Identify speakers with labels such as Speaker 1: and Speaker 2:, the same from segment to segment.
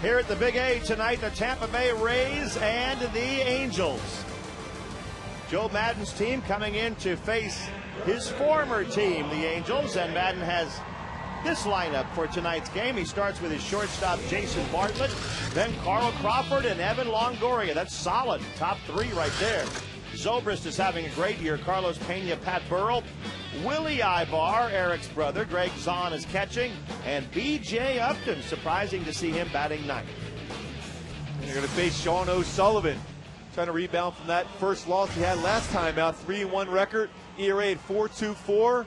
Speaker 1: Here at the Big A tonight, the Tampa Bay Rays and the Angels. Joe Maddon's team coming in to face his former team, the Angels, and Maddon has this lineup for tonight's game. He starts with his shortstop, Jason Bartlett, then Carl Crawford and Evan Longoria. That's solid. Top three right there. Zobrist is having a great year. Carlos Pena, Pat Burrell. Willie Ibar, Eric's brother. Greg Zahn is catching. And B.J. Upton, surprising to see him batting ninth.
Speaker 2: And you're going to face Sean O'Sullivan, trying to rebound from that first loss he had last time out. 3-1 record, ERA at 4.24.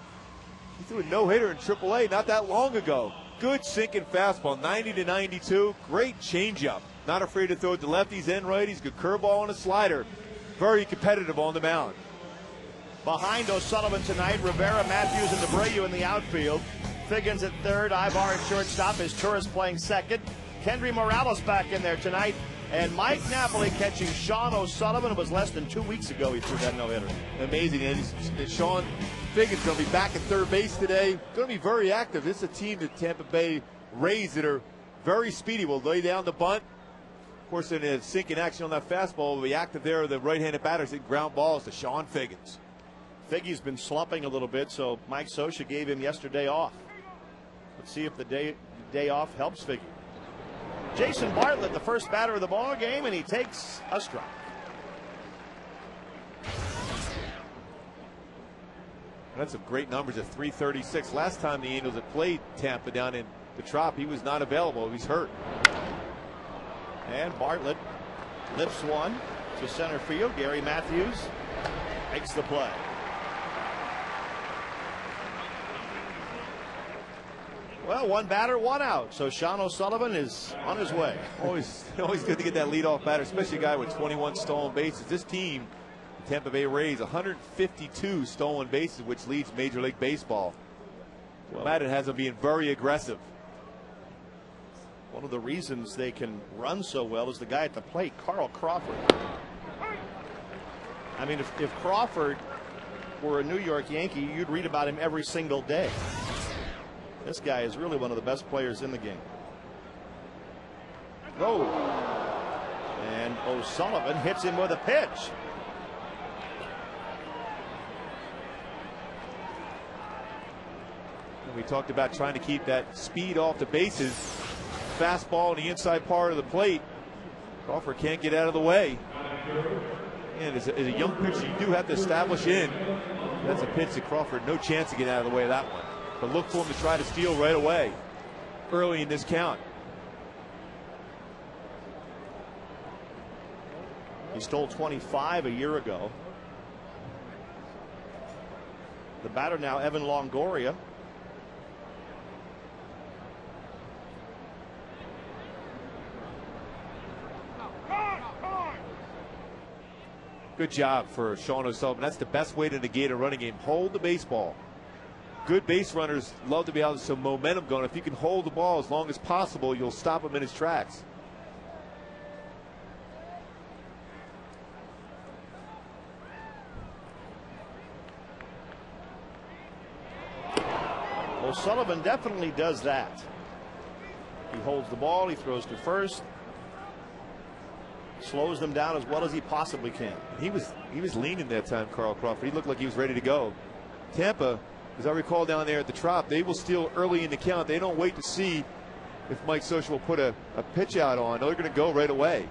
Speaker 2: He threw a no-hitter in AAA not that long ago. Good sinking fastball, 90-92. Great changeup. Not afraid to throw it to lefties and righties. Good curveball and a slider. Very competitive on the mound.
Speaker 1: Behind O'Sullivan tonight, Rivera, Matthews, and Abreu in the outfield. Figgins at third, Ibar at shortstop. Is Torres playing second. Kendry Morales back in there tonight. And Mike Napoli catching Sean O'Sullivan. It was less than 2 weeks ago he threw that no-hitter.
Speaker 2: Amazing. And Sean Figgins going to be back at third base today. Going to be very active. This is a team, the Tampa Bay Rays, that are very speedy. Will lay down the bunt. Of course, in a sinking action on that fastball, will be active there. The right-handed batters hit ground balls to Sean Figgins.
Speaker 1: Figgy's been slumping a little bit, so Mike Scioscia gave him yesterday off. Let's see if the day off helps Figgy. Jason Bartlett, the first batter of the ball game, and he takes a strike.
Speaker 2: That's some great numbers at 336. Last time the Angels had played Tampa down in the Trop, he was not available. He's hurt.
Speaker 1: And Bartlett lifts one to center field. Gary Matthews makes the play. Well, one batter, one out. So Sean O'Sullivan is on his way.
Speaker 2: Always good to get that leadoff batter, especially a guy with 21 stolen bases. This team, the Tampa Bay Rays, 152 stolen bases, which leads Major League Baseball. Well, Madden has them being very aggressive.
Speaker 1: One of the reasons they can run so well is the guy at the plate, Carl Crawford. I mean, if Crawford were a New York Yankee, you'd read about him every single day. This guy is really one of the best players in the game. Oh, and O'Sullivan hits him with a pitch.
Speaker 2: And we talked about trying to keep that speed off the bases. Fastball on the inside part of the plate. Crawford can't get out of the way. And as a young pitcher, you do have to establish in. That's a pitch to Crawford. No chance to get out of the way of that one. But look for him to try to steal right away early in this count.
Speaker 1: He stole 25 a year ago. The batter now, Evan Longoria.
Speaker 2: Good job for Sean O'Sullivan. That's the best way to negate a running game. Hold the baseball. Good base runners love to be out with some momentum going. If you can hold the ball as long as possible, you'll stop him in his tracks.
Speaker 1: O'Sullivan definitely does that. He holds the ball, he throws to first, slows them down as well as he possibly can.
Speaker 2: He was leaning that time, Carl Crawford. He looked like he was ready to go. Tampa, as I recall down there at the Trop, they will steal early in the count. They don't wait to see if Mike Scioscia will put a pitch out on. They're going to go right away.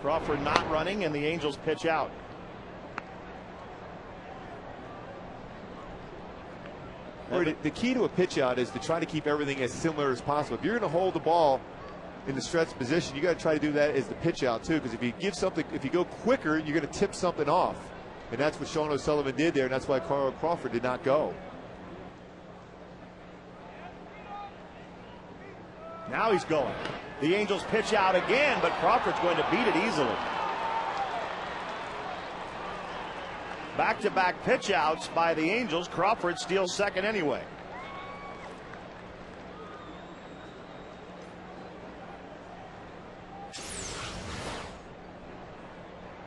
Speaker 1: Crawford not running, and the Angels pitch out.
Speaker 2: The key to a pitch out is to try to keep everything as similar as possible. If you're going to hold the ball in the stretch position, you got to try to do that as the pitch out too, because if you go quicker, you're going to tip something off, and that's what Sean O'Sullivan did there, and that's why Carl Crawford did not go.
Speaker 1: Now he's going. The Angels pitch out again, but Crawford's going to beat it easily. Back-to-back pitch outs by the Angels. Crawford steals second anyway.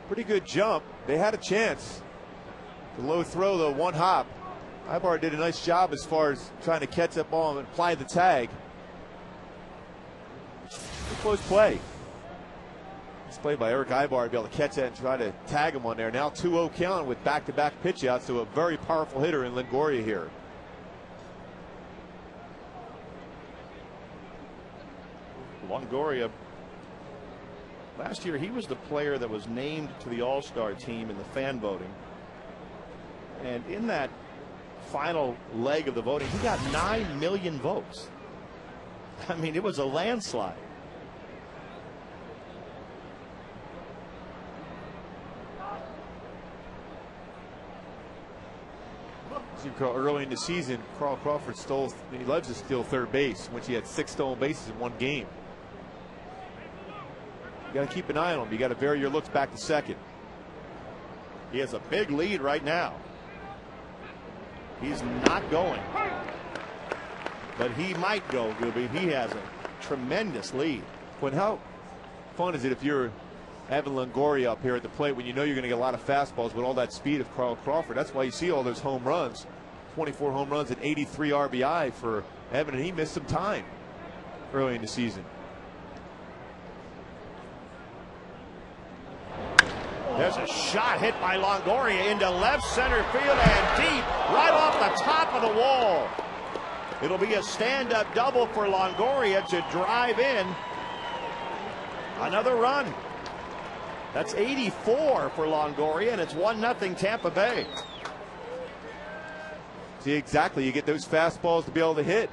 Speaker 2: Pretty good jump. They had a chance. The low throw, though, one hop. Ibar did a nice job as far as trying to catch that ball and apply the tag. A close play. It's played by Eric Ibar to be able to catch that and try to tag him on there. Now 2-0 count with back-to-back pitch outs to a very powerful hitter in Longoria here.
Speaker 1: Longoria, last year he was the player that was named to the All-Star team in the fan voting. And in that final leg of the voting, he got 9 million votes. I mean, it was a landslide.
Speaker 2: Early in the season, Carl Crawford he loves to steal third base, which he had 6 stolen bases in one game. You got to keep an eye on him. You got to vary your looks back to second.
Speaker 1: He has a big lead right now. He's not going, but he might go, Gooby. He has a tremendous lead.
Speaker 2: When how fun is it if you're Evan Longoria up here at the plate when you know you're going to get a lot of fastballs with all that speed of Carl Crawford? That's why you see all those home runs. 24 home runs and 83 RBI for Evan, and he missed some time early in the season.
Speaker 1: There's a shot hit by Longoria into left center field and deep, right off the top of the wall. It'll be a stand-up double for Longoria to drive in another run. That's 84 for Longoria, and it's 1-0 Tampa Bay.
Speaker 2: See, exactly. You get those fastballs to be able to hit.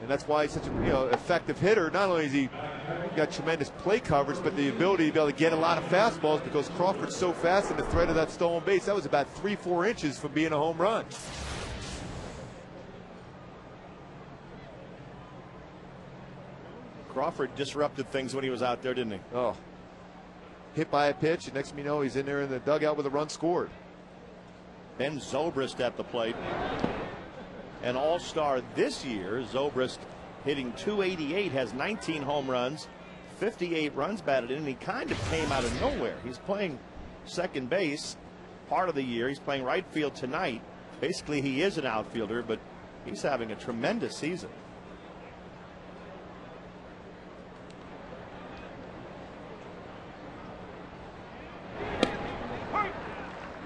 Speaker 2: And that's why he's such a effective hitter. Not only has he got tremendous play coverage, but the ability to be able to get a lot of fastballs because Crawford's so fast in the threat of that stolen base. That was about 3-4 inches from being a home run.
Speaker 1: Crawford disrupted things when he was out there, didn't he?
Speaker 2: Oh. Hit by a pitch, and next thing you know, he's in there in the dugout with a run scored.
Speaker 1: Ben Zobrist at the plate. An all-star this year. Zobrist hitting .288, has 19 home runs, 58 runs batted in, and he kind of came out of nowhere. He's playing second base part of the year. He's playing right field tonight. Basically, he is an outfielder, but he's having a tremendous season.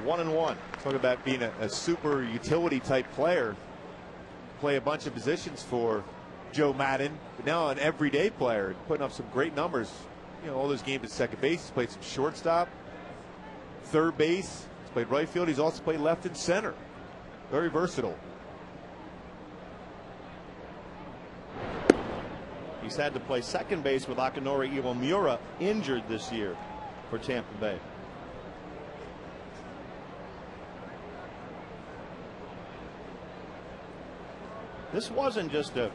Speaker 1: One and one.
Speaker 2: Talk about being a super utility type player. Play a bunch of positions for Joe Maddon, but now an everyday player, putting up some great numbers. You know, all those games at second base. He's played some shortstop, third base. He's played right field. He's also played left and center. Very versatile.
Speaker 1: He's had to play second base with Akinori Iwamura injured this year for Tampa Bay. This wasn't just a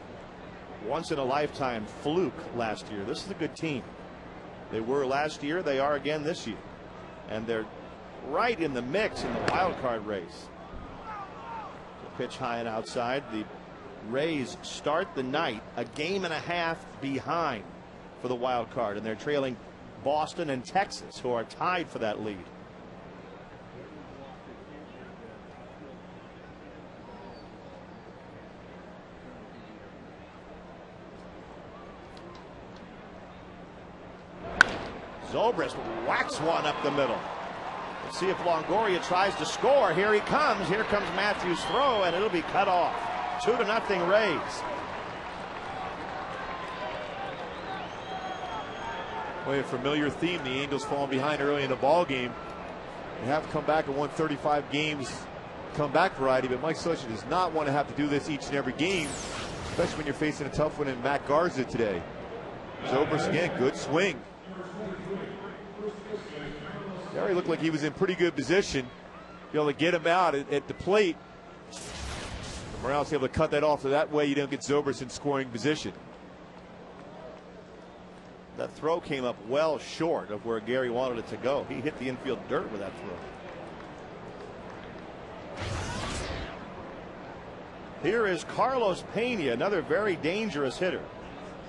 Speaker 1: once-in-a-lifetime fluke last year. This is a good team. They were last year. They are again this year. And they're right in the mix in the wild card race. The pitch high and outside. The Rays start the night a game and a half behind for the wild card. And they're trailing Boston and Texas, who are tied for that lead. Zobrist whacks one up the middle. Let's see if Longoria tries to score. Here he comes. Here comes Matthews' throw, and it'll be cut off. 2-0 Rays.
Speaker 2: Well, a familiar theme. The Angels falling behind early in the ball game. They have come back and won 35 games, comeback variety, but Mike Scioscia does not want to have to do this each and every game, especially when you're facing a tough one in Matt Garza today. Zobrist again, good swing. He looked like he was in pretty good position, be able to get him out at the plate. Morales able to cut that off, so that way you don't get Zobrist in scoring position.
Speaker 1: That throw came up well short of where Gary wanted it to go. He hit the infield dirt with that throw. Here is Carlos Pena, another very dangerous hitter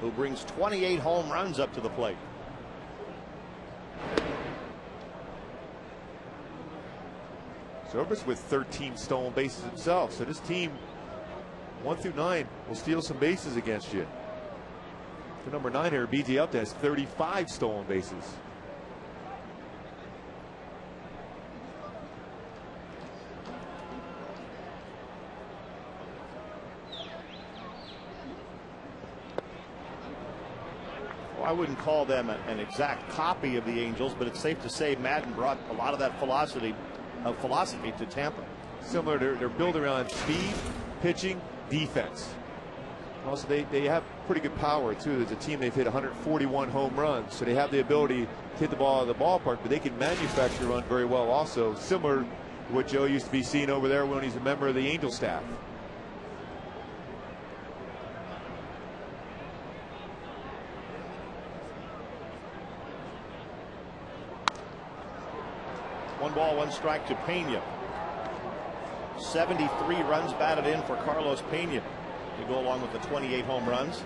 Speaker 1: who brings 28 home runs up to the plate.
Speaker 2: Zobrist with 13 stolen bases himself. So this team, 1 through 9, will steal some bases against you. The number 9 here, BJ Upton, has 35 stolen bases.
Speaker 1: I wouldn't call them an exact copy of the Angels, but it's safe to say Madden brought a lot of that philosophy to Tampa.
Speaker 2: Similar to their build around speed, pitching, defense. Also, they have pretty good power too. As a team, they've hit 141 home runs, so they have the ability to hit the ball out of the ballpark, but they can manufacture a run very well also, similar to what Joe used to be seeing over there when he's a member of the Angel staff.
Speaker 1: One ball, one strike to Pena. 73 runs batted in for Carlos Pena to go along with the 28 home runs.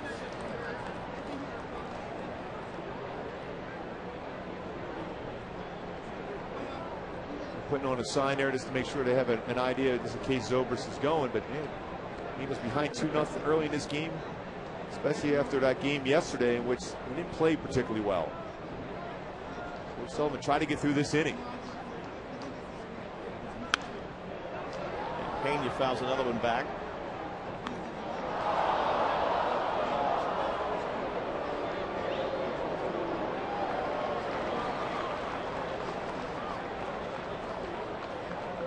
Speaker 2: Putting on a sign there just to make sure they have an idea just in case Zobrist is going, but man, he was behind 2-0 early in this game, especially after that game yesterday in which he didn't play particularly well. Sullivan tried to get through this inning.
Speaker 1: Pena fouls another one back.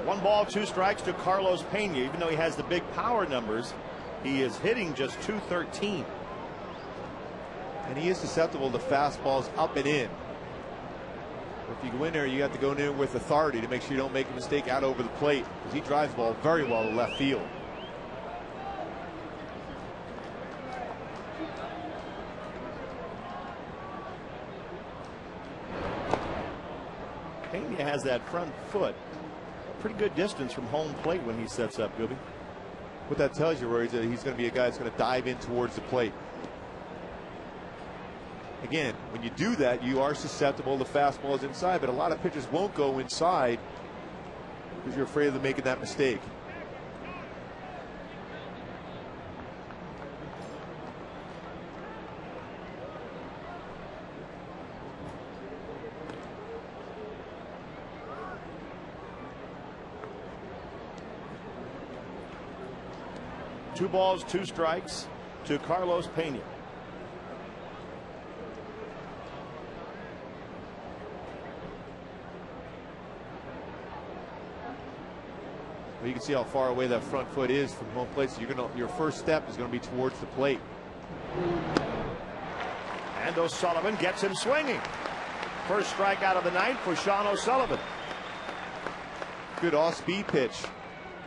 Speaker 1: One ball, two strikes to Carlos Pena. Even though he has the big power numbers, he is hitting just .213.
Speaker 2: And he is susceptible to fastballs up and in. If you go in there, you have to go in with authority to make sure you don't make a mistake out over the plate, because he drives the ball very well to left field.
Speaker 1: Pena has that front foot a pretty good distance from home plate when he sets up, Gooby.
Speaker 2: What that tells you, Roy, is that he's going to be a guy that's going to dive in towards the plate. Again, when you do that, you are susceptible to fastballs inside, but a lot of pitchers won't go inside because you're afraid of making that mistake.
Speaker 1: Two balls, two strikes to Carlos Pena.
Speaker 2: Well, you can see how far away that front foot is from home plate, so your first step is going to be towards the plate.
Speaker 1: And O'Sullivan gets him swinging. First strikeout of the night for Sean O'Sullivan.
Speaker 2: Good off-speed pitch.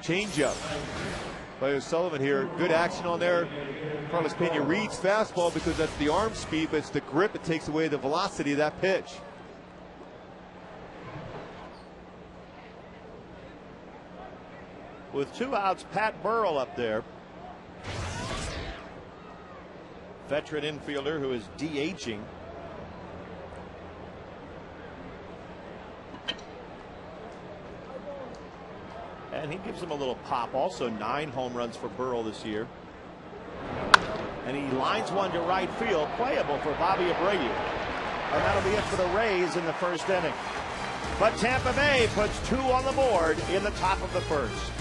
Speaker 2: Changeup by O'Sullivan here. Good action on there. Carlos Pena reads fastball because that's the arm speed, but it's the grip that takes away the velocity of that pitch.
Speaker 1: With two outs, Pat Burrell up there. Veteran infielder who is DHing. And he gives him a little pop. Also 9 home runs for Burrell this year. And he lines one to right field. Playable for Bobby Abreu. And that'll be it for the Rays in the first inning. But Tampa Bay puts 2 on the board in the top of the first.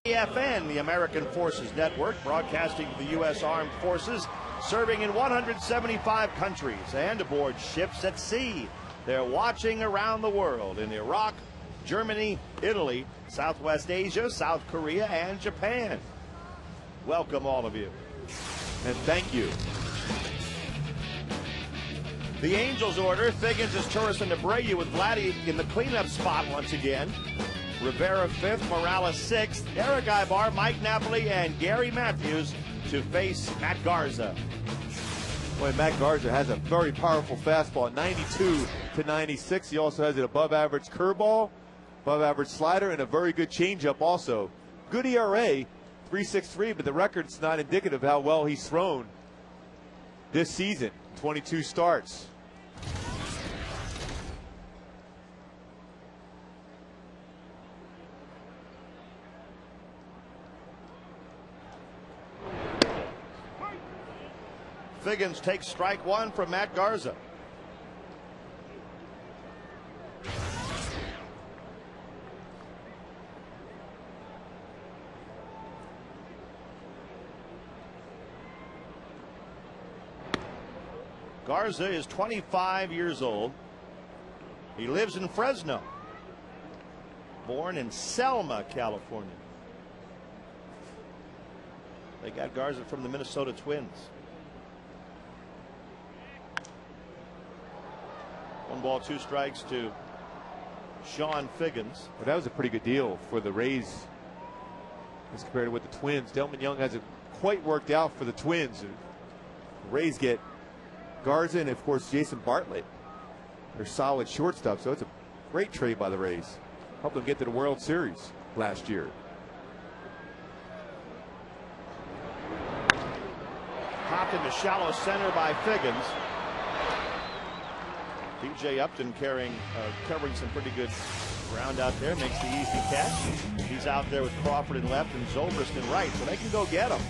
Speaker 1: AFN, the American Forces Network, broadcasting to the U.S. Armed Forces, serving in 175 countries and aboard ships at sea. They're watching around the world in Iraq, Germany, Italy, Southwest Asia, South Korea, and Japan. Welcome, all of you.
Speaker 2: And thank you.
Speaker 1: The Angels order. Figgins is Turris and Abreu with Vladdy in the cleanup spot once again. Rivera 5th, Morales 6th, Eric Ibar, Mike Napoli, and Gary Matthews to face Matt Garza.
Speaker 2: Boy, Matt Garza has a very powerful fastball, 92 to 96. He also has an above-average curveball, above-average slider, and a very good changeup also. Good ERA, 3.63, but the record's not indicative of how well he's thrown this season. 22 starts.
Speaker 1: Figgins takes strike one from Matt Garza. Garza is 25 years old. He lives in Fresno. Born in Selma, California. They got Garza from the Minnesota Twins. 1 ball, 2 strikes to Sean Figgins.
Speaker 2: Well, that was a pretty good deal for the Rays as compared to what the Twins. Delman Young hasn't quite worked out for the Twins. The Rays get Garza and, of course, Jason Bartlett. They're solid shortstop, so it's a great trade by the Rays. Helped them get to the World Series last year.
Speaker 1: Popped into shallow center by Figgins. DJ Upton covering some pretty good ground out there. Makes the easy catch. He's out there with Crawford in left and Zobrist in right, so they can go get him.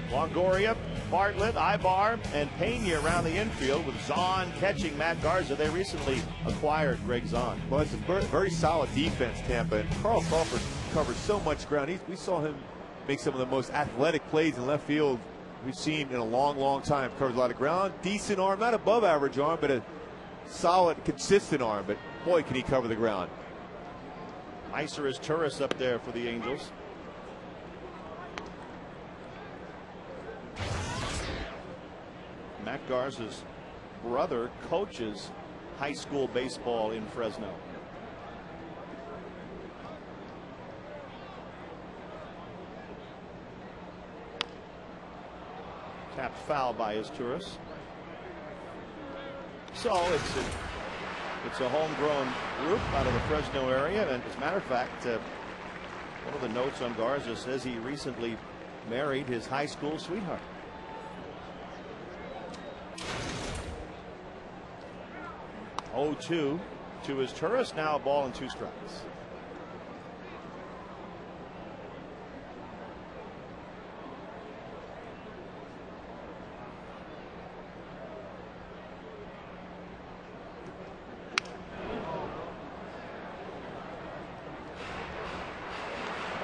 Speaker 1: Longoria, Bartlett, Ibar, and Pena around the infield with Zahn catching Matt Garza. They recently acquired Greg Zahn.
Speaker 2: Well, it's a very solid defense, Tampa. And Carl Crawford covers so much ground. We saw him make some of the most athletic plays in left field we've seen in a long, long time. Covers a lot of ground. Decent arm, not above average arm, but a solid, consistent arm. But boy, can he cover the ground.
Speaker 1: Meiser is Turris up there for the Angels. Matt Garza's brother coaches high school baseball in Fresno. Tapped foul by his Turris. So it's a homegrown group out of the Fresno area, and as a matter of fact, one of the notes on Garza says he recently married his high school sweetheart. 0-2 to his Turris. Now a ball and 2 strikes.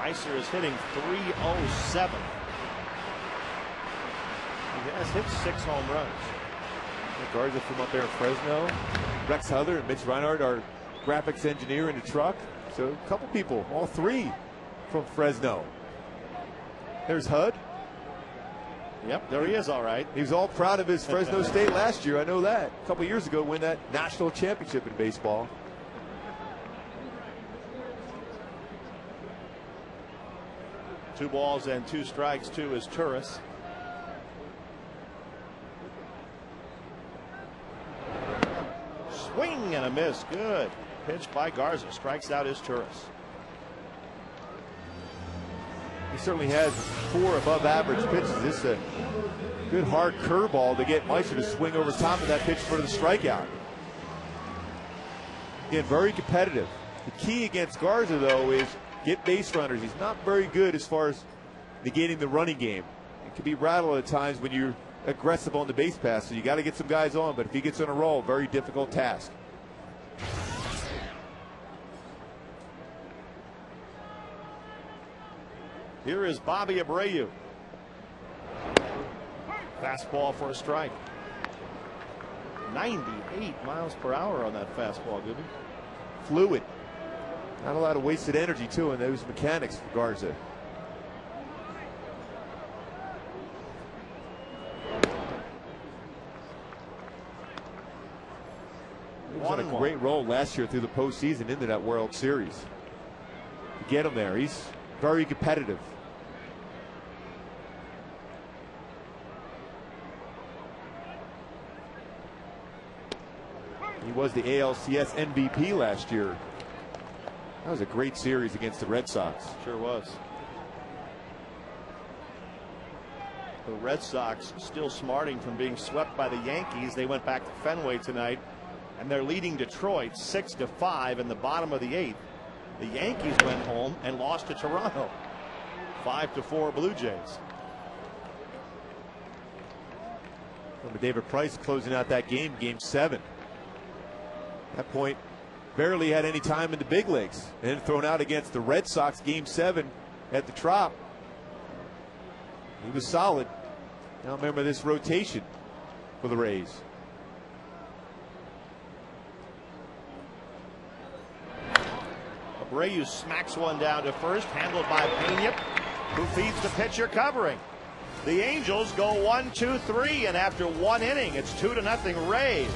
Speaker 1: Meiser is hitting .307. He has hit 6 home runs.
Speaker 2: Garza from up there in Fresno. Rex Huther and Mitch Reinhardt, our graphics engineer in the truck. So a couple people, all 3 from Fresno. There's Hud.
Speaker 1: Yep, there he is, all right.
Speaker 2: He was all proud of his Fresno State last year. I know that. A couple years ago, win that national championship in baseball.
Speaker 1: Two balls and 2 strikes to his Turris. Swing and a miss. Good pitch by Garza. Strikes out his Turris.
Speaker 2: He certainly has 4 above average pitches. This is a good hard curveball to get Meiser to swing over top of that pitch for the strikeout. Again, very competitive. The key against Garza, though, is get base runners. He's not very good as far as negating the running game. It can be rattled at times when you're aggressive on the base pass, so you got to get some guys on, but if he gets on a roll, very difficult task.
Speaker 1: Here is Bobby Abreu. Fastball for a strike. 98 miles per hour on that fastball, Gooby.
Speaker 2: Fluid. Not a lot of wasted energy, too, in those mechanics for Garza. He was on a great roll last year through the postseason into that World Series. To get him there, he's very competitive. He was the ALCS MVP last year. That was a great series against the Red Sox.
Speaker 1: Sure was. The Red Sox still smarting from being swept by the Yankees. They went back to Fenway tonight, and they're leading Detroit 6-5 in the bottom of the 8th. The Yankees went home and lost to Toronto 5-4 Blue Jays.
Speaker 2: Remember David Price closing out that game, Game 7. At that point, barely had any time in the big leagues, and then thrown out against the Red Sox, Game 7 at the Trop. He was solid. Now remember this rotation for the Rays.
Speaker 1: Abreu smacks one down to first, handled by Pena, who feeds the pitcher covering. The Angels go 1-2-3, and after one inning, it's 2-0 Rays.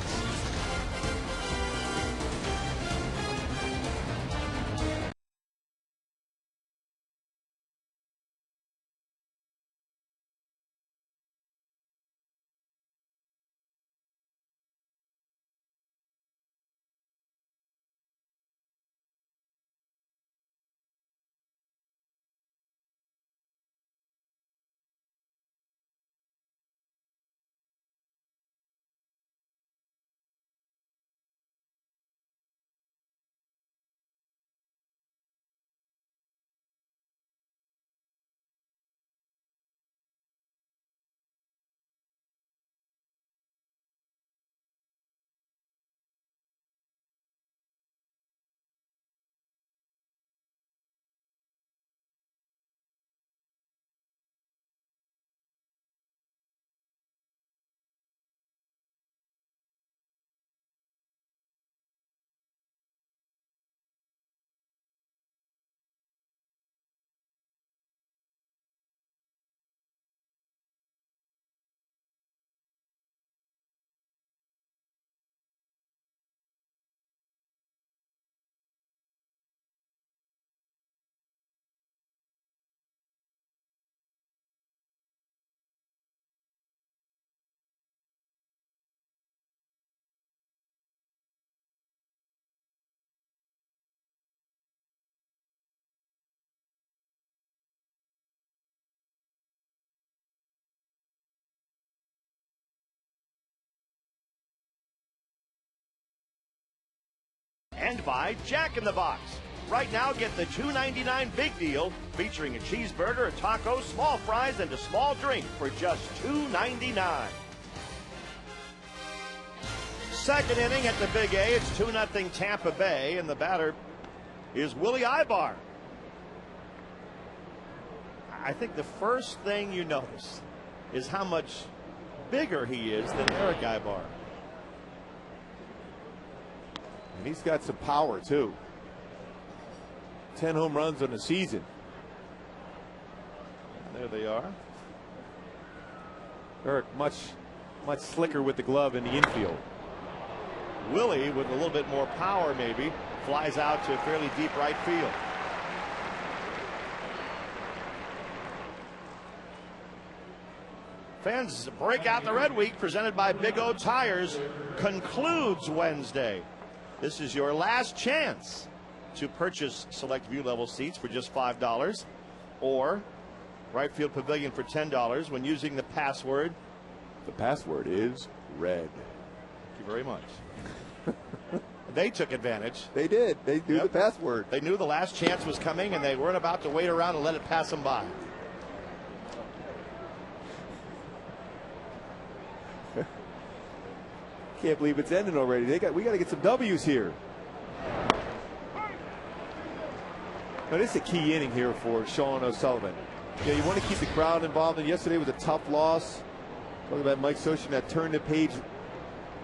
Speaker 1: And by Jack in the Box. Right now, get the $2.99 big deal featuring a cheeseburger, a taco, small fries, and a small drink for just $2.99. Second inning at the Big A. It's 2-0 Tampa Bay, and the batter is Willie Ibar. I think the first thing you notice is how much bigger he is than Eric Ibar.
Speaker 2: And he's got some power, too. 10 home runs on the season.
Speaker 1: And there they are.
Speaker 2: Eric much slicker with the glove in the infield.
Speaker 1: Willie, with a little bit more power maybe, flies out to fairly deep right field. Fans break out the Red Week presented by Big O Tires concludes Wednesday. This is your last chance to purchase select view level seats for just $5 or right field pavilion for $10 when using the password.
Speaker 2: The password is red.
Speaker 1: Thank you very much. They took advantage.
Speaker 2: They did. They knew the password.
Speaker 1: They knew the last chance was coming, and they weren't about to wait around and let it pass them by.
Speaker 2: Can't believe it's ending already. We got to get some W's here. Now, this is a key inning here for Sean O'Sullivan. Yeah, you want to keep the crowd involved. And yesterday was a tough loss. Talking about Mike Scioscia, that turn the page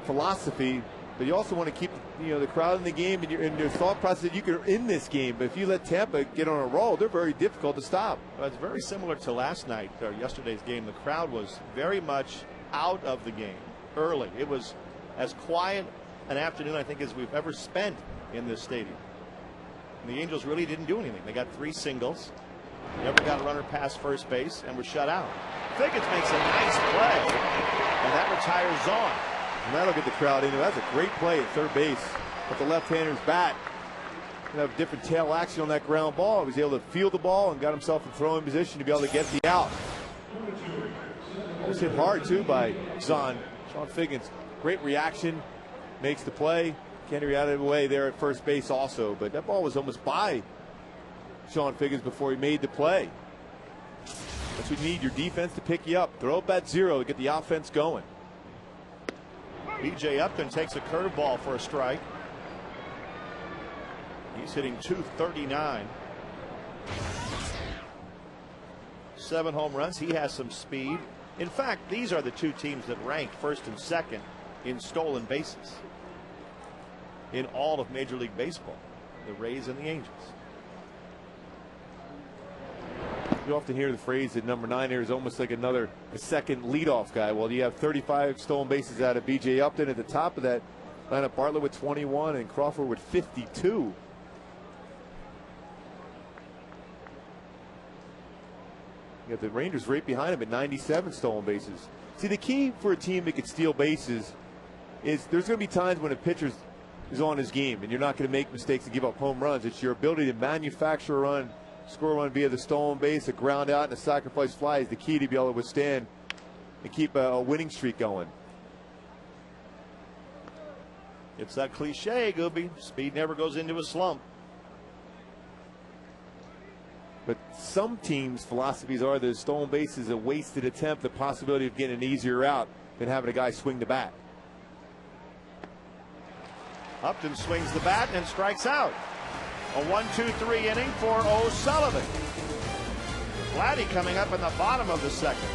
Speaker 2: philosophy. But you also want to keep, the crowd in the game and your thought process that you can in this game. But if you let Tampa get on a roll, they're very difficult to stop.
Speaker 1: Well, it's very similar to last night or yesterday's game. The crowd was very much out of the game early. It was as quiet an afternoon, I think, as we've ever spent in this stadium. And the Angels really didn't do anything. They got 3 singles, never got a runner past first base, and were shut out. Figgins makes a nice play, and that retires Zahn.
Speaker 2: And that'll get the crowd into. That's a great play at third base with the left-hander's bat. And have different tail action on that ground ball. He was able to field the ball and got himself in throwing position to be able to get the out. It was hit hard too by Zahn. Sean Figgins, great reaction, makes the play. Kennedy out of the way there at first base also, but that ball was almost by Sean Figgins before he made the play. That's what you need, your defense to pick you up. Throw up at 0 to get the offense going.
Speaker 1: B.J. Upton takes a curveball for a strike. He's hitting .239. 7 home runs. He has some speed. In fact, these are the 2 teams that rank first and second in stolen bases in all of Major League Baseball, the Rays and the Angels.
Speaker 2: You often hear the phrase that number 9 here is almost like a second leadoff guy. Well, you have 35 stolen bases out of B.J. Upton. At the top of that lineup, Bartlett with 21 and Crawford with 52. You got the Rangers right behind him at 97 stolen bases. See, the key for a team that can steal bases is there's going to be times when a pitcher is on his game and you're not going to make mistakes and give up home runs. It's your ability to manufacture a run, score a run via the stolen base, a ground out, and a sacrifice fly is the key to be able to withstand and keep a winning streak going.
Speaker 1: It's that cliche, Gooby. Speed never goes into a slump.
Speaker 2: But some teams' philosophies are that a stolen base is a wasted attempt, the possibility of getting an easier out than having a guy swing the bat.
Speaker 1: Upton swings the bat and strikes out. A 1-2-3 inning for O'Sullivan. Vladdy coming up in the bottom of the second.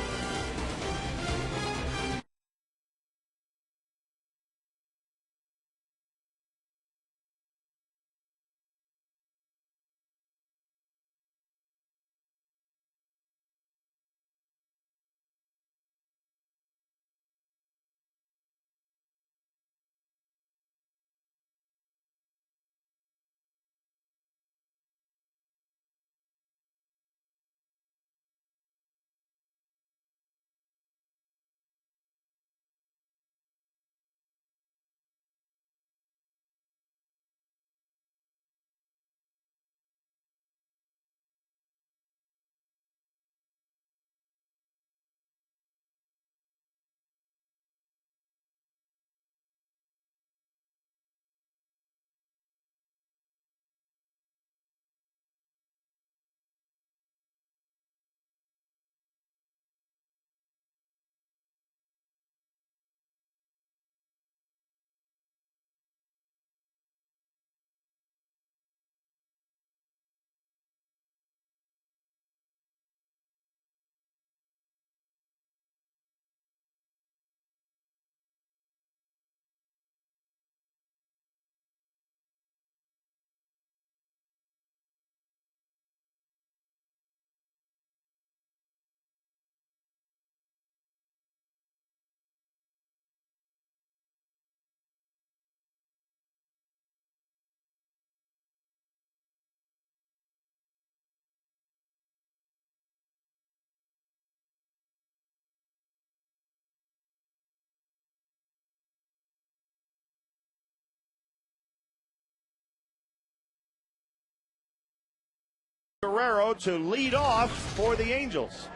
Speaker 1: Guerrero to lead off for the Angels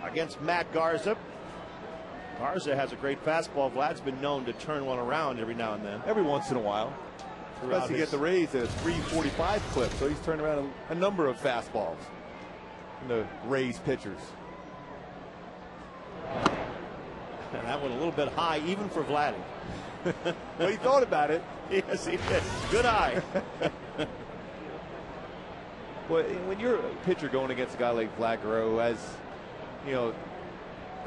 Speaker 1: against Matt Garza. Garza has a great fastball. Vlad's been known to turn one around every now and then.
Speaker 2: Every once in a while. Especially get the Rays at a 345 clip. So he's turned around a number of fastballs in the Rays pitchers.
Speaker 1: And that one a little bit high even for Vladdy.
Speaker 2: Well, he thought about it.
Speaker 1: Yes, he did. Good eye.
Speaker 2: Well, when you're a pitcher going against a guy like Vlad Guerrero, who has, you know,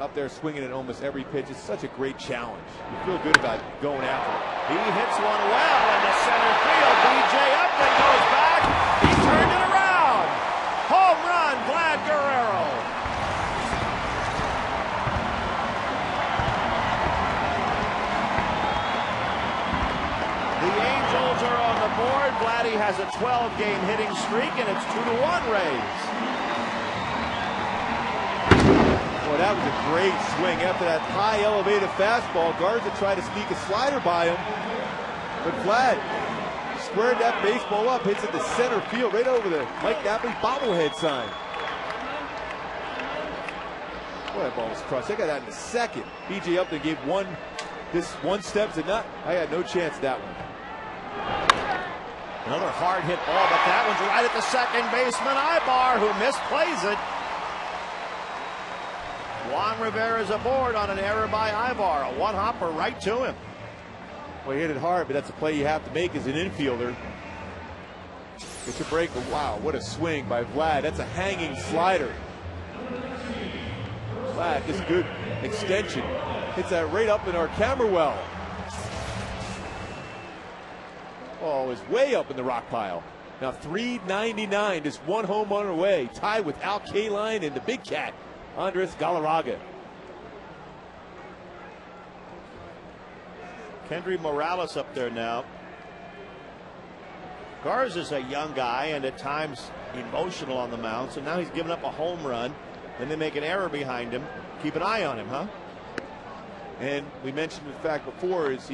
Speaker 2: up there swinging at almost every pitch, it's such a great challenge. You feel good about going after it.
Speaker 1: He hits one well into center field. B.J. Upton goes back. He turned it around. Home run, Vlad Guerrero. The Angels are on the board. Vladdy has a 12-game hitting streak, and it's 2-1 Rays.
Speaker 2: Boy, that was a great swing after that high elevated fastball. Garza tried to sneak a slider by him, but Vlad squared that baseball up, hits it to center field, right over the Mike Napoli bobblehead sign. Boy, that ball was crushed. They got that in a second. B.J. Upton gave one step to nut. I had no chance at that one.
Speaker 1: Another hard hit ball, but that one's right at the second baseman, Ibar, who misplays it. Juan Rivera's aboard on an error by Ibar. A one-hopper right to him.
Speaker 2: Well, he hit it hard, but that's a play you have to make as an infielder. It's a break. Wow, what a swing by Vlad. That's a hanging slider. Vlad, this good extension. Hits that right up in our camera well. Oh, it's way up in the rock pile. Now 399, just one home run away, tied with Al Kaline and the big cat, Andres Galarraga.
Speaker 1: Kendry Morales up there now. Garza's a young guy and at times emotional on the mound, so now he's given up a home run. Then they make an error behind him. Keep an eye on him, huh?
Speaker 2: And we mentioned the fact before is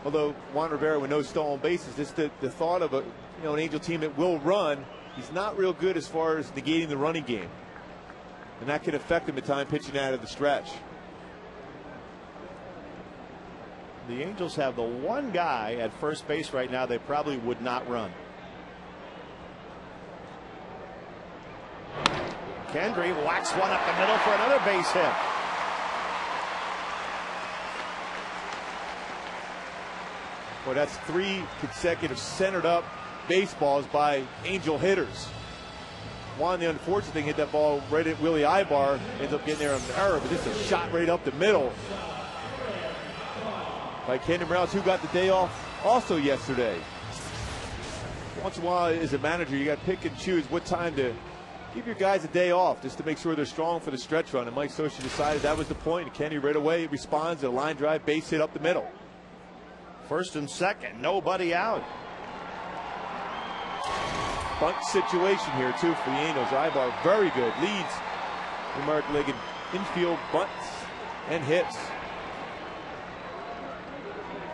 Speaker 2: although Juan Rivera with no stolen bases, just the thought of an Angel team that will run, he's not real good as far as negating the running game. And that can affect him at times pitching out of the stretch.
Speaker 1: The Angels have the one guy at first base right now they probably would not run. Kendry whacks one up the middle for another base hit.
Speaker 2: Well, that's 3 consecutive centered up baseballs by Angel hitters. Juan, the unfortunate thing, hit that ball right at Willie Ibar, ends up getting there on an error, but this is a shot right up the middle by Kendry Morales, who got the day off also yesterday. Once in a while, as a manager, you got to pick and choose what time to give your guys a day off just to make sure they're strong for the stretch run. And Mike Scioscia decided that was the point. And Kendry right away responds to a line drive, base hit up the middle.
Speaker 1: First and second, nobody out.
Speaker 2: Bunt situation here, too, for the Angels. Ibar very good. Leads the American League in infield bunts and hits.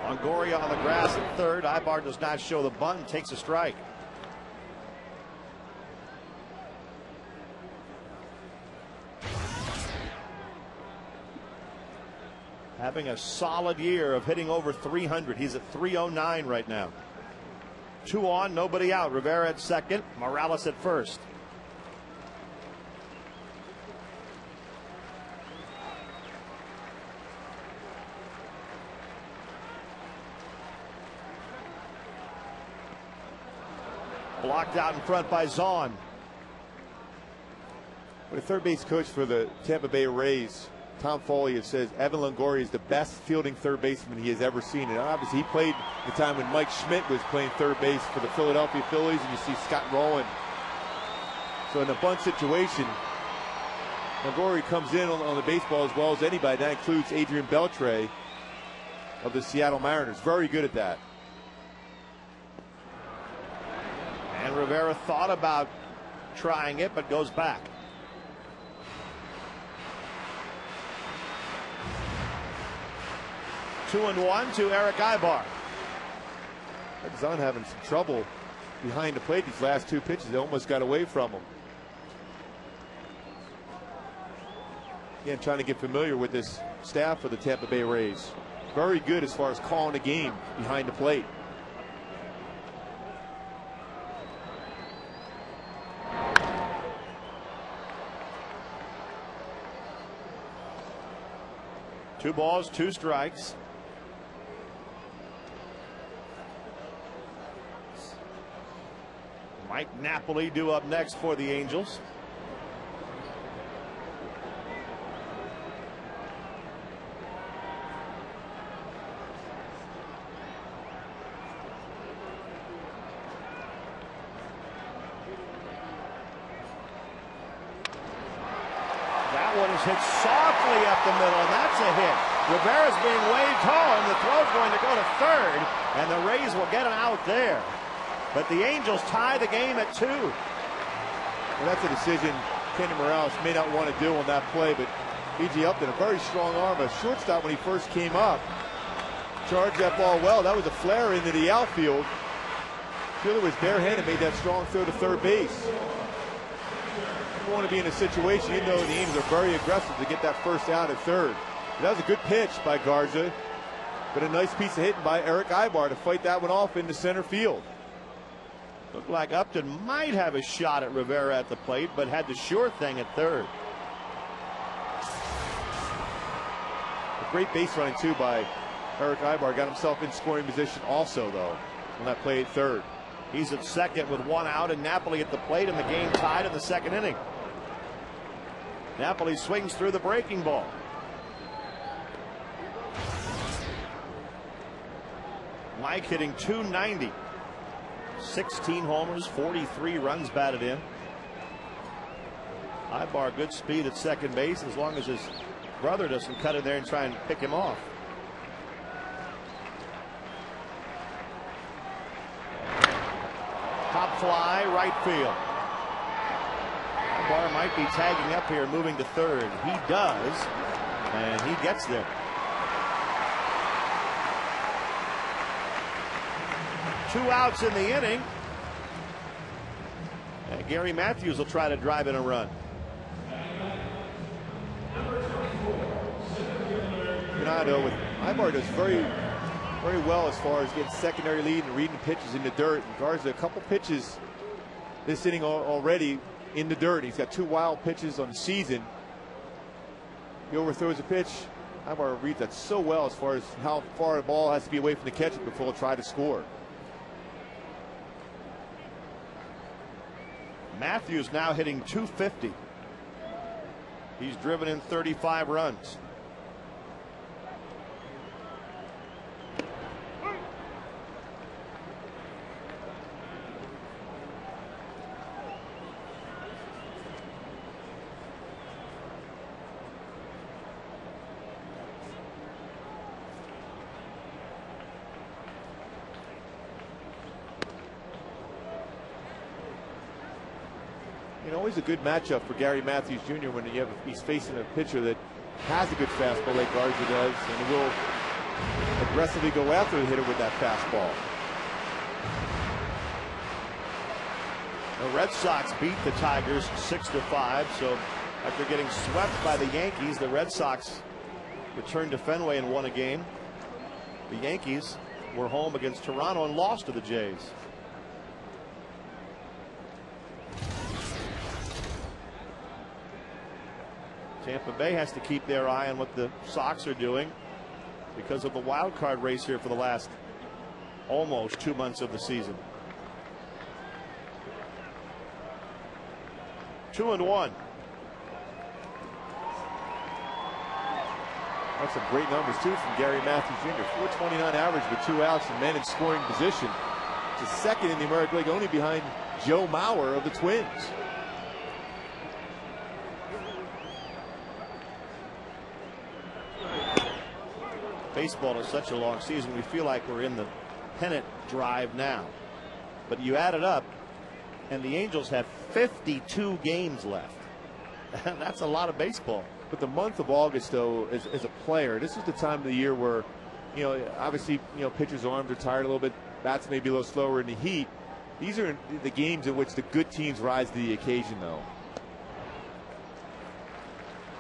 Speaker 1: Longoria on the grass at third. Ibar does not show the bunt and takes a strike. Having a solid year of hitting over 300. He's at 309 right now. 2 on, nobody out. Rivera at second, Morales at first. Blocked out in front by Zahn.
Speaker 2: The third base coach for the Tampa Bay Rays, Tom Foley, says Evan Longoria is the best fielding third baseman he has ever seen. And obviously he played the time when Mike Schmidt was playing third base for the Philadelphia Phillies, and you see Scott Rowland. So in a bunt situation, Longoria comes in on the baseball as well as anybody. That includes Adrian Beltre of the Seattle Mariners. Very good at that.
Speaker 1: And Rivera thought about trying it, but goes back. Two and one to Eric Ibar.
Speaker 2: Zahn having some trouble behind the plate these last 2 pitches. They almost got away from him. Again, trying to get familiar with this staff for the Tampa Bay Rays. Very good as far as calling the game behind the plate.
Speaker 1: Two balls, 2 strikes. Mike Napoli due up next for the Angels. That one is hit softly up the middle, and that's a hit. Rivera's being waved home. The throw's going to go to third, and the Rays will get an out there. But the Angels tie the game at 2.
Speaker 2: Well, that's a decision Kenny Morales may not want to do on that play, but B.J. Upton, a very strong arm, a shortstop when he first came up. Charged that ball well. That was a flare into the outfield. Fielder was barehanded, made that strong throw to third base. You want to be in a situation, you know the Angels are very aggressive to get that first out at third. But that was a good pitch by Garza, but a nice piece of hitting by Eric Ibar to fight that one off into center field.
Speaker 1: Looked like Upton might have a shot at Rivera at the plate, but had the sure thing at third.
Speaker 2: A great base running too by Eric Ibar. Got himself in scoring position also though on that play at third.
Speaker 1: He's at second with one out, and Napoli at the plate, and the game tied in the second inning. Napoli swings through the breaking ball. Mike hitting .290. 16 homers, 43 runs batted in. Ibar good speed at second base as long as his brother doesn't cut in there and try and pick him off. Top fly, right field. Ibar might be tagging up here, moving to third. He does, and he gets there. Two outs in the inning. And Gary Matthews will try to drive in a run.
Speaker 2: United with Ibar does very well as far as getting secondary lead and reading pitches in the dirt. And Garza a couple pitches this inning already in the dirt. He's got 2 wild pitches on the season. He overthrows a pitch. Ibar reads that so well as far as how far the ball has to be away from the catcher before he'll try to score.
Speaker 1: Matthews now hitting .250. He's driven in 35 runs.
Speaker 2: You know, always a good matchup for Gary Matthews Jr. when he's facing a pitcher that has a good fastball like Garza does, and he will aggressively go after the hitter with that fastball.
Speaker 1: The Red Sox beat the Tigers 6-5. So after getting swept by the Yankees, the Red Sox returned to Fenway and won a game. The Yankees were home against Toronto and lost to the Jays. Tampa Bay has to keep their eye on what the Sox are doing because of the wild card race here for the last almost 2 months of the season. 2-1.
Speaker 2: That's some great numbers too from Gary Matthews Jr. 429 average with 2 outs and men in scoring position. It's a second in the American League, only behind Joe Mauer of the Twins.
Speaker 1: Baseball is such a long season. We feel like we're in the pennant drive now. But you add it up, and the Angels have 52 games left. That's a lot of baseball.
Speaker 2: But the month of August, though, as a player, this is the time of the year where, you know, obviously, you know, pitchers' arms are tired a little bit. Bats may be a little slower in the heat. These are the games in which the good teams rise to the occasion, though.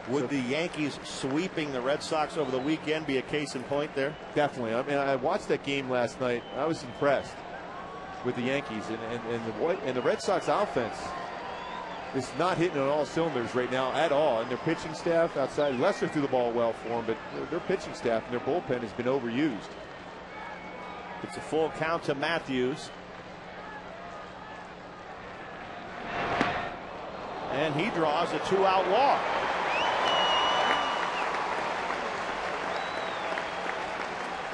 Speaker 1: Would the Yankees sweeping the Red Sox over the weekend be a case in point there?
Speaker 2: Definitely. I mean, I watched that game last night. I was impressed with the Yankees and the Red Sox offense is not hitting on all cylinders right now at all. And their pitching staff outside, Lester threw the ball well for them, but their pitching staff and their bullpen has been overused.
Speaker 1: It's a full count to Matthews. And he draws a 2-out walk.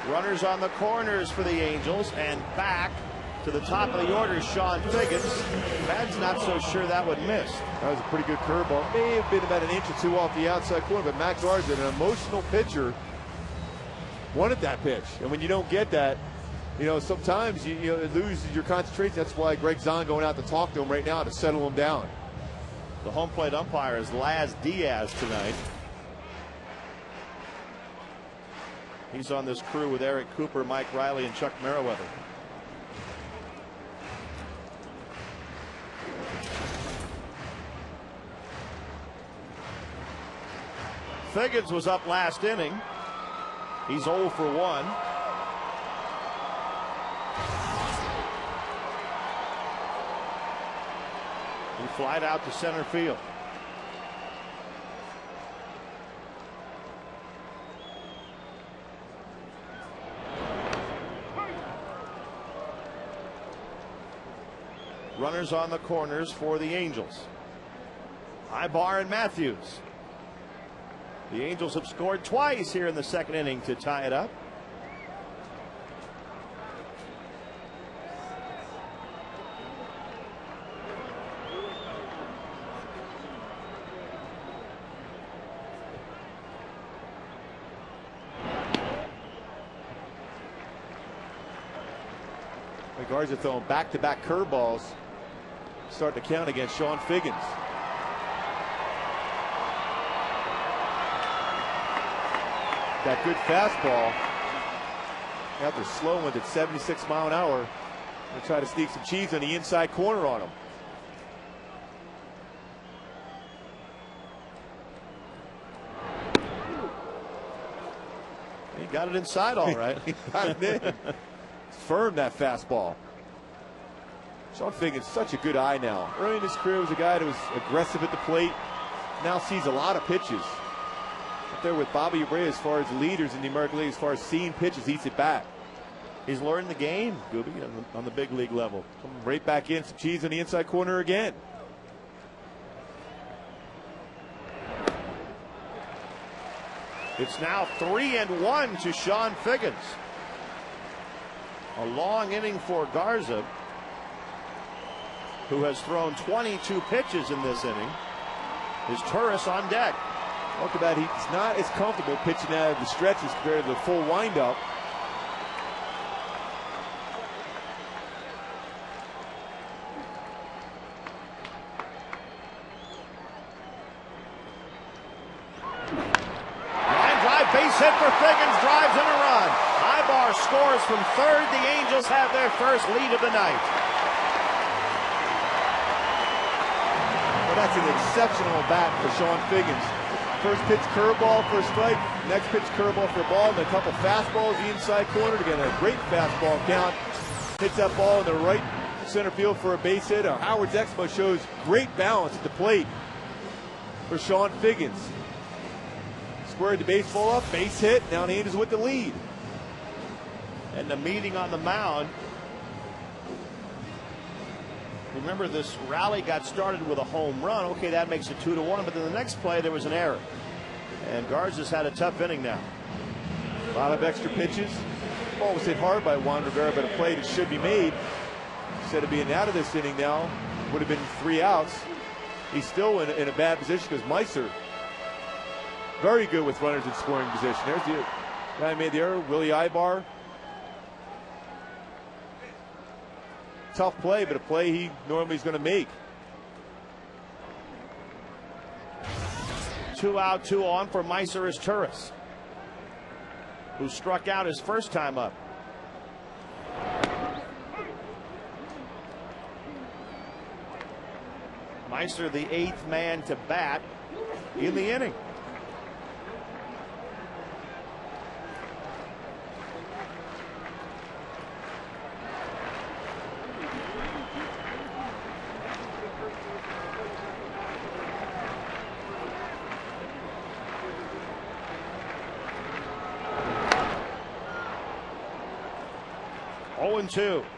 Speaker 1: Runners on the corners for the Angels, and back to the top of the order, Sean Figgins. Mad's not so sure that would miss.
Speaker 2: That was a pretty good curveball. May have been about an inch or two off the outside corner, but Matt Garza, an emotional pitcher, wanted that pitch. And when you don't get that, you know, sometimes you lose your concentration. That's why Greg Zahn going out to talk to him right now to settle him down.
Speaker 1: The home plate umpire is Laz Diaz tonight. He's on this crew with Eric Cooper, Mike Riley, and Chuck Merriweather. Figgins was up last inning. He's 0 for 1. He flied out to center field. Runners on the corners for the Angels. Ibar and Matthews. The Angels have scored twice here in the second inning to tie it up.
Speaker 2: The Guards are throwing back-to-back curveballs, starting to count against Sean Figgins. That good fastball. After slowing at 76 mile an hour, they'll try to sneak some cheese on the inside corner on him.
Speaker 1: He got it inside all right.
Speaker 2: He got it in. It's firm, that fastball. Sean Figgins, such a good eye now. Early in his career was a guy that was aggressive at the plate. Now sees a lot of pitches. Up there with Bobby Abreu as far as leaders in the American League, as far as seeing pitches, eats it back.
Speaker 1: He's learned the game, Gooby, on the big league level.
Speaker 2: Coming right back in, some cheese on the inside corner again.
Speaker 1: It's now 3-1 to Sean Figgins. A long inning for Garza, who has thrown 22 pitches in this inning. Is Turris on deck.
Speaker 2: Talk about he's not as comfortable pitching out of the stretches compared to the full windup.
Speaker 1: Line drive, base hit for Figgins, drives in a run. Ibar scores from third. The Angels have their first lead of the night.
Speaker 2: Well, that's an exceptional bat for Sean Figgins. First pitch curveball for a strike, next pitch curveball for a ball, and a couple fastballs the inside corner to get a great fastball count. Hits that ball in the right center field for a base hit. Howard's Expo shows great balance at the plate for Sean Figgins. Squared the baseball up, base hit, now the Angels with the lead.
Speaker 1: And the meeting on the mound. Remember, this rally got started with a home run. Okay, that makes it 2-1, but then the next play there was an error. And Garza's had a tough inning now.
Speaker 2: A lot of extra pitches. The ball was hit hard by Juan Rivera, but a play that should be made. Instead of being out of this inning now, would have been 3 outs. He's still in a bad position because Meiser, very good with runners in scoring position. There's the guy who made the error, Willie Ibar. Tough play, but a play he normally is going to make.
Speaker 1: 2 out, 2 on for Meiser is Turris, who struck out his first time up. Meiser, the 8th man to bat in the inning.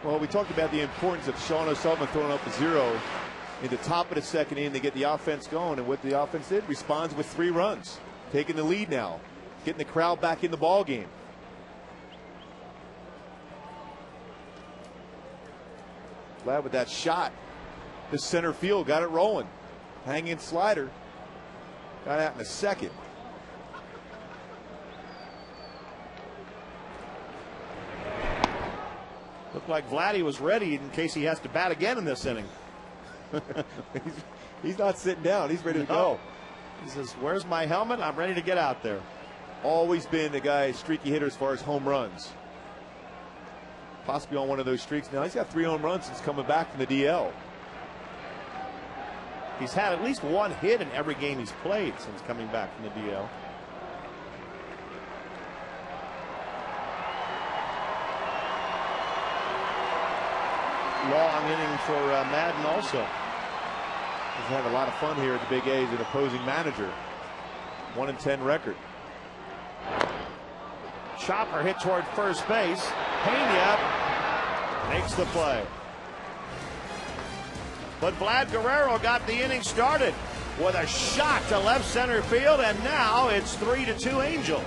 Speaker 2: Well, we talked about the importance of Sean O'Sullivan throwing up a 0. in the top of the second inning. They get the offense going, and what the offense did, responds with 3 runs, taking the lead now, getting the crowd back in the ball game. Glad with that shot. The center field got it rolling. Hanging slider. Got out in a second.
Speaker 1: Looked like Vladdy was ready in case he has to bat again in this inning.
Speaker 2: He's not sitting down. He's ready to go.
Speaker 1: He says, "Where's my helmet? I'm ready to get out there."
Speaker 2: Always been a guy, streaky hitter as far as home runs. Possibly on one of those streaks now. He's got 3 home runs since coming back from the DL.
Speaker 1: He's had at least 1 hit in every game he's played since coming back from the DL. Long inning for Madden also.
Speaker 2: He's had a lot of fun here at the Big A as an opposing manager. 1-10 record.
Speaker 1: Chopper hit toward first base. Pena makes the play. But Vlad Guerrero got the inning started with a shot to left center field, and now it's 3-2 Angels.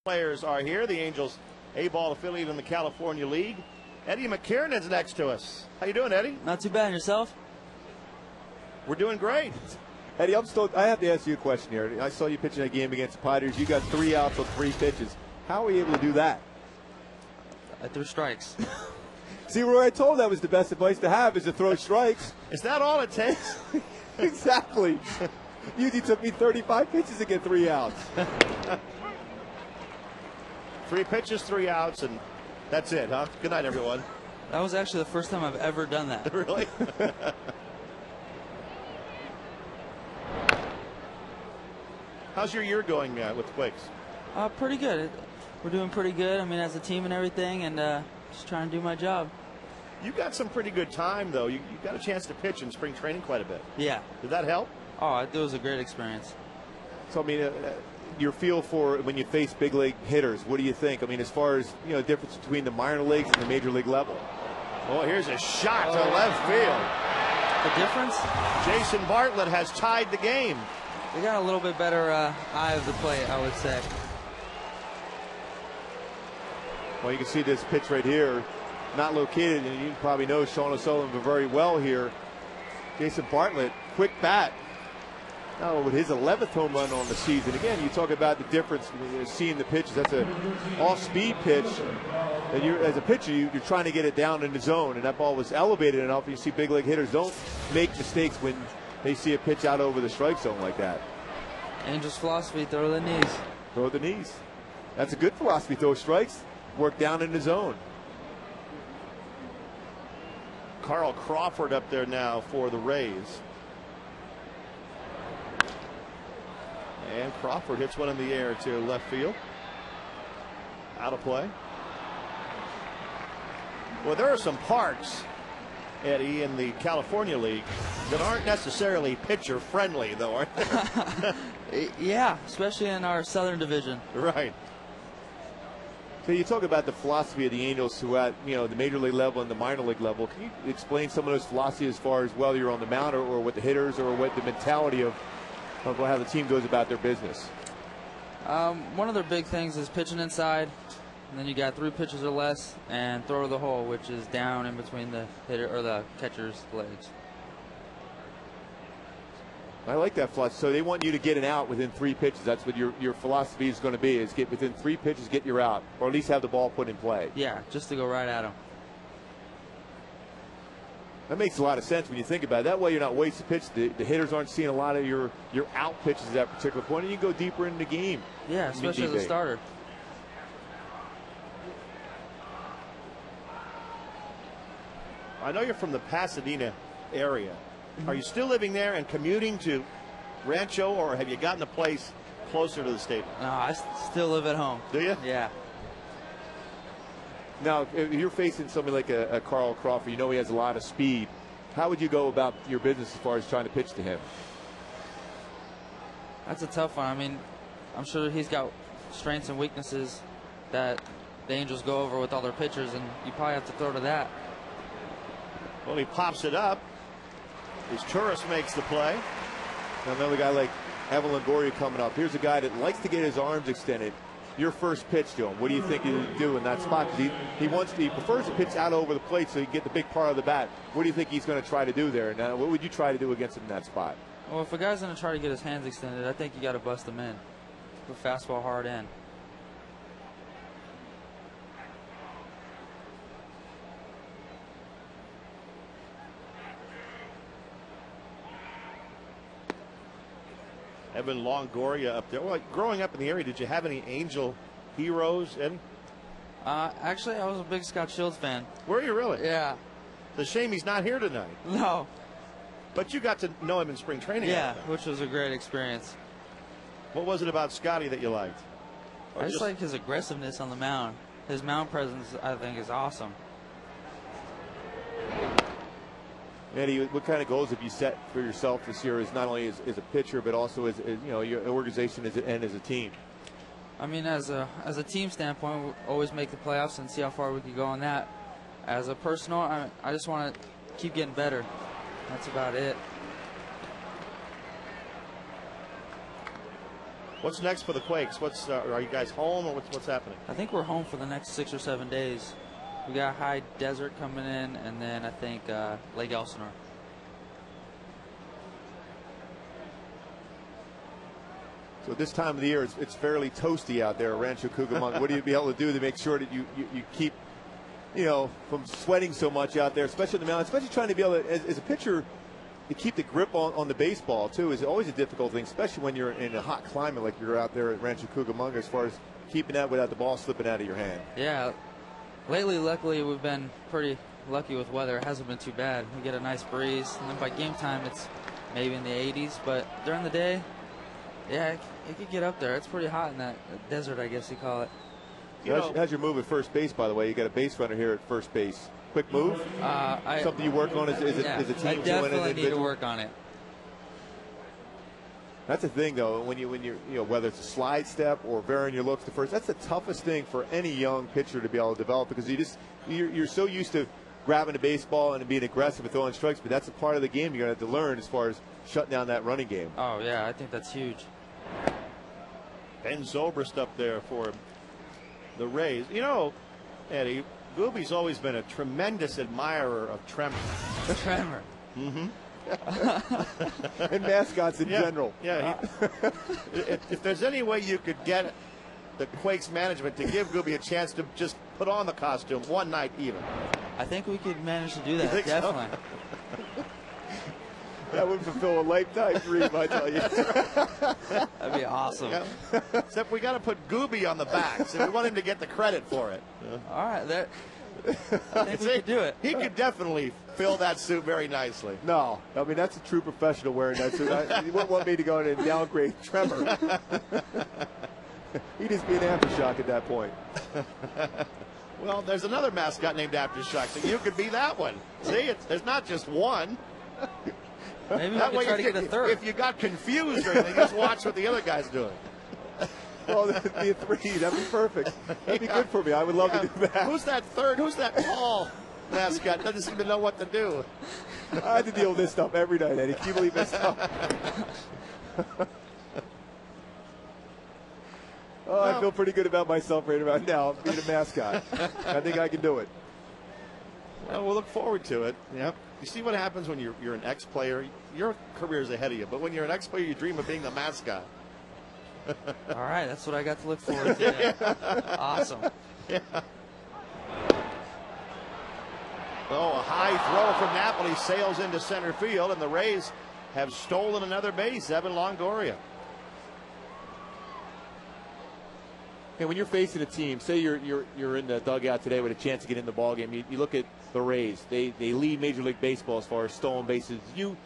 Speaker 1: Players are here. The Angels A-ball affiliate in the California League. Eddie McKiernan's next to us. How you doing, Eddie?
Speaker 3: Not too bad. Yourself?
Speaker 1: We're doing great.
Speaker 2: Eddie, I have to ask you a question here. I saw you pitching a game against the Pirates. You got 3 outs on 3 pitches. How were you able to do that?
Speaker 3: I threw strikes.
Speaker 2: See, Roy, I told that was the best advice to have, is to throw strikes.
Speaker 1: Is that all it takes?
Speaker 2: Exactly. Usually took me 35 pitches to get 3 outs.
Speaker 1: 3 pitches, 3 outs, and that's it, huh? Good night, everyone.
Speaker 3: That was actually the first time I've ever done that.
Speaker 1: Really? How's your year going with the Quakes?
Speaker 3: Pretty good. We're doing pretty good. I mean, as a team and everything, and just trying to do my job.
Speaker 1: You got some pretty good time, though. You got a chance to pitch in spring training quite a bit.
Speaker 3: Yeah.
Speaker 1: Did that help?
Speaker 3: Oh, it was a great experience.
Speaker 2: So, I mean, your feel for when you face big league hitters, what do you think? I mean, as far as, you know, the difference between the minor leagues and the major league level.
Speaker 1: Oh, here's a shot to left field.
Speaker 3: The difference?
Speaker 1: Jason Bartlett has tied the game.
Speaker 3: We got a little bit better eye of the plate, I would say.
Speaker 2: Well, you can see this pitch right here, not located, and you probably know Sean O'Sullivan very well here. Jason Bartlett, quick bat. Now with his 11th home run on the season. Again, you talk about the difference seeing the pitches. That's an off-speed pitch. And as a pitcher, you're trying to get it down in the zone, and that ball was elevated enough. You see big league hitters don't make mistakes when they see a pitch out over the strike zone like that.
Speaker 3: Angels' philosophy, throw the knees.
Speaker 2: Throw the knees. That's a good philosophy. Throw strikes, work down in the zone.
Speaker 1: Carl Crawford up there now for the Rays. And Crawford hits one in the air to left field. Out of play. Well, there are some parks, Eddie, in the California League that aren't necessarily pitcher friendly, though, aren't they?
Speaker 3: Yeah, especially in our Southern Division.
Speaker 1: Right.
Speaker 2: So you talk about the philosophy of the Angels throughout, the major league level and the minor league level. Can you explain some of those philosophies as far as whether you're on the mound or with the hitters, or what the mentality of how the team goes about their business?
Speaker 3: One of their big things is pitching inside, and then you got 3 pitches or less, and throw to the hole, which is down in between the hitter or the catcher's legs.
Speaker 2: I like that philosophy. So they want you to get an out within 3 pitches. That's what your philosophy is going to be: is get within 3 pitches, get your out, or at least have the ball put in play.
Speaker 3: Yeah, just to go right at them.
Speaker 2: That makes a lot of sense when you think about it. That way you're not wasting pitches. The hitters aren't seeing a lot of your out pitches at that particular point, and you can go deeper in the game.
Speaker 3: Yeah, especially as a starter.
Speaker 1: I know you're from the Pasadena area. Are you still living there and commuting to Rancho, or have you gotten a place closer to the stadium?
Speaker 3: No, I still live at home.
Speaker 1: Do you?
Speaker 3: Yeah.
Speaker 2: Now, if you're facing somebody like a Carl Crawford, he has a lot of speed. How would you go about your business as far as trying to pitch to him?
Speaker 3: That's a tough one. I mean, I'm sure he's got strengths and weaknesses that the Angels go over with all their pitchers, and you probably have to throw to that.
Speaker 1: Well, he pops it up. His tourist makes the play.
Speaker 2: Now, another guy like Evan Longoria coming up. Here's a guy that likes to get his arms extended. Your first pitch to him, what do you think he'll do in that spot? Because he prefers to pitch out over the plate so he can get the big part of the bat. What do you think he's going to try to do there? Now, what would you try to do against him in that spot?
Speaker 3: Well, if a guy's going to try to get his hands extended, I think you got to bust him in. Put fastball hard in.
Speaker 1: Evan Longoria up there. Well, growing up in the area, did you have any Angel heroes, Eddie?
Speaker 3: Actually, I was a big Scott Shields fan.
Speaker 1: Were you really?
Speaker 3: Yeah.
Speaker 1: It's a shame he's not here tonight.
Speaker 3: No.
Speaker 1: But you got to know him in spring training.
Speaker 3: Yeah, which was a great experience.
Speaker 1: What was it about Scotty that you liked?
Speaker 3: I just like his aggressiveness on the mound. His mound presence, I think, is awesome.
Speaker 2: Eddie, what kind of goals have you set for yourself this year, as not only as a pitcher, but also as your organization and as a team?
Speaker 3: I mean, as a team standpoint, we always make the playoffs and see how far we can go on that. As a personal, I just want to keep getting better. That's about it.
Speaker 1: What's next for the Quakes? Are you guys home, or what's happening?
Speaker 3: I think we're home for the next 6 or 7 days. We got High Desert coming in, and then I think Lake Elsinore.
Speaker 2: So at this time of the year, it's fairly toasty out there at Rancho Cucamonga. What do you be able to do to make sure that you keep, from sweating so much out there, especially on the mound, especially trying to be able to, as a pitcher, to keep the grip on the baseball, too, is always a difficult thing, especially when you're in a hot climate like you're out there at Rancho Cucamonga, as far as keeping that without the ball slipping out of your hand.
Speaker 3: Yeah. Lately, luckily, we've been pretty lucky with weather. It hasn't been too bad. We get a nice breeze, and then by game time, it's maybe in the 80s. But during the day, yeah, it could get up there. It's pretty hot in that desert, I guess you call it.
Speaker 2: How's your move at first base, by the way? You got a base runner here at first base. Quick move? Something you work on as a team?
Speaker 3: I definitely need to work on it.
Speaker 2: That's the thing, though, when you're whether it's a slide step or varying your looks to first, that's the toughest thing for any young pitcher to be able to develop, because you're so used to grabbing a baseball and being aggressive and throwing strikes, but that's a part of the game you're going to have to learn as far as shutting down that running game.
Speaker 3: Oh, yeah, I think that's huge.
Speaker 1: Ben Zobrist up there for the Rays. Eddie, Gooby's always been a tremendous admirer of Tremor.
Speaker 3: Tremor.
Speaker 1: Mm-hmm.
Speaker 2: And mascots in general.
Speaker 1: Yeah. If there's any way you could get the Quakes management to give Gooby a chance to just put on the costume one night even.
Speaker 3: I think we could manage to do that,
Speaker 1: think
Speaker 3: definitely.
Speaker 1: So?
Speaker 2: That would fulfill a lifetime dream, I tell you.
Speaker 3: That'd be awesome.
Speaker 1: Yeah. Except we got to put Gooby on the back, so we want him to get the credit for it.
Speaker 3: All right, I think we could do it.
Speaker 1: He could definitely fill that suit very nicely.
Speaker 2: No, I mean, that's a true professional wearing that suit. You wouldn't want me to go in and downgrade Trevor. He'd just be an aftershock at that point.
Speaker 1: Well, there's another mascot named Aftershock, so you could be that one. See, there's not just one.
Speaker 3: Maybe we could try to get a third.
Speaker 1: If you got confused or anything, just watch what the other guy's doing.
Speaker 2: Well, that'd be a 3. That'd be perfect. That'd be good for me. I would love to do that.
Speaker 1: Who's that third? Who's that tall mascot? Doesn't seem to know what to do.
Speaker 2: I had to deal with this stuff every night, Eddie. Can you believe this stuff? I feel pretty good about myself right about now, being a mascot. I think I can do it.
Speaker 1: Well, we'll look forward to it. Yeah. You see what happens when you're an ex-player? Your career is ahead of you, but when you're an ex-player, you dream of being the mascot.
Speaker 3: All right, that's what I got to look forward to. Yeah. Awesome.
Speaker 1: Yeah. Oh, a high throw from Napoli sails into center field, and the Rays have stolen another base. Evan Longoria.
Speaker 2: And when you're facing a team, say you're in the dugout today with a chance to get in the ballgame, you look at the Rays. They lead Major League Baseball as far as stolen bases. Do you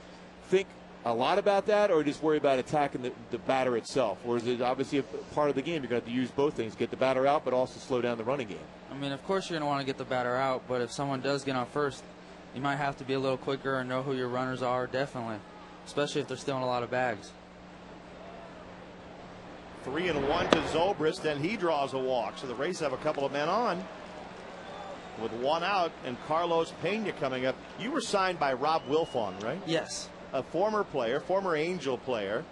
Speaker 2: think a lot about that, or just worry about attacking the batter itself? Or is it obviously a part of the game? You're going to have to use both things, get the batter out, but also slow down the running game.
Speaker 3: I mean, of course you're going to want to get the batter out, but if someone does get on first, you might have to be a little quicker and know who your runners are, definitely, especially if they're stealing a lot of bags.
Speaker 1: 3-1 to Zobrist, and he draws a walk. So the Rays have a couple of men on with one out, and Carlos Pena coming up. You were signed by Rob Wilfong, right?
Speaker 3: Yes.
Speaker 1: A former player, former Angel player.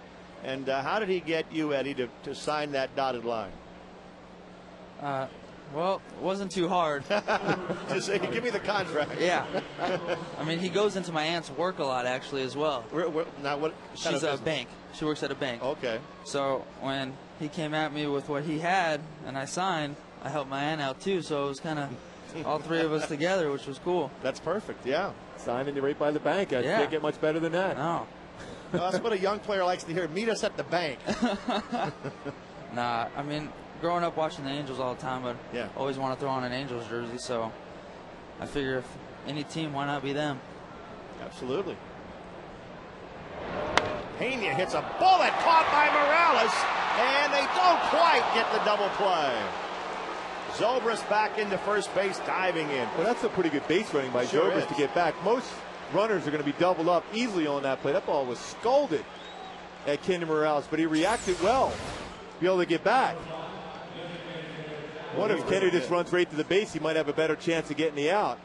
Speaker 1: And how did he get you, Eddie, to sign that dotted line?
Speaker 3: Well, it wasn't too hard.
Speaker 1: Just say, give me the contract.
Speaker 3: Yeah. I mean, he goes into my aunt's work a lot, actually, as well.
Speaker 1: Now, what?
Speaker 3: She's a bank. She works at a bank.
Speaker 1: Okay.
Speaker 3: So when he came at me with what he had and I signed, I helped my aunt out too. So it was kind of all three of us together, which was cool.
Speaker 1: That's perfect. Yeah.
Speaker 2: Signing right by the bank. I can't get much better than that.
Speaker 3: No.
Speaker 1: Well, that's what a young player likes to hear. Meet us at the bank.
Speaker 3: Nah, I mean, growing up watching the Angels all the time, but
Speaker 1: yeah,
Speaker 3: always want to throw on an Angels jersey. So I figure if any team, why not be them?
Speaker 1: Absolutely. Pena hits a bullet caught by Morales, and they don't quite get the double play. Zobrist back into first base, diving in.
Speaker 2: Well, that's a pretty good base running by Zobrist to get back. Most runners are going to be doubled up easily on that play. That ball was scolded at Kendall Morales, but he reacted well to be able to get back. What if Kendall just runs right to the base? He might have a better chance of getting the out.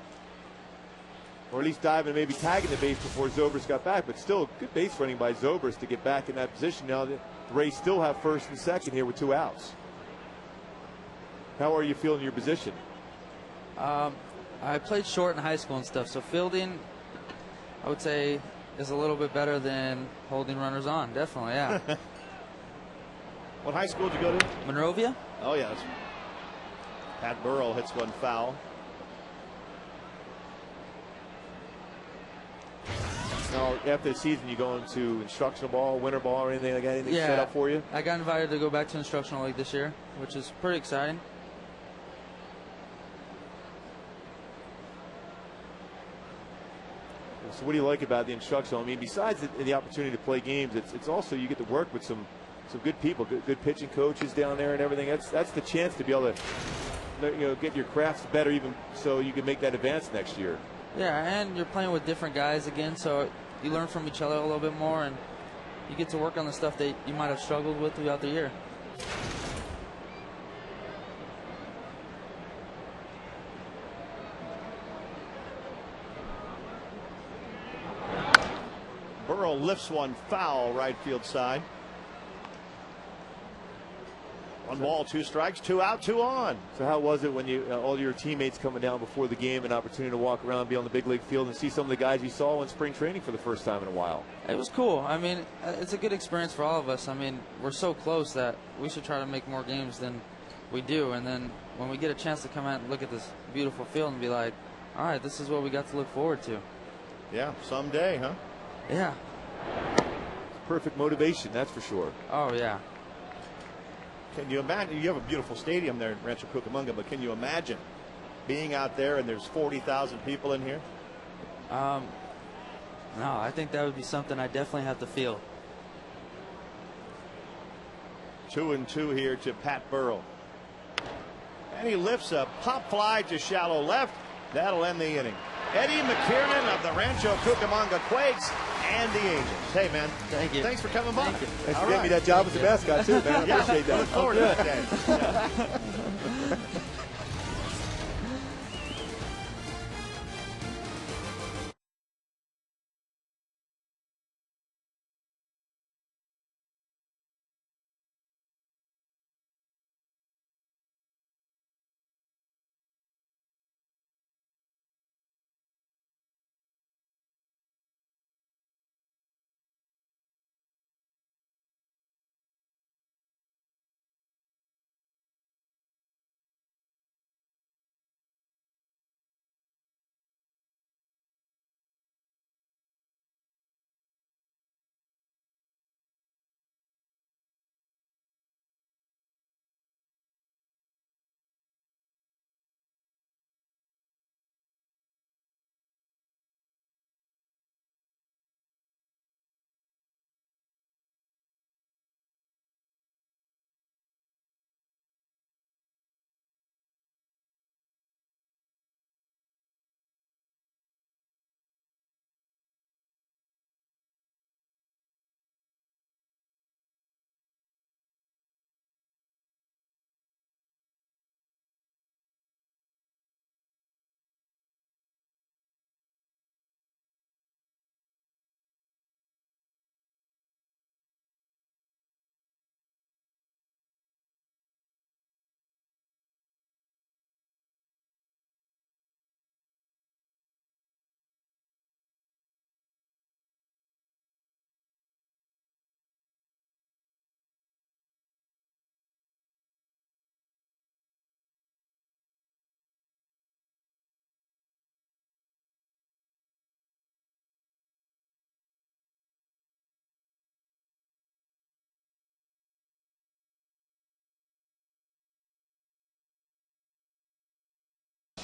Speaker 2: Or at least diving, maybe tagging the base before Zobrist got back. But still, good base running by Zobrist to get back in that position. Now the Rays still have first and second here with 2 outs. How are you feeling your position?
Speaker 3: I played short in high school and stuff, so fielding, I would say, is a little bit better than holding runners on. Definitely, yeah.
Speaker 1: What high school did you go to?
Speaker 3: Monrovia.
Speaker 1: Oh, yes. Pat Burrell hits one foul.
Speaker 2: Now, after the season, you go into instructional ball, winter ball, or anything like that? Anything set up for you?
Speaker 3: I got invited to go back to instructional league this year, which is pretty exciting.
Speaker 2: So what do you like about the instructional? I mean, besides the opportunity to play games, it's also you get to work with some good people, good pitching coaches down there and everything. That's the chance to be able to get your crafts better, even so you can make that advance next year.
Speaker 3: Yeah, and you're playing with different guys again, so you learn from each other a little bit more, and you get to work on the stuff that you might have struggled with throughout the year.
Speaker 1: Burrow lifts one foul right field side. 1 ball, 2 strikes, 2 out, 2 on.
Speaker 2: So how was it when you all your teammates coming down before the game, an opportunity to walk around, be on the big league field, and see some of the guys you saw in spring training for the first time in a while?
Speaker 3: It was cool. I mean, it's a good experience for all of us. I mean, we're so close that we should try to make more games than we do. And then when we get a chance to come out and look at this beautiful field and be like, all right, this is what we got to look forward to.
Speaker 1: Yeah, someday, huh?
Speaker 3: Yeah.
Speaker 2: Perfect motivation, that's for sure.
Speaker 3: Oh, yeah.
Speaker 1: Can you imagine? You have a beautiful stadium there in Rancho Cucamonga, but can you imagine being out there and there's 40,000 people in here?
Speaker 3: No, I think that would be something I definitely have to feel.
Speaker 1: 2-2 here to Pat Burrell. And he lifts a pop fly to shallow left. That'll end the inning. Eddie McKiernan of the Rancho Cucamonga Quakes and the Angels. Hey, man.
Speaker 3: Thank you.
Speaker 1: Thanks for coming by.
Speaker 3: Thank you.
Speaker 2: Thanks for getting me that job as a mascot, too, man. I
Speaker 1: Yeah,
Speaker 2: appreciate that.
Speaker 1: look forward to that day. Yeah.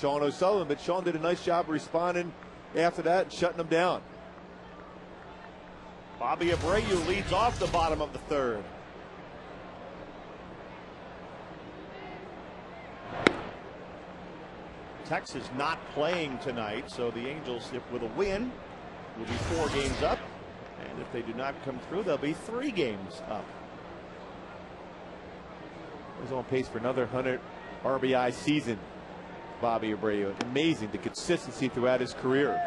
Speaker 2: Sean O'Sullivan, but Sean did a nice job responding after that and shutting them down.
Speaker 1: Bobby Abreu leads off the bottom of the third. Texas not playing tonight, so the Angels, if with a win, will be 4 games up. And if they do not come through, they'll be 3 games up.
Speaker 2: He's on pace for another 100 RBI season. Bobby Abreu. Amazing the consistency throughout his career.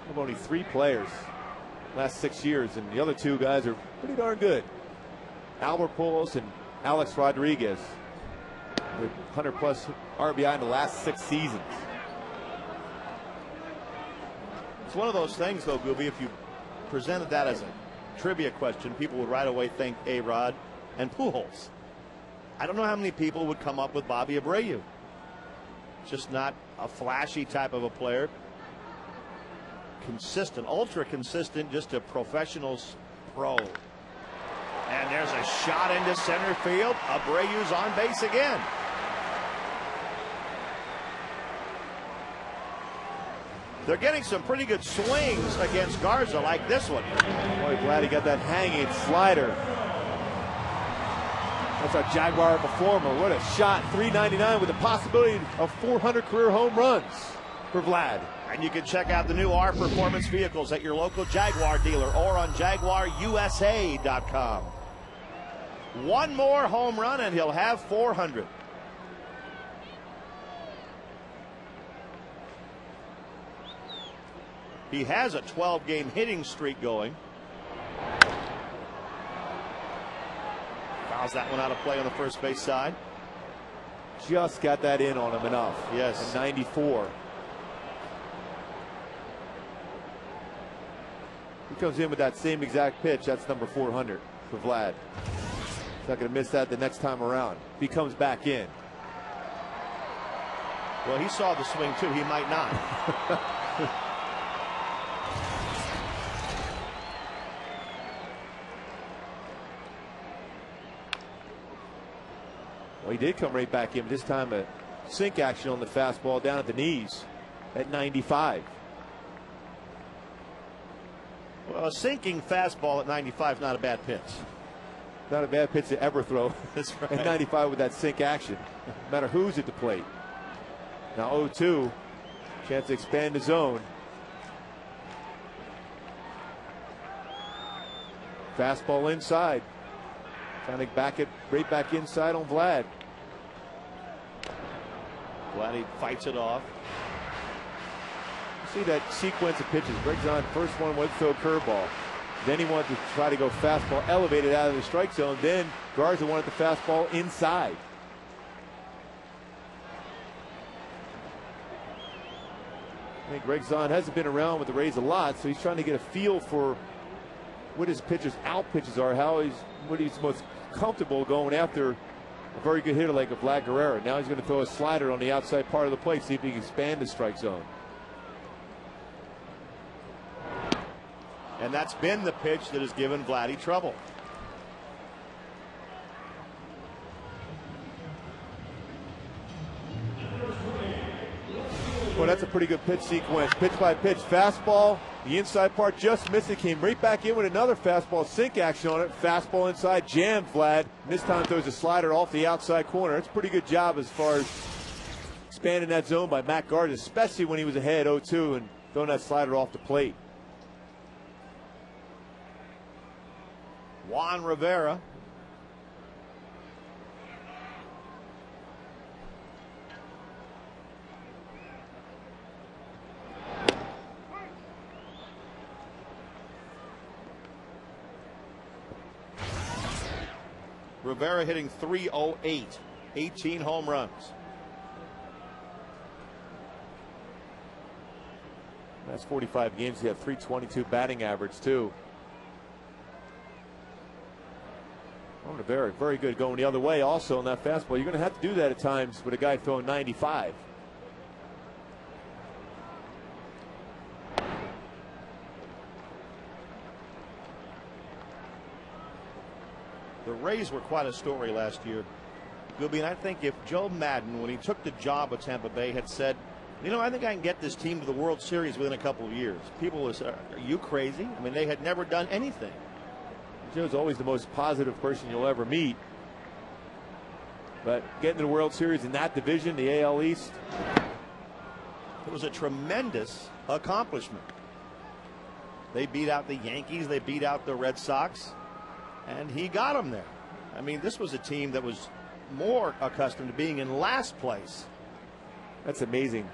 Speaker 2: Of only 3 players last 6 years, and the other 2 guys are pretty darn good. Albert Pujols and Alex Rodriguez with 100+ RBI in the last 6 seasons.
Speaker 1: It's one of those things, though, Gooby, if you presented that as a trivia question, people would right away think A-Rod and Pujols. I don't know how many people would come up with Bobby Abreu. Just not a flashy type of a player. Consistent, ultra consistent, just a professional's pro. And there's a shot into center field. Abreu's on base again. They're getting some pretty good swings against Garza, like this one.
Speaker 2: Boy, glad he got that hanging slider. That's our Jaguar performer. What a shot. 399 with the possibility of 400 career home runs for Vlad.
Speaker 1: And you can check out the new R Performance vehicles at your local Jaguar dealer or on JaguarUSA.com. One more home run and he'll have 400. He has a 12-game hitting streak going. Fouls that one out of play on the first base side.
Speaker 2: Just got that in on him enough.
Speaker 1: Yes.
Speaker 2: A 94. He comes in with that same exact pitch. That's number 400 for Vlad. He's not going to miss that the next time around. If he comes back in.
Speaker 1: Well, he saw the swing too. He might not.
Speaker 2: Well, he did come right back in, this time a sink action on the fastball down at the knees at 95.
Speaker 1: Well, a sinking fastball at 95 is not a bad pitch.
Speaker 2: Not a bad pitch to ever throw.
Speaker 1: That's right.
Speaker 2: At 95 with that sink action. No matter who's at the plate. Now 0-2. Chance to expand the zone. Fastball inside. Trying to back it right back inside on Vlad.
Speaker 1: Vladdy fights it off.
Speaker 2: See that sequence of pitches. Briggs on first one went to throw a curveball. Then he wanted to try to go fastball elevated out of the strike zone. Then Garza wanted the fastball inside. I think Greg Zahn hasn't been around with the Rays a lot, so he's trying to get a feel for what his pitchers' out pitches are, what he's most comfortable going after a very good hitter like a Vlad Guerrero. Now he's going to throw a slider on the outside part of the plate, see if he can expand the strike zone.
Speaker 1: And that's been the pitch that has given Vladdy trouble.
Speaker 2: Well, that's a pretty good pitch sequence. Pitch by pitch. Fastball, the inside part just missed it. Came right back in with another fastball. Sink action on it. Fastball inside. Jammed Vlad. And this time throws a slider off the outside corner. It's a pretty good job as far as expanding that zone by Matt Garza, especially when he was ahead 0-2 and throwing that slider off the plate.
Speaker 1: Juan Rivera. Rivera hitting .308, 18 home runs.
Speaker 2: That's 45 games. He had .322 batting average too. Rivera, very good going the other way also on that fastball. You're going to have to do that at times with a guy throwing 95.
Speaker 1: The Rays were quite a story last year, Gooby, and I think if Joe Maddon, when he took the job with Tampa Bay, had said, you know, I think I can get this team to the World Series within a couple of years, people would say, are you crazy? I mean, they had never done anything.
Speaker 2: Joe's always the most positive person you'll ever meet. But getting to the World Series in that division, the AL East,
Speaker 1: it was a tremendous accomplishment. They beat out the Yankees, they beat out the Red Sox, and he got them there. I mean, this was a team that was more accustomed to being in last place.
Speaker 2: That's amazing.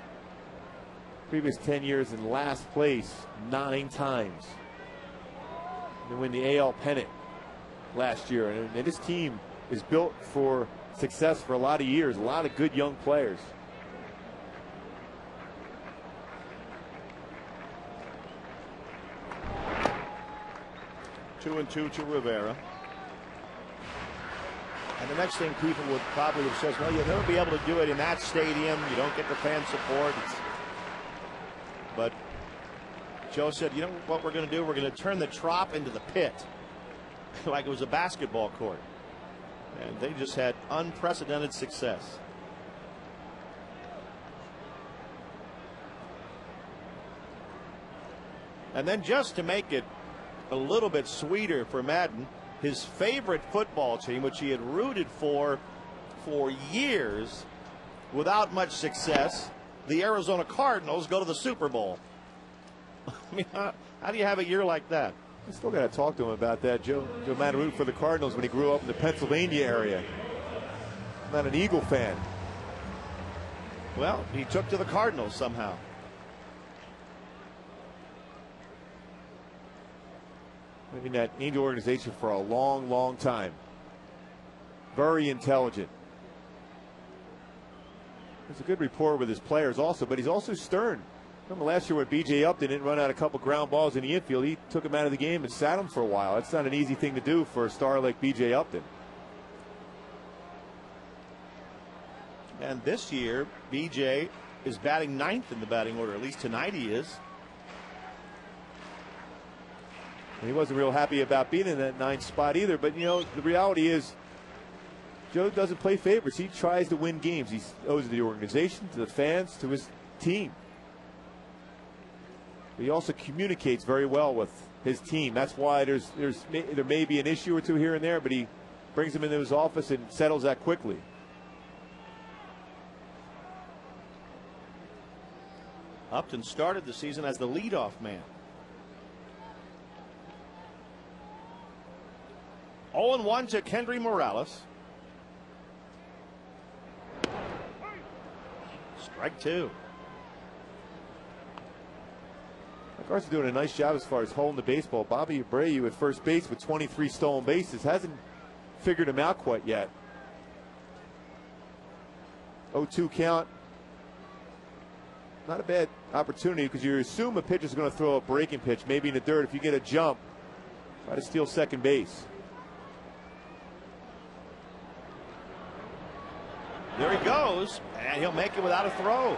Speaker 2: Previous 10 years in last place 9 times. They win the AL pennant last year, and this team is built for success for a lot of years. A lot of good young players.
Speaker 1: Two and two to Rivera. And the next thing people would probably have said, well, you'll never be able to do it in that stadium. You don't get the fan support. But Joe said, you know what we're going to do? We're going to turn the Trop into the pit like it was a basketball court. And they just had unprecedented success. And then just to make it a little bit sweeter for Maddon, his favorite football team, which he had rooted for years without much success, the Arizona Cardinals, go to the Super Bowl. I mean, how do you have a year like that?
Speaker 2: I still got to talk to him about that. Joe Maddon rooted for the Cardinals when he grew up in the Pennsylvania area. Not an Eagle fan.
Speaker 1: Well, he took to the Cardinals somehow.
Speaker 2: I've been in that Angel organization for a long, long time. Very intelligent. There's a good rapport with his players also, but he's also stern. Remember last year when B.J. Upton didn't run out a couple ground balls in the infield, he took him out of the game and sat him for a while. That's not an easy thing to do for a star like B.J. Upton.
Speaker 1: And this year, B.J. is batting 9th in the batting order. At least tonight he is.
Speaker 2: And he wasn't real happy about being in that 9th spot either. But, you know, the reality is Joe doesn't play favorites. He tries to win games. He owes it to the organization, to the fans, to his team. But he also communicates very well with his team. That's why there may be an issue or two here and there, but he brings them into his office and settles that quickly.
Speaker 1: Upton started the season as the leadoff man. 0-1 to Kendry Morales. Strike two.
Speaker 2: The Guards are doing a nice job as far as holding the baseball. Bobby Abreu at first base with 23 stolen bases. Hasn't figured him out quite yet. 0-2 count. Not a bad opportunity because you assume a pitcher's going to throw a breaking pitch, maybe in the dirt. If you get a jump, try to steal second base.
Speaker 1: There he goes, and he'll make it without a throw.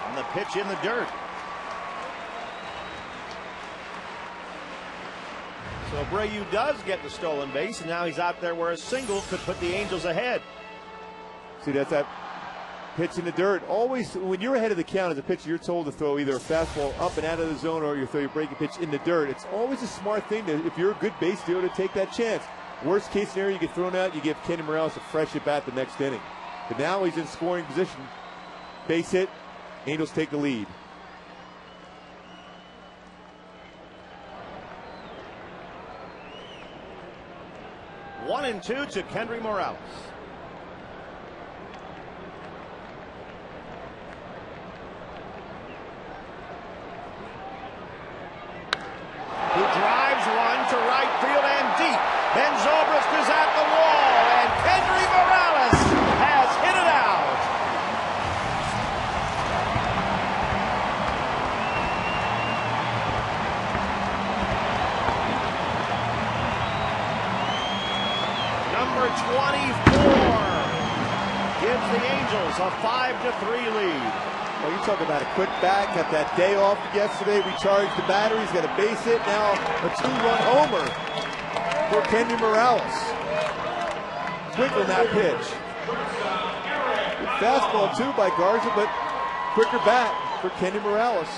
Speaker 1: And the pitch in the dirt. So Abreu does get the stolen base, and now he's out there where a single could put the Angels ahead.
Speaker 2: See, that's that pitch in the dirt. Always, when you're ahead of the count as a pitcher, you're told to throw either a fastball up and out of the zone or you throw your breaking pitch in the dirt. It's always a smart thing to, if you're a good base dealer, to take that chance. Worst case scenario, you get thrown out, you give Kendry Morales a fresh at bat the next inning. But now he's in scoring position. Base hit, Angels take the lead.
Speaker 1: One and two to Kendry Morales. He drives one to right field and deep. Ben Zobrist is at the wall, and Kendry Morales has hit it out. Number 24 gives the Angels a 5-3 lead.
Speaker 2: Well, you talk about a quick bat, got that day off yesterday, recharged the batteries, got a base hit, now a 2-run homer for Kendry Morales. Quick on that pitch. Good fastball too by Garza, but quicker bat for Kendry Morales.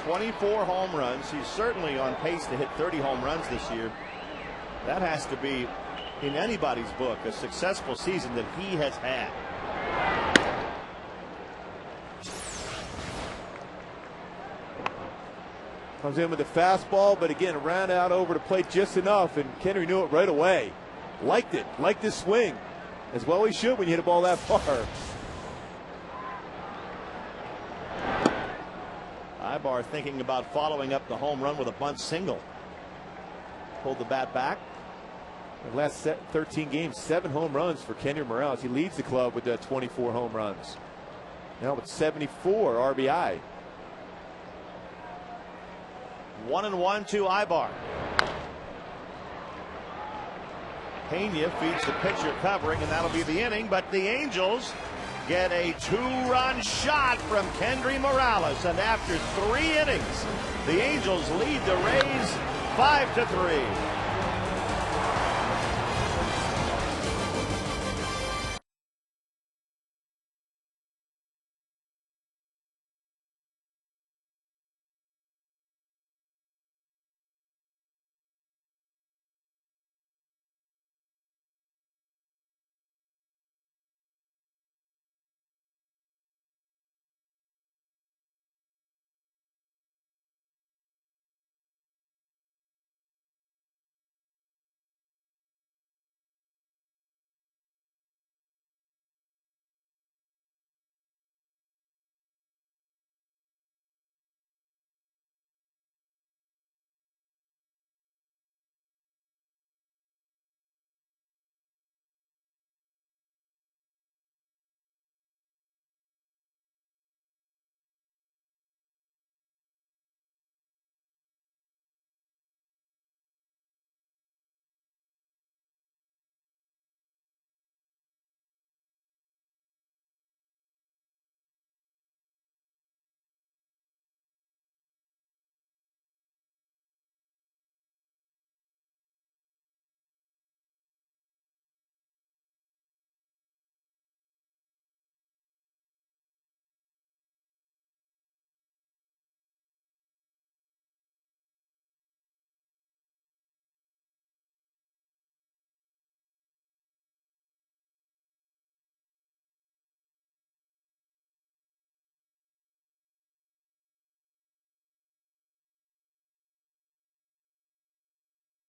Speaker 1: 24 home runs. He's certainly on pace to hit 30 home runs this year. That has to be, in anybody's book, a successful season that he has had.
Speaker 2: Comes in with a fastball, but again, round out over the plate just enough, and Kendry knew it right away. Liked it, liked his swing. As well he should when you hit a ball that far.
Speaker 1: Ibar thinking about following up the home run with a bunt single. Pulled the bat back.
Speaker 2: The last 13 games, 7 home runs for Kendry Morales. He leads the club with 24 home runs. Now with 74 RBI.
Speaker 1: 1-1 to Ibar. Pena feeds the pitcher covering, and that'll be the inning. But the Angels get a 2-run shot from Kendry Morales, and after 3 innings, the Angels lead the Rays 5-3.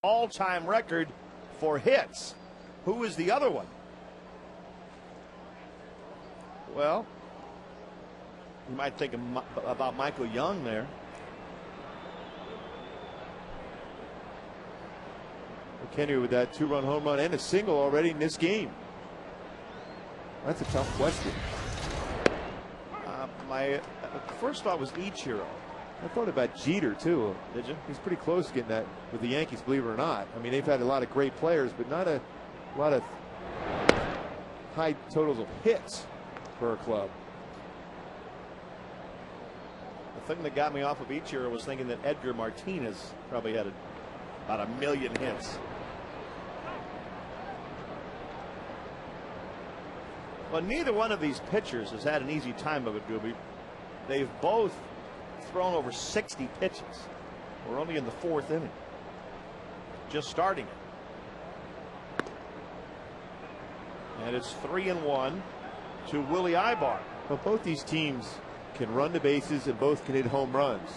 Speaker 1: all-time record for hits. Who is the other one? Well, you might think about Michael Young there.
Speaker 2: McHenry with that 2-run home run and a single already in this game. That's a tough question.
Speaker 1: My first thought was Ichiro.
Speaker 2: I thought about Jeter too.
Speaker 1: Did you?
Speaker 2: He's pretty close to getting that with the Yankees, believe it or not. I mean, they've had a lot of great players, but not a lot of high totals of hits for a club.
Speaker 1: The thing that got me off of Ichiro was thinking that Edgar Martinez probably had about 1 million hits. Well, neither one of these pitchers has had an easy time of it, Gooby. They've both thrown over 60 pitches. We're only in the 4th inning. Just starting it. And it's 3-1 to Willie Ibar.
Speaker 2: But both these teams can run the bases and both can hit home runs.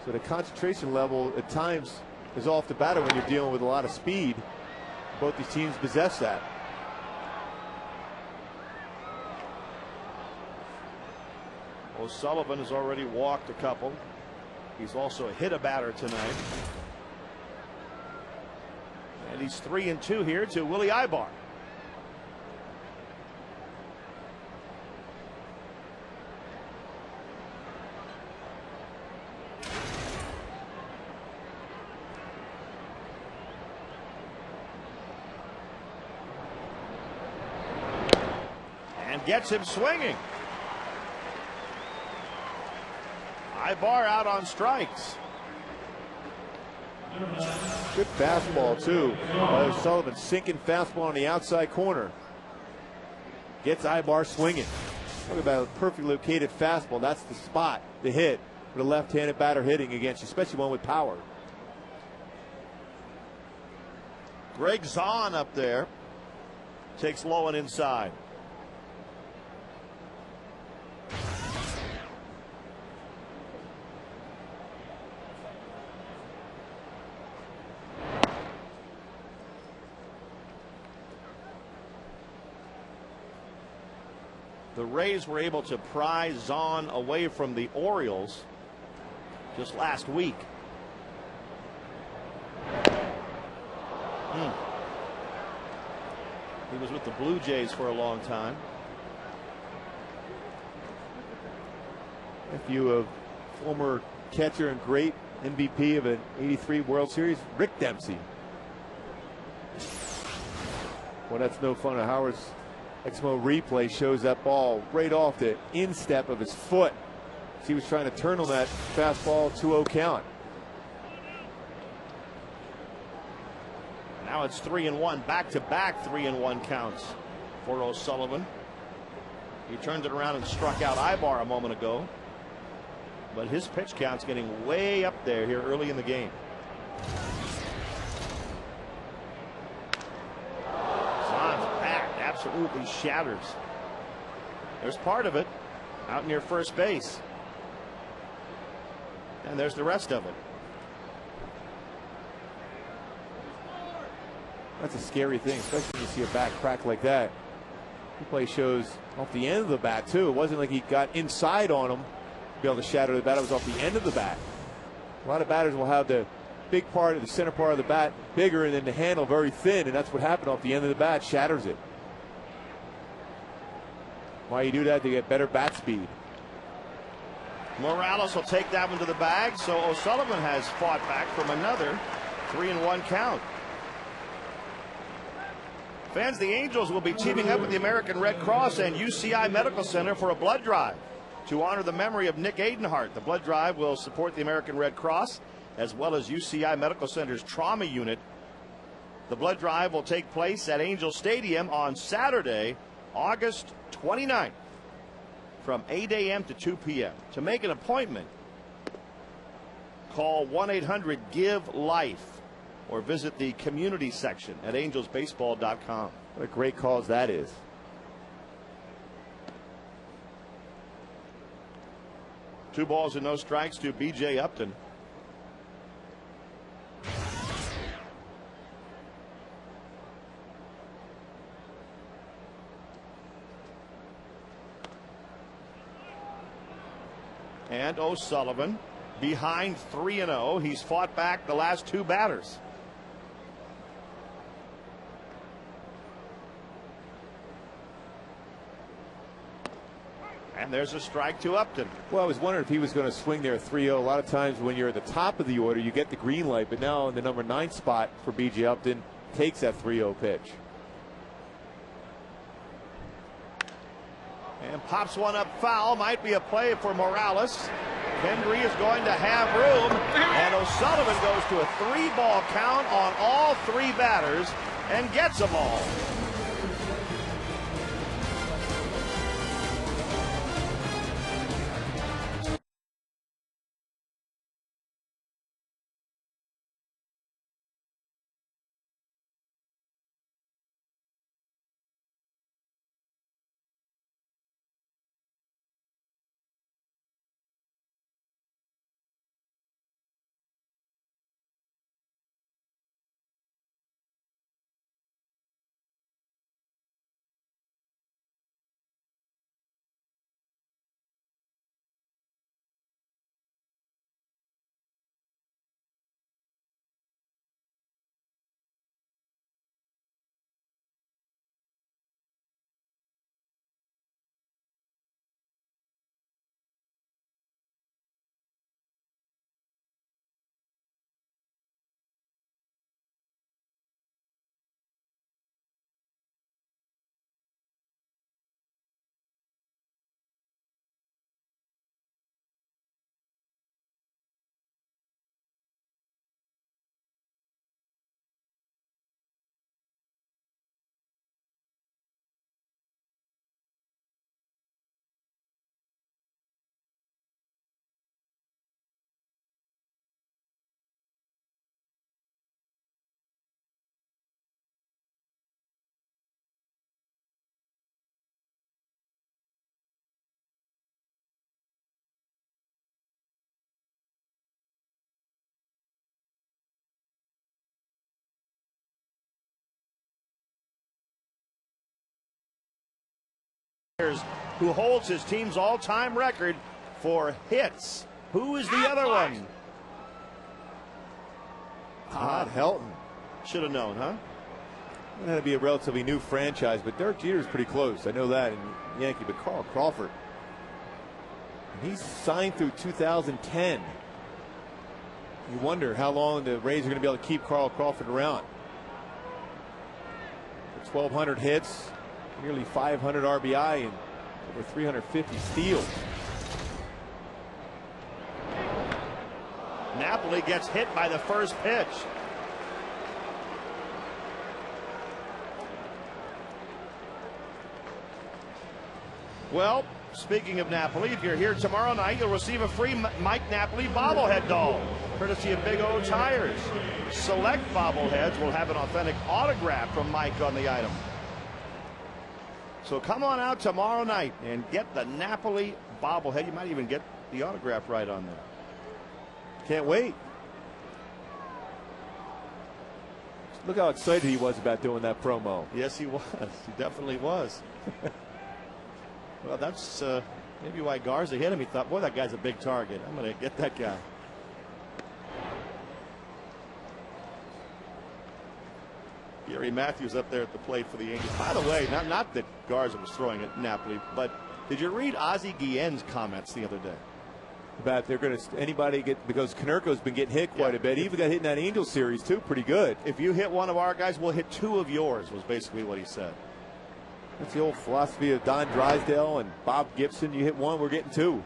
Speaker 2: So the concentration level at times is off the batter when you're dealing with a lot of speed. Both these teams possess that.
Speaker 1: O'Sullivan has already walked a couple. He's also hit a batter tonight. And he's 3-2 here to Willie Ibar. And gets him swinging. Ibar out on strikes.
Speaker 2: Good fastball too. O'Sullivan sinking fastball on the outside corner. Gets Ibar swinging. Talk about a perfectly located fastball. That's the spot to hit for the left-handed batter hitting against you, especially one with power.
Speaker 1: Greg Zahn up there takes low and inside. The Rays were able to pry Zahn away from the Orioles just last week. He was with the Blue Jays for a long time.
Speaker 2: Nephew of former catcher and great MVP of an '83 World Series, Rick Dempsey. Well, that's no fun. Howard's Exmo replay shows that ball right off the instep of his foot. He was trying to turn on that fastball 2-0 count.
Speaker 1: Now it's 3-1, back-to-back 3-1 counts for O'Sullivan. He turned it around and struck out Ibar a moment ago. But his pitch count's getting way up there here early in the game. Absolutely shatters. There's part of it out near first base. And there's the rest of it.
Speaker 2: That's a scary thing, especially when you see a bat crack like that. Replay shows off the end of the bat too. It wasn't like he got inside on him to be able to shatter the bat. It was off the end of the bat. A lot of batters will have the big part of the center part of the bat bigger and then the handle very thin, and that's what happened off the end of the bat. Shatters it. Why you do that? To get better bat speed.
Speaker 1: Morales will take that one to the bag, so O'Sullivan has fought back from another 3-1 count. Fans, the Angels will be teaming up with the American Red Cross and UCI Medical Center for a blood drive to honor the memory of Nick Adenhart. The blood drive will support the American Red Cross as well as UCI Medical Center's trauma unit. The blood drive will take place at Angel Stadium on Saturday, August 29th from 8 a.m. to 2 p.m. To make an appointment, call 1-800-GIVE-LIFE or visit the community section at angelsbaseball.com.
Speaker 2: What a great cause that is.
Speaker 1: Two balls and no strikes to B.J. Upton. And O'Sullivan behind 3-0. He's fought back the last two batters. And there's a strike to Upton.
Speaker 2: Well, I was wondering if he was going to swing there 3-0. A lot of times when you're at the top of the order, you get the green light. But now in the number 9 spot for B.J. Upton, takes that 3-0 pitch.
Speaker 1: And pops one up foul. Might be a play for Morales. Kendry is going to have room. And O'Sullivan goes to a 3-ball count on all 3 batters and gets them all. Who holds his team's all-time record for hits. Who is the other one?
Speaker 2: Todd Helton.
Speaker 1: Should have known, huh?
Speaker 2: It had to be a relatively new franchise, but Derek Jeter's pretty close. I know that in Yankee, but Carl Crawford. And he's signed through 2010. You wonder how long the Rays are going to be able to keep Carl Crawford around. 1,200 hits, nearly 500 RBI, and over 350 steals.
Speaker 1: Napoli gets hit by the first pitch. Well, speaking of Napoli, if you're here tomorrow night, you'll receive a free Mike Napoli bobblehead doll, courtesy of Big O Tires. Select bobbleheads will have an authentic autograph from Mike on the item. So come on out tomorrow night and get the Napoli bobblehead. You might even get the autograph right on there.
Speaker 2: Can't wait. Look how excited he was about doing that promo.
Speaker 1: Yes, he was. He definitely was. Well, that's maybe why Garza hit him. He thought, boy, that guy's a big target. I'm going to get that guy. Gary Matthews up there at the plate for the Angels. By the way, not that Garza was throwing at Napoli, but did you read Ozzie Guillen's comments the other day?
Speaker 2: About they're going to anybody get, because Konerko's been getting hit quite a bit. He even got hit in that Angels series too, pretty good.
Speaker 1: If you hit one of our guys, we'll hit 2 of yours, was basically what he said.
Speaker 2: That's the old philosophy of Don Drysdale and Bob Gibson. You hit 1, we're getting 2.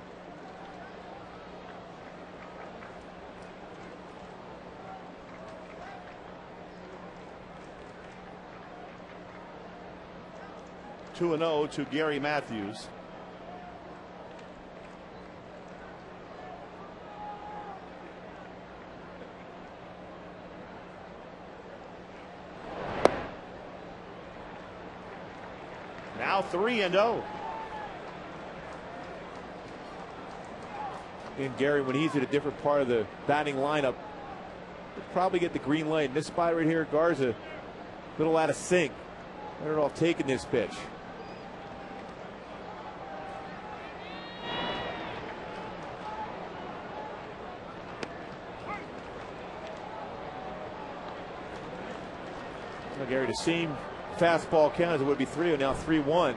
Speaker 1: Two 2-0 to Gary Matthews. Now 3-0.
Speaker 2: And Gary, when he's at a different part of the batting lineup, he'll probably get the green light. In this spot right here, Garza, a little out of sync. Better off taking this pitch. Now, Gary, the same fastball count as it would be 3-0, now 3-1.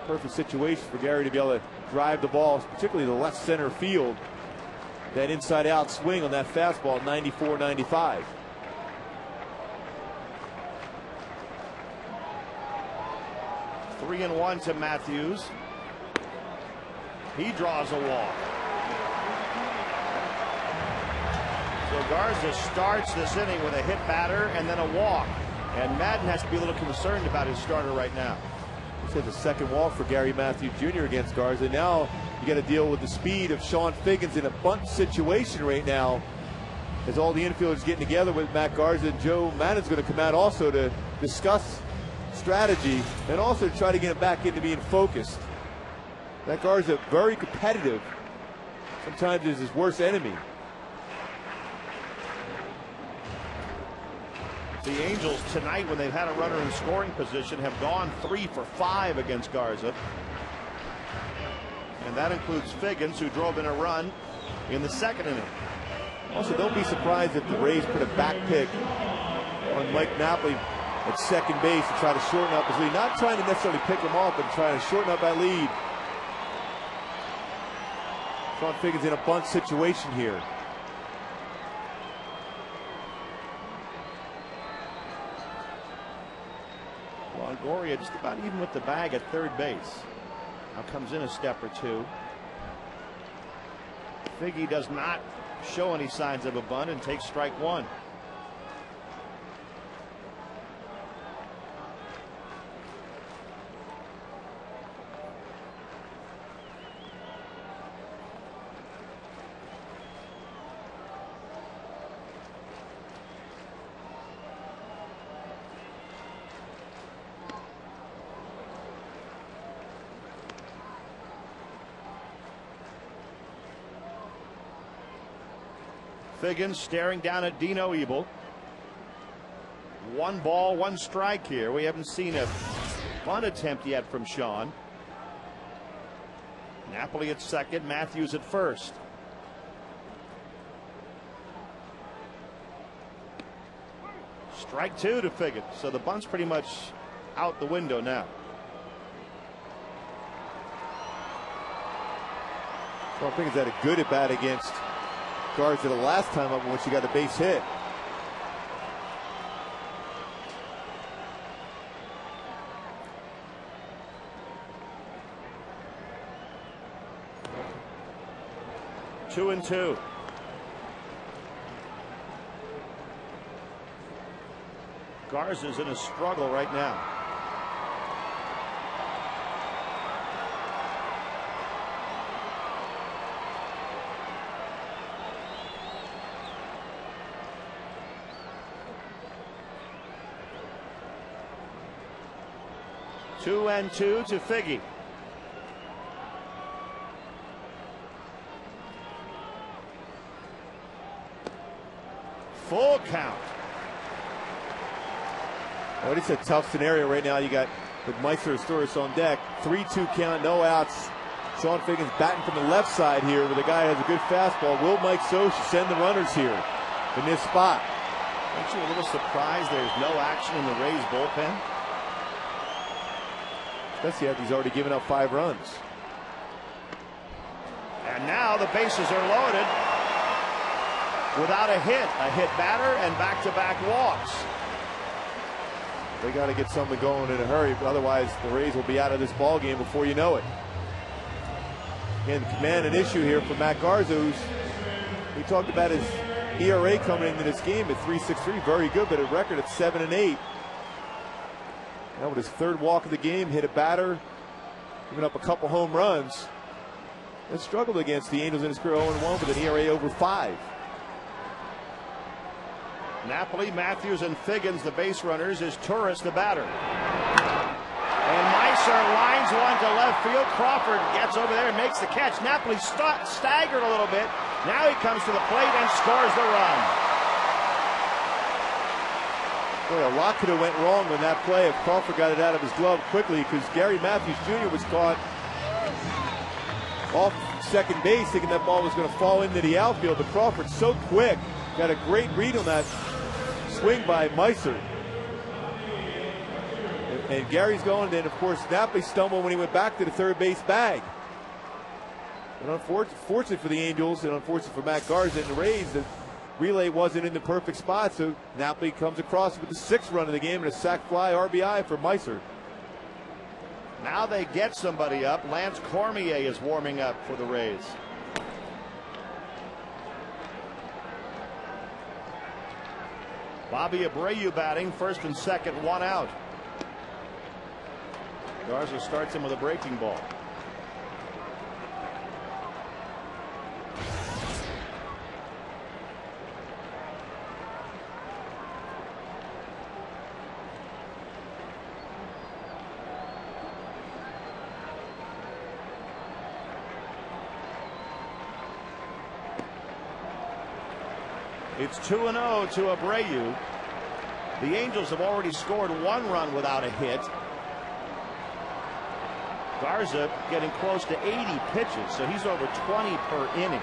Speaker 2: Perfect situation for Gary to be able to drive the ball, particularly the left center field. That inside out swing on that fastball, 94-95.
Speaker 1: Three and one to Matthews. He draws a walk. So Garza starts this inning with a hit batter and then a walk. And Madden has to be a little concerned about his starter right now.
Speaker 2: This is the second walk for Gary Matthews Jr. against Garza. Now you got to deal with the speed of Sean Figgins in a bunt situation right now. As all the infielders getting together with Matt Garza, and Joe Madden's going to come out also to discuss strategy and also try to get him back into being focused. Matt Garza very competitive. Sometimes is his worst enemy.
Speaker 1: The Angels tonight, when they've had a runner in scoring position, have gone 3 for 5 against Garza. And that includes Figgins, who drove in a run in the second inning.
Speaker 2: Also, don't be surprised if the Rays put a back pick on Mike Napoli at second base to try to shorten up his lead. Not trying to necessarily pick him off, but trying to shorten up that lead. Sean Figgins in a bunt situation here.
Speaker 1: Longoria just about even with the bag at third base. Now comes in a step or two. Figgy does not show any signs of a bunt and takes strike one. Figgins staring down at Dino Ebel. 1 ball, 1 strike here. We haven't seen a bunt attempt yet from Sean. Napoli at second, Matthews at first. Strike 2 to Figgins. So the bunt's pretty much out the window now.
Speaker 2: Sean Figgins had a good at bat against Garza the last time up when she got a base hit.
Speaker 1: Two and two. Garza's in a struggle right now. Two and two to Figgy. Full count.
Speaker 2: Well, it's a tough scenario right now. You got with Meister Asturias on deck. 3-2 count, no outs. Sean Figgins batting from the left side here, where the guy has a good fastball. Will Mike Socha send the runners here in this spot?
Speaker 1: Aren't you a little surprised there's no action in the Rays bullpen?
Speaker 2: Especially after he's already given up 5 runs.
Speaker 1: And now the bases are loaded without a hit batter and back-to-back walks.
Speaker 2: They got to get something going in a hurry, but otherwise the Rays will be out of this ball game before you know it. Again, command an issue here for Matt Garza, who's, we talked about his ERA coming into this game at 3.63, very good, but a record at 7-8. Now with his 3rd walk of the game, hit a batter, giving up a couple home runs. And struggled against the Angels in his career 0-1 with an ERA over 5.
Speaker 1: Napoli, Matthews, and Figgins, the base runners, is Torres, the batter. And Meister lines one to left field. Crawford gets over there and makes the catch. Napoli staggered a little bit. Now he comes to the plate and scores the run.
Speaker 2: Boy, a lot could have went wrong on that play if Crawford got it out of his glove quickly, because Gary Matthews Jr. was caught off second base thinking that ball was going to fall into the outfield. But Crawford so quick, got a great read on that swing by Meiser. And Gary's going, and then of course Napoli stumbled when he went back to the third base bag. And unfortunate for the Angels and unfortunate for Matt Garza and the Rays, the relay wasn't in the perfect spot, so Napoli comes across with the 6th run of the game and a sac fly RBI for Meiser.
Speaker 1: Now they get somebody up. Lance Cormier is warming up for the Rays. Bobby Abreu batting, 1st and 2nd, 1 out. Garza starts him with a breaking ball. It's 2-0 to Abreu. The Angels have already scored 1 run without a hit. Garza getting close to 80 pitches, so he's over 20 per inning.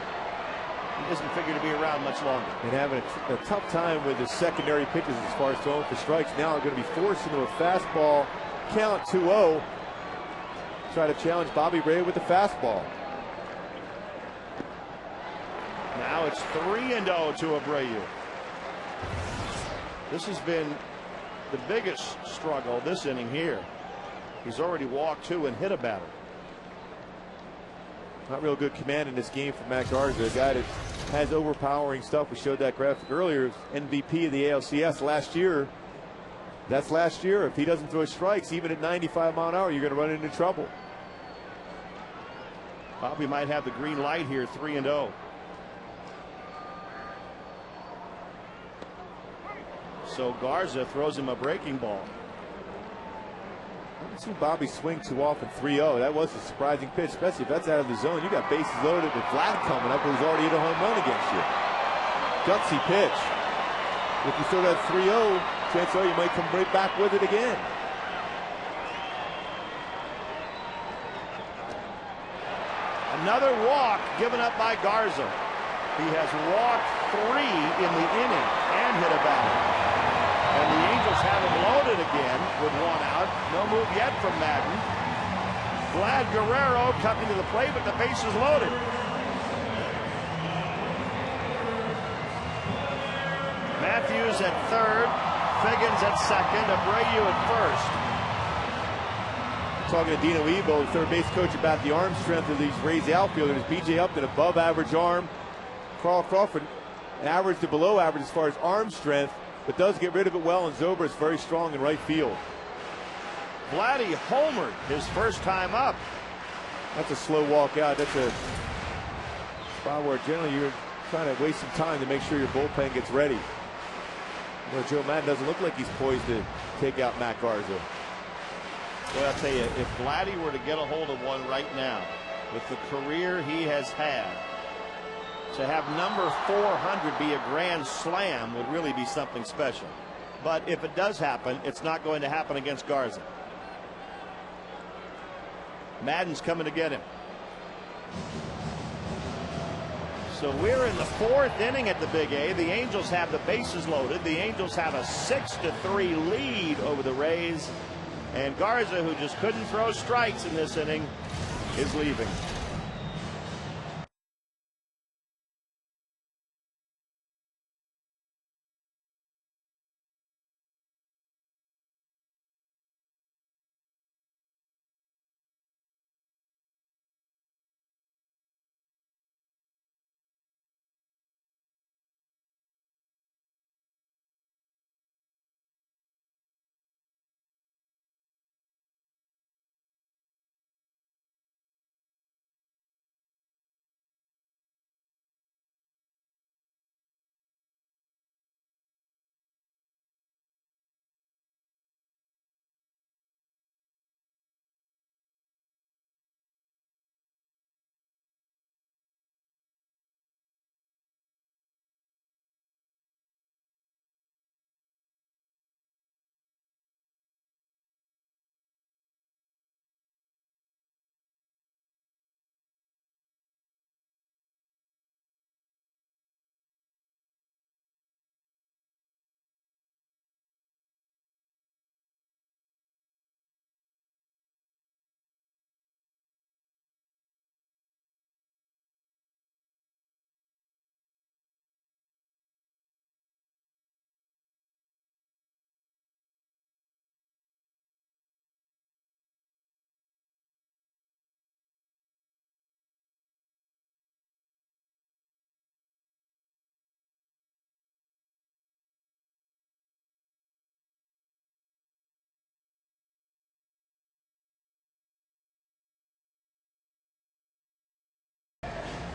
Speaker 1: He doesn't figure to be around much longer.
Speaker 2: And having a tough time with his secondary pitches as far as throwing for strikes. Now they're going to be forced into a fastball count 2-0. Try to challenge Bobby Ray with the fastball.
Speaker 1: Now it's 3-0 to Abreu. This has been the biggest struggle this inning here. He's already walked 2 and hit a batter.
Speaker 2: Not real good command in this game from Matt Garza, a guy that has overpowering stuff. We showed that graphic earlier. MVP of the ALCS last year. That's last year. If he doesn't throw strikes, even at 95 mile an hour, you're going to run into trouble.
Speaker 1: Bobby might have the green light here, 3-0. So Garza throws him a breaking ball.
Speaker 2: I haven't seen Bobby swing too often. 3-0. That was a surprising pitch, especially if that's out of the zone. You got bases loaded with Vlad coming up, who's already hit a home run against you. Gutsy pitch. If you throw that 3-0, chances are you might come right back with it again.
Speaker 1: Another walk given up by Garza. He has walked 3 in the inning and hit a batter. And the Angels have him loaded again with 1 out. No move yet from Madden. Vlad Guerrero coming to the plate, but the base is loaded. Matthews at 3rd, Figgins at 2nd, Abreu at 1st.
Speaker 2: Talking to Dino Ebo, the third base coach, about the arm strength of these Rays outfielders. BJ Upton, above average arm. Carl Crawford, average to below average as far as arm strength, but does get rid of it well, and Zobrist very strong in right field.
Speaker 1: Vladdy homered his first time up.
Speaker 2: That's a slow walk out. That's a spot where generally you're trying to waste some time to make sure your bullpen gets ready. Well, Joe Madden doesn't look like he's poised to take out Matt Garza.
Speaker 1: Well, I'll tell you, if Vladdy were to get a hold of one right now, with the career he has had, to have number 400 be a grand slam would really be something special. But if it does happen, it's not going to happen against Garza. Madden's coming to get him. So we're in the 4th inning at the Big A. The Angels have the bases loaded. The Angels have a 6-3 lead over the Rays. And Garza, who just couldn't throw strikes in this inning, is leaving.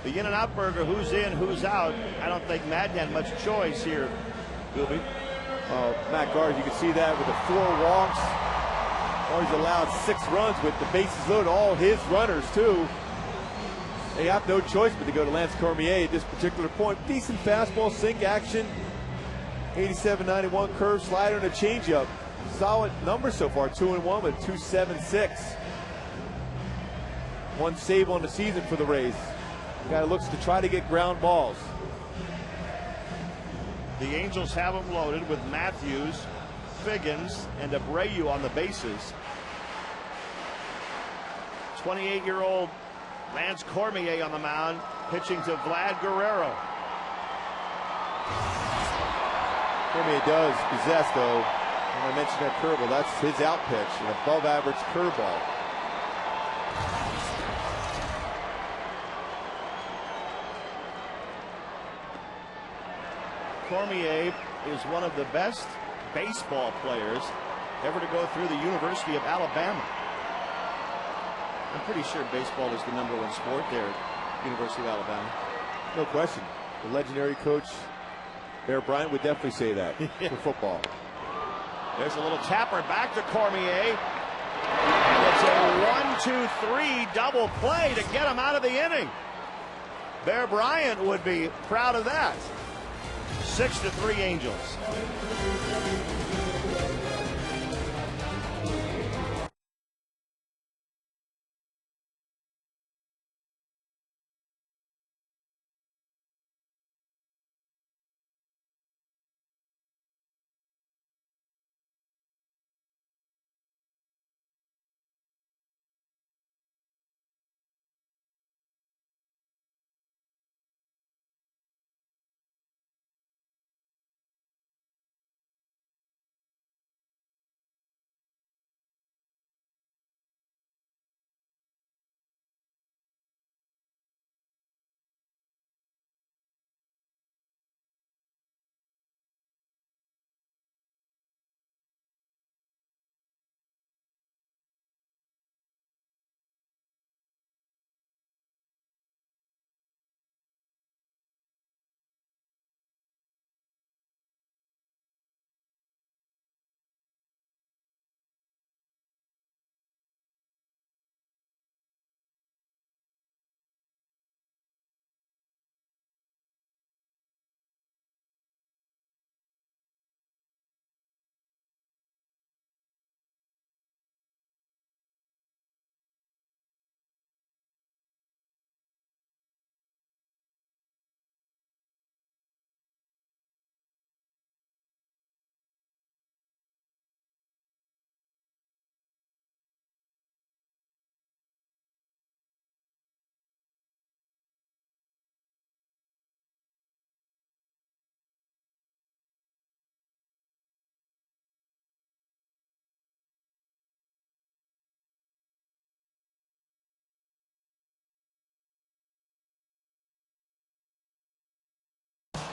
Speaker 1: The In-N-Out Burger, who's in, who's out. I don't think Madden had much choice here, Gooby.
Speaker 2: Matt Gars, you can see that with the 4 walks. Gars allowed 6 runs with the bases loaded, all his runners too. They have no choice but to go to Lance Cormier at this particular point. Decent fastball, sink action, 87-91 curve, slider, and a changeup. Solid numbers so far, 2-1 with 2.76. 1 save on the season for the Rays. Guy looks to try to get ground balls.
Speaker 1: The Angels have them loaded with Matthews, Figgins, and Abreu on the bases. 28-year-old Lance Cormier on the mound, pitching to Vlad Guerrero.
Speaker 2: Cormier does possess, though, and I mentioned that curveball. That's his out pitch, an above-average curveball.
Speaker 1: Cormier is one of the best baseball players ever to go through the University of Alabama. I'm pretty sure baseball is the #1 sport there at University of Alabama.
Speaker 2: No question. The legendary coach, Bear Bryant, would definitely say that for football.
Speaker 1: There's a little tapper back to Cormier. And it's a 1-2-3 double play to get him out of the inning. Bear Bryant would be proud of that. 6-3 Angels.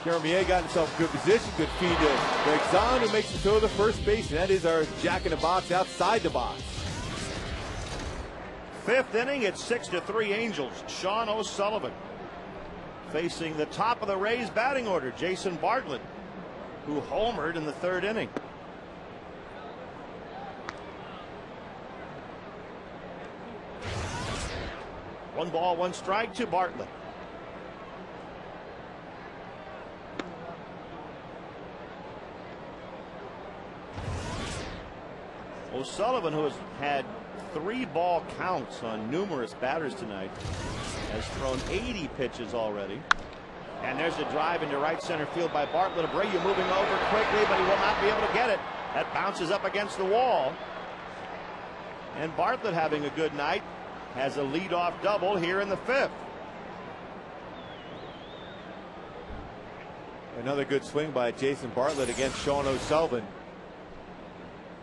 Speaker 2: Cormier got himself in good position, good feed to Greg Zahn, who makes the throw to the first base, and that is our jack-in-the-box outside the box.
Speaker 1: 5th inning, it's 6-3 Angels. Sean O'Sullivan facing the top of the Rays batting order, Jason Bartlett, who homered in the 3rd inning. One ball, one strike to Bartlett. O'Sullivan, who has had 3 ball counts on numerous batters tonight, has thrown 80 pitches already. And there's a drive into right center field by Bartlett. Abreu moving over quickly, but he will not be able to get it. That bounces up against the wall. And Bartlett, having a good night, has a leadoff double here in the 5th.
Speaker 2: Another good swing by Jason Bartlett against Sean O'Sullivan.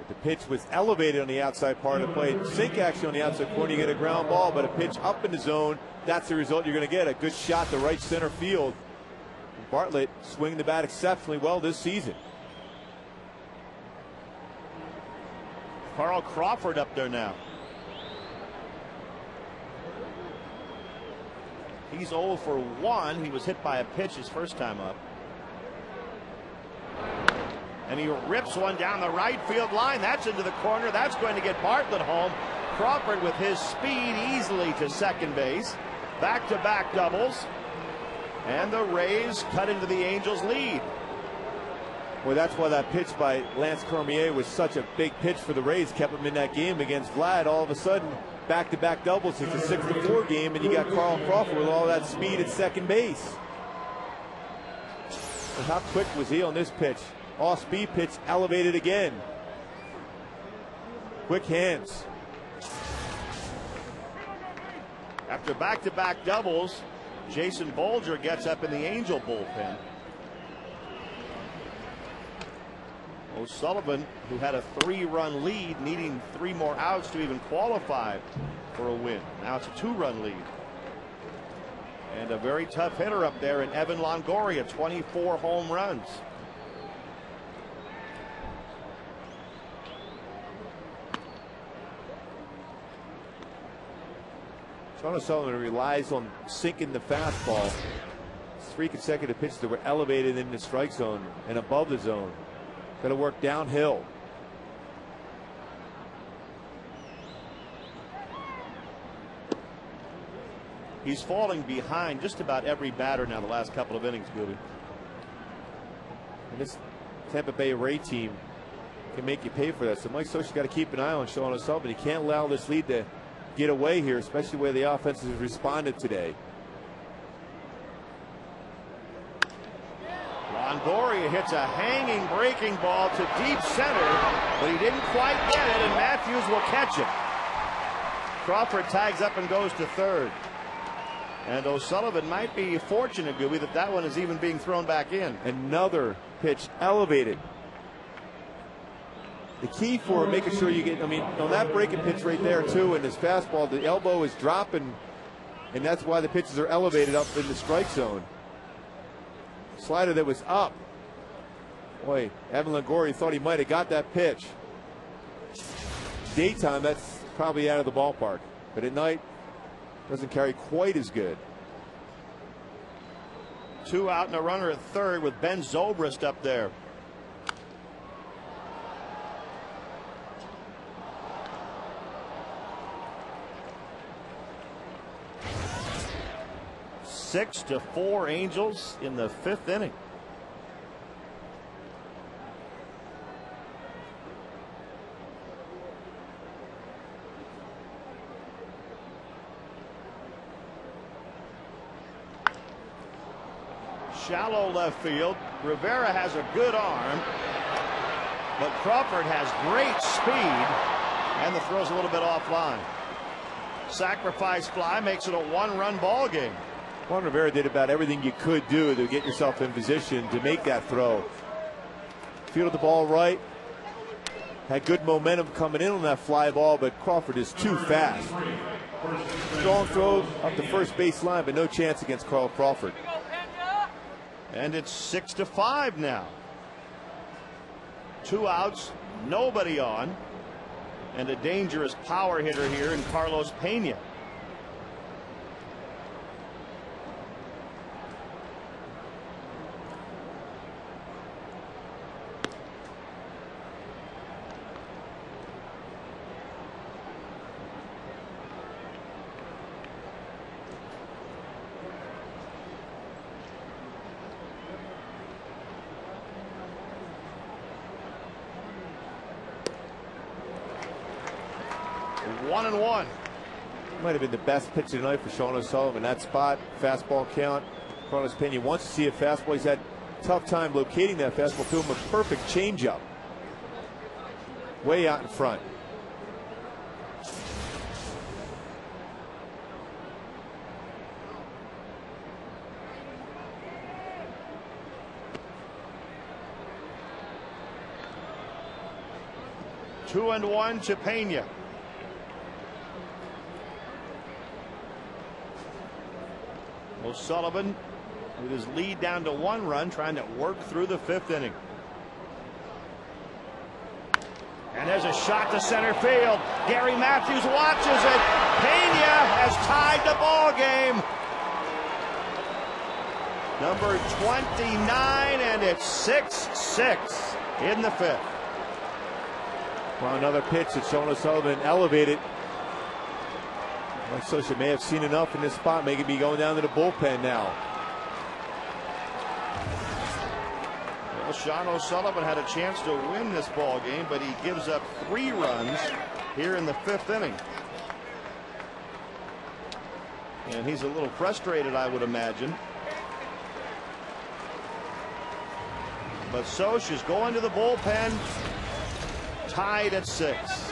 Speaker 2: The pitch was elevated on the outside part of the plate. Sink action on the outside corner, you get a ground ball, but a pitch up in the zone, that's the result you're going to get. A good shot to right center field. And Bartlett swinging the bat exceptionally well this season.
Speaker 1: Carl Crawford up there now. He He's 0 for 1. He was hit by a pitch his first time up. And he rips one down the right field line. That's into the corner. That's going to get Bartlett home. Crawford with his speed easily to second base. Back-to-back doubles. And the Rays cut into the Angels' lead.
Speaker 2: Well, that's why that pitch by Lance Cormier was such a big pitch for the Rays. Kept him in that game against Vlad. All of a sudden, back-to-back doubles. It's a 6-4 game, and you got Carl Crawford with all that speed at second base. And how quick was he on this pitch? Off-speed pitch, elevated again. Quick hands.
Speaker 1: After back-to-back doubles, Jason Bolger gets up in the Angel bullpen. O'Sullivan, who had a 3-run lead, needing 3 more outs to even qualify for a win. Now it's a 2-run lead. And a very tough hitter up there in Evan Longoria, 24 home runs.
Speaker 2: Sean O'Sullivan relies on sinking the fastball. 3 consecutive pitches that were elevated in the strike zone and above the zone. Got to work downhill.
Speaker 1: He's falling behind just about every batter now the last couple of innings, Gooby.
Speaker 2: And this Tampa Bay Ray team can make you pay for that. So Mike Scioscia's got to keep an eye on Sean O'Sullivan. He can't allow this lead to get away here, especially where the offense has responded today.
Speaker 1: Longoria hits a hanging breaking ball to deep center, but he didn't quite get it, and Matthews will catch it. Crawford tags up and goes to third. And O'Sullivan might be fortunate, Gooby, that that one is even being thrown back in.
Speaker 2: Another pitch elevated. The key for making sure you get, I mean, on that breaking pitch right there, too, and his fastball, the elbow is dropping, and that's why the pitches are elevated up in the strike zone. Slider that was up. Boy, Evan Longoria thought he might have got that pitch. Daytime, that's probably out of the ballpark. But at night, doesn't carry quite as good.
Speaker 1: 2 out and a runner at third with Ben Zobrist up there. Six to 4 Angels in the 5th inning. Shallow left field. Rivera has a good arm, but Crawford has great speed, and the throw's a little bit offline. Sacrifice fly makes it a 1-run ball game.
Speaker 2: Juan Rivera did about everything you could do to get yourself in position to make that throw. Fielded the ball right. Had good momentum coming in on that fly ball, but Crawford is too fast. Strong throw up the first base line, but no chance against Carl Crawford.
Speaker 1: And it's 6 to 5 now. 2 outs, nobody on, and a dangerous power hitter here in Carlos Pena. One and one.
Speaker 2: Might have been the best pitch of the night for Sean O'Sullivan. That spot, fastball count. Carlos Pena wants to see a fastball. He's had a tough time locating that fastball to him. A perfect changeup. Way out in front.
Speaker 1: Two and one to Pena. O'Sullivan with his lead down to 1 run, trying to work through the 5th inning. And there's a shot to center field. Gary Matthews watches it. Pena has tied the ball game. Number 29, and it's 6-6 in the fifth.
Speaker 2: Well, another pitch that Sean O'Sullivan elevated. Mike Scioscia may have seen enough in this spot, maybe be going down to the bullpen now.
Speaker 1: Well, Sean O'Sullivan had a chance to win this ball game, but he gives up 3 runs here in the fifth inning. And he's a little frustrated, I would imagine. But Scioscia's going to the bullpen, tied at 6.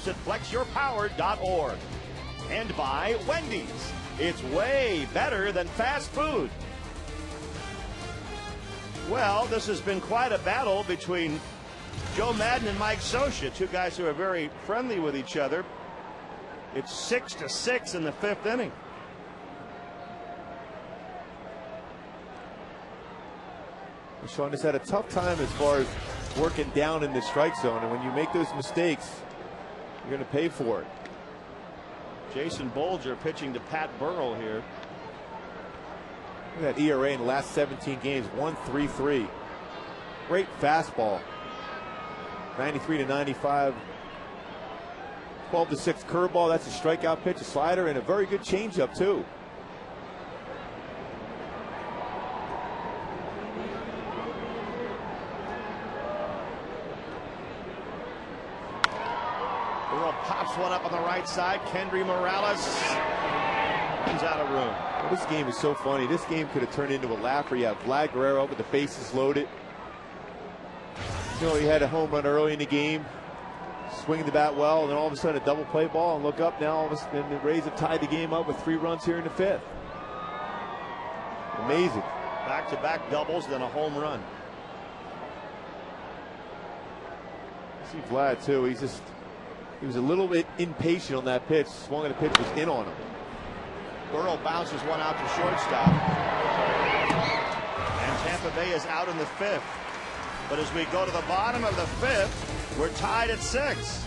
Speaker 1: At flexyourpower.org. And by Wendy's. It's way better than fast food. Well, this has been quite a battle between Joe Maddon and Mike Scioscia, two guys who are very friendly with each other. It's 6-6 in the fifth inning.
Speaker 2: Sean has had a tough time as far as working down in the strike zone, and when you make those mistakes, you're going to pay for it.
Speaker 1: Jason Bolger pitching to Pat Burrell here.
Speaker 2: Look at that ERA in the last 17 games, 1.33. Great fastball. 93-95. 12-6 curveball. That's a strikeout pitch, a slider, and a very good changeup too.
Speaker 1: Burrell pops one up on the right side. Kendry Morales runs out of room.
Speaker 2: Well, this game is so funny. This game could have turned into a laugh where you have Vlad Guerrero with the bases loaded. You know, he had a home run early in the game, swinging the bat well, and then all of a sudden a double play ball, and look up now, all of a sudden the Rays have tied the game up with 3 runs here in the fifth. Amazing.
Speaker 1: Back-to-back doubles, then a home run.
Speaker 2: See Vlad too. He was a little bit impatient on that pitch. Swung, and the pitch was in on him.
Speaker 1: Burrell bounces one out to shortstop. And Tampa Bay is out in the fifth. But as we go to the bottom of the fifth, we're tied at 6.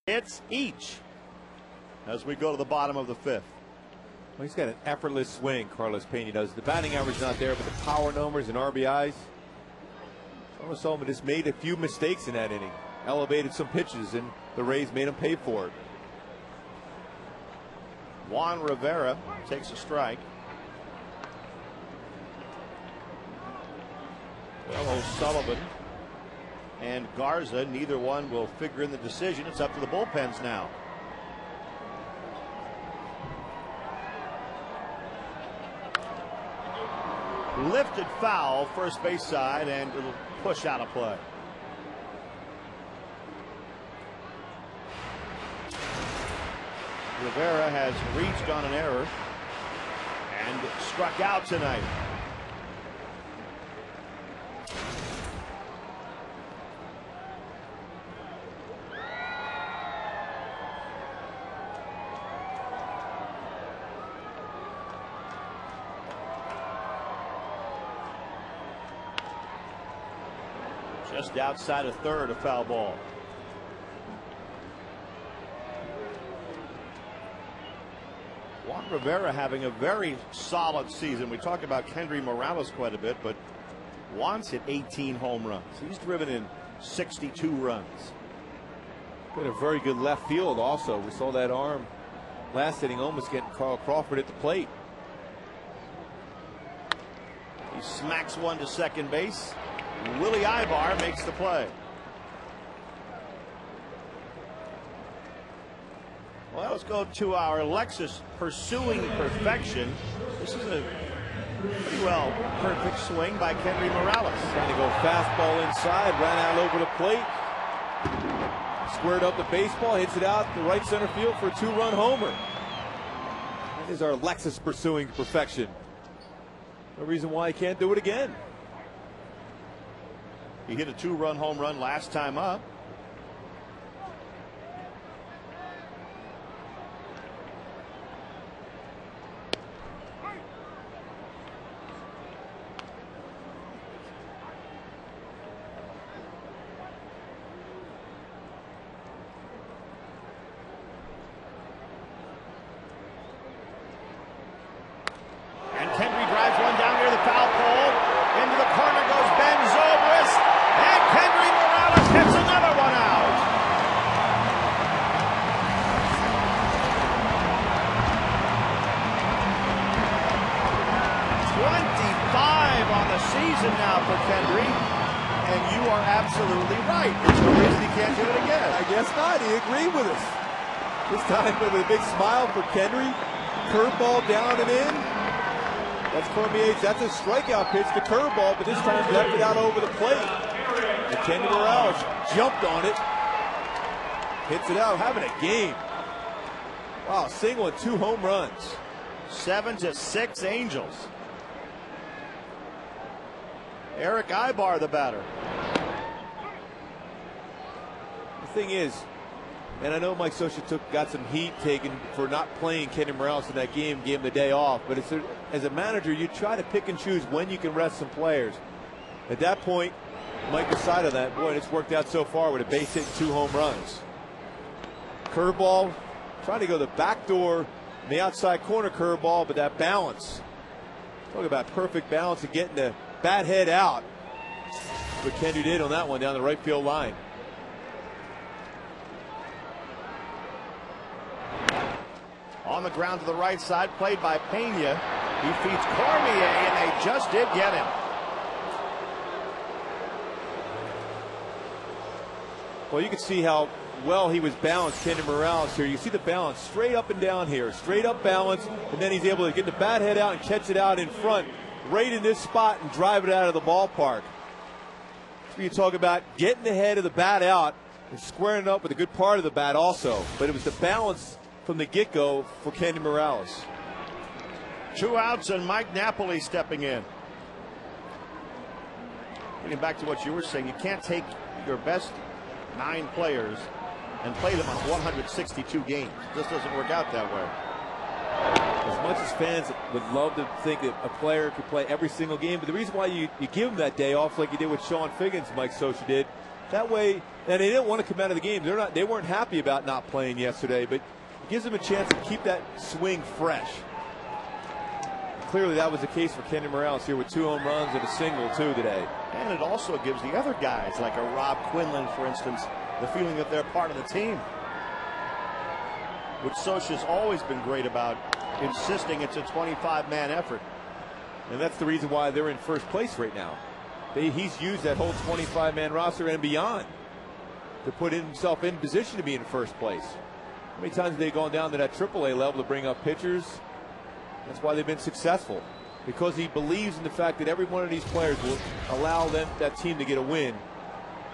Speaker 1: hits each as we go to the bottom of the fifth.
Speaker 2: Well, he's got an effortless swing, Carlos Pena does. The batting average is not there, but the power numbers and RBIs. Carlos Sullivan just made a few mistakes in that inning. Elevated some pitches, and the Rays made him pay for it.
Speaker 1: Juan Rivera takes a strike. Well, O'Sullivan and Garza, neither one will figure in the decision. It's up to the bullpens now. Lifted foul, first base side, and it'll push out of play. Rivera has reached on an error and struck out tonight. Just outside of third, a foul ball. Juan Rivera having a very solid season. We talk about Kendry Morales quite a bit, but Juan's hit 18 home runs. He's driven in 62 runs.
Speaker 2: Got a very good left field also. We saw that arm last inning almost getting Carl Crawford at the plate.
Speaker 1: He smacks one to second base. Willie Ibar makes the play. Well, let's go to our Lexus Pursuing Perfection. This is a pretty well perfect swing by Kendry Morales.
Speaker 2: Trying to go fastball inside, ran out over the plate. Squared up the baseball, hits it out to right center field for a two-run homer. That is our Lexus Pursuing Perfection. No reason why he can't do it again.
Speaker 1: He hit a two-run home run last time up. And Kendry drives one down near the foul pole. Into the corner goes Ben Zobrist. And Kendry Morales hits another one out. 25 on the season now for Kendry. And you are absolutely right. There's no reason he can't do it again.
Speaker 2: I guess not. He agreed with us. This time with a big smile for Kendry. Curveball down and in. That's permeates. That's a strikeout pitch, the curveball, but this time left it out over the plate. And Kendry Morales jumped on it. Hits it out, having a game. Wow, single and 2 home runs.
Speaker 1: 7-6 Angels. Eric Ibar, the batter.
Speaker 2: The thing is, and I know Mike Scioscia got some heat taken for not playing Kendry Morales in that game, gave him the day off. But as a manager, you try to pick and choose when you can rest some players. At that point, Mike decided that, boy, it's worked out so far with a base hit and 2 home runs. Curveball, trying to go the back door, the outside corner curveball, but that balance. Talk about perfect balance and getting the bat head out. What Kendry did on that one down the right field line.
Speaker 1: On the ground to the right side, played by Pena. He feeds Cormier, and they just did get him.
Speaker 2: Well, you can see how well he was balanced, Kendry Morales here. You see the balance straight up and down here, straight up balance, and then he's able to get the bat head out and catch it out in front, right in this spot, and drive it out of the ballpark. So you talk about getting the head of the bat out and squaring it up with a good part of the bat also, but it was the balance from the get-go for Kendry Morales.
Speaker 1: 2 outs and Mike Napoli stepping in. Getting back to what you were saying, you can't take your best 9 players and play them on 162 games. It just doesn't work out that way.
Speaker 2: As much as fans would love to think that a player could play every single game, but the reason why you give him that day off like you did with Sean Figgins, Mike Scioscia did, That way, and they didn't want to come out of the game. They weren't happy about not playing yesterday, but it gives them a chance to keep that swing fresh. Clearly that was the case for Kenny Morales here with 2 home runs and a single too today.
Speaker 1: And it also gives the other guys, like a Rob Quinlan, for instance, the feeling that they're part of the team, which Scioscia's always been great about, insisting it's a 25-man effort.
Speaker 2: And that's the reason why they're in first place right now. He's used that whole 25-man roster and beyond to put himself in position to be in first place. How many times have they gone down to that AAA level to bring up pitchers? That's why they've been successful, because he believes in the fact that every one of these players will allow that team to get a win.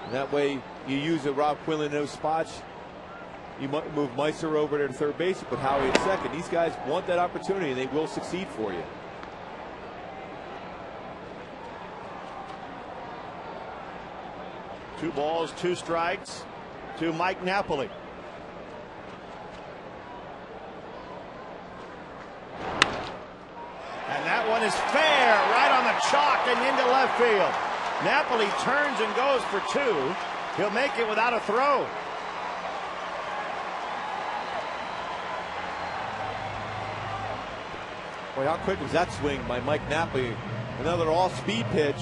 Speaker 2: And that way, you use a Rob Quinlan in those spots. You might move Meister over to third base, put Howie at second. These guys want that opportunity, and they will succeed for you.
Speaker 1: Two balls, 2 strikes to Mike Napoli. And that one is fair, right on the chalk and into left field. Napoli turns and goes for 2. He'll make it without a throw.
Speaker 2: Boy, how quick was that swing by Mike Napoli? Another all-speed pitch.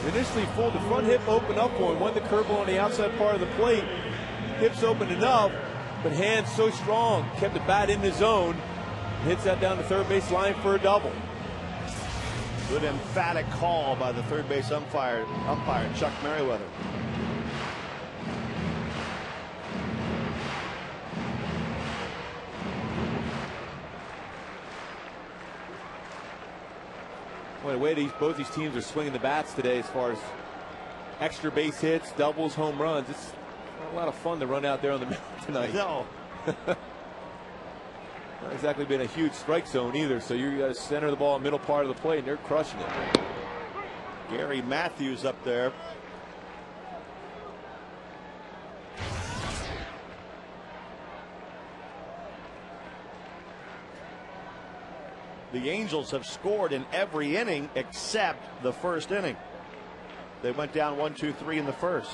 Speaker 2: Initially full, the front hip opened up for him. Won the curveball on the outside part of the plate. Hips opened enough, but hands so strong, kept the bat in the zone. Hits that down the third base line for a double.
Speaker 1: Good emphatic call by the third base umpire Chuck Merriweather.
Speaker 2: Boy, the way both these teams are swinging the bats today, as far as extra base hits, doubles, home runs, it's not a lot of fun to run out there on the mound tonight.
Speaker 1: No.
Speaker 2: Not exactly been a huge strike zone either, so you got to center the ball in the middle part of the plate, and they're crushing it.
Speaker 1: Gary Matthews up there. The Angels have scored in every inning except the first inning. They went down 1-2-3 in the first.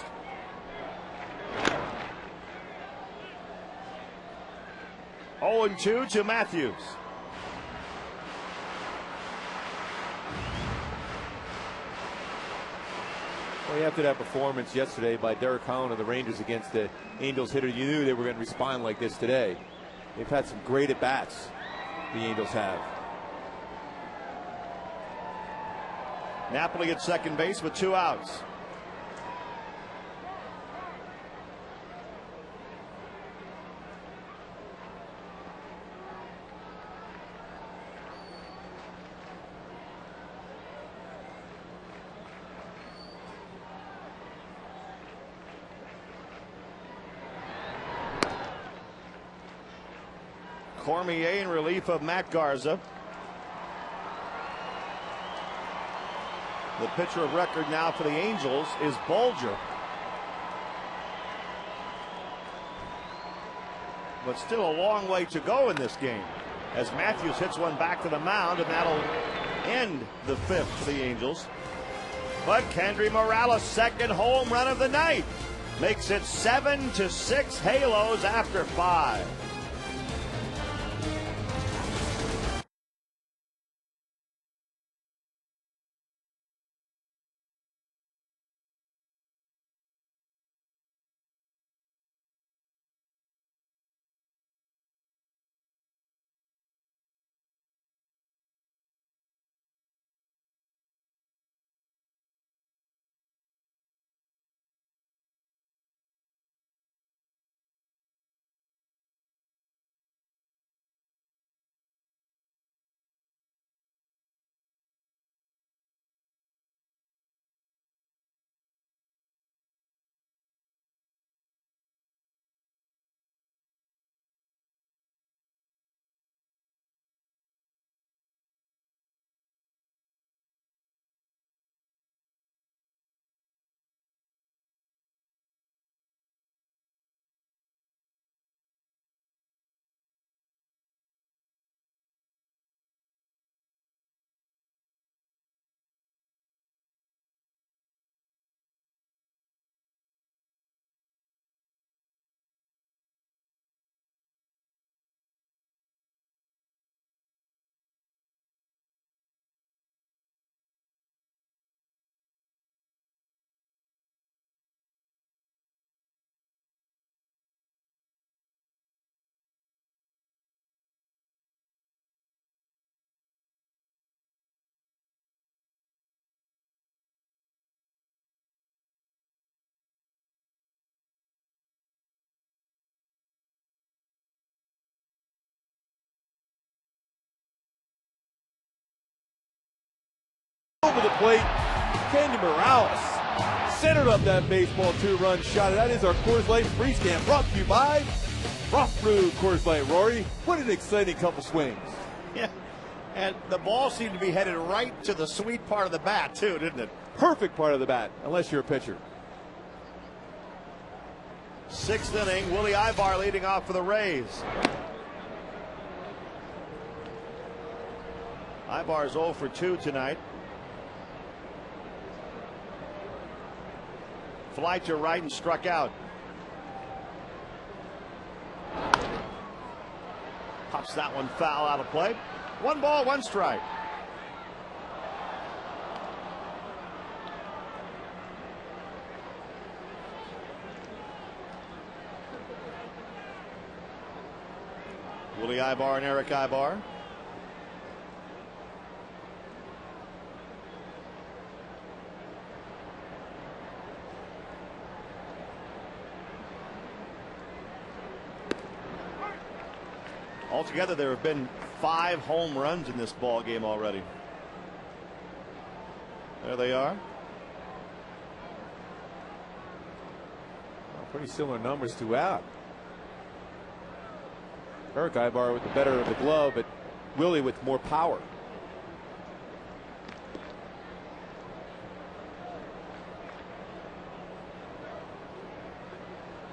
Speaker 1: Oh, 0-2 to Matthews.
Speaker 2: Well, after that performance yesterday by Derek Holland of the Rangers against the Angels hitter, you knew they were going to respond like this today. They've had some great at-bats, the Angels have.
Speaker 1: Napoli at second base with 2 outs. Cormier in relief of Matt Garza. The pitcher of record now for the Angels is Bulger. But still a long way to go in this game, as Matthews hits one back to the mound, and that'll end the 5th for the Angels. But Kendry Morales' second home run of the night makes it 7-6 Halos after 5.
Speaker 2: plate. Kenny Morales centered up that baseball, 2-run shot. That is our Coors Light Freeze Camp, brought to you by Rough Brew Coors Light. Rory, what an exciting couple swings.
Speaker 1: Yeah, and the ball seemed to be headed right to the sweet part of the bat, too, didn't it?
Speaker 2: Perfect part of the bat, unless you're a pitcher.
Speaker 1: 6th inning, Willie Ibar leading off for the Rays. Ibar's 0 for 2 tonight. Fly to right and struck out. Pops that one foul out of play. 1 ball, 1 strike. Willie Ibar and Eric Ibar. Altogether, there have been 5 home runs in this ball game already. There they are.
Speaker 2: Well, pretty similar numbers throughout. Eric Ibar with the better of the glove, but Willie with more power.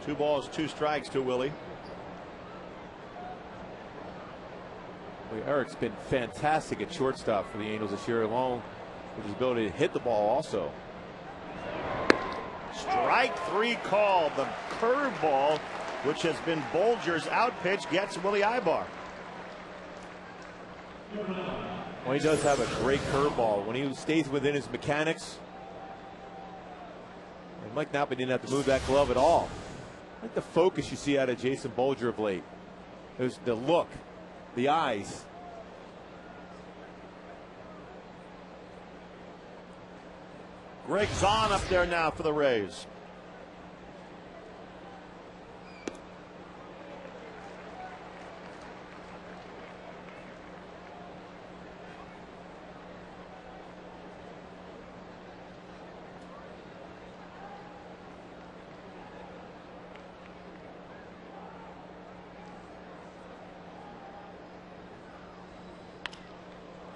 Speaker 1: Two balls, 2 strikes to Willie.
Speaker 2: Eric's been fantastic at shortstop for the Angels this year, along with his ability to hit the ball also.
Speaker 1: Strike 3 called. The curveball, which has been Bolger's out pitch, gets Willie Ibar.
Speaker 2: Well, he does have a great curveball when he stays within his mechanics. And Mike Napoli didn't have to move that glove at all. I like the focus you see out of Jason Bolger of late. There's the look, the eyes.
Speaker 1: Greg Zahn up there now for the Rays.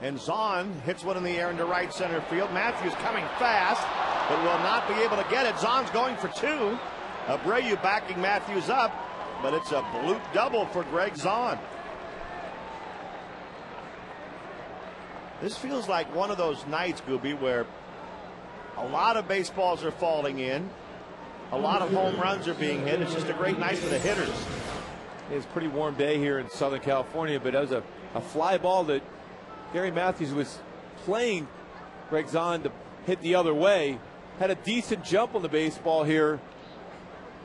Speaker 1: And Zahn hits one in the air into right center field. Matthews coming fast, but will not be able to get it. Zahn's going for 2. Abreu backing Matthews up, but it's a bloop double for Greg Zahn. This feels like one of those nights, Gooby, where a lot of baseballs are falling in. A lot of home runs are being hit. It's just a great night for the hitters.
Speaker 2: It's a pretty warm day here in Southern California, but it was a fly ball that Gary Matthews was playing Greg Zahn to hit the other way. Had a decent jump on the baseball here.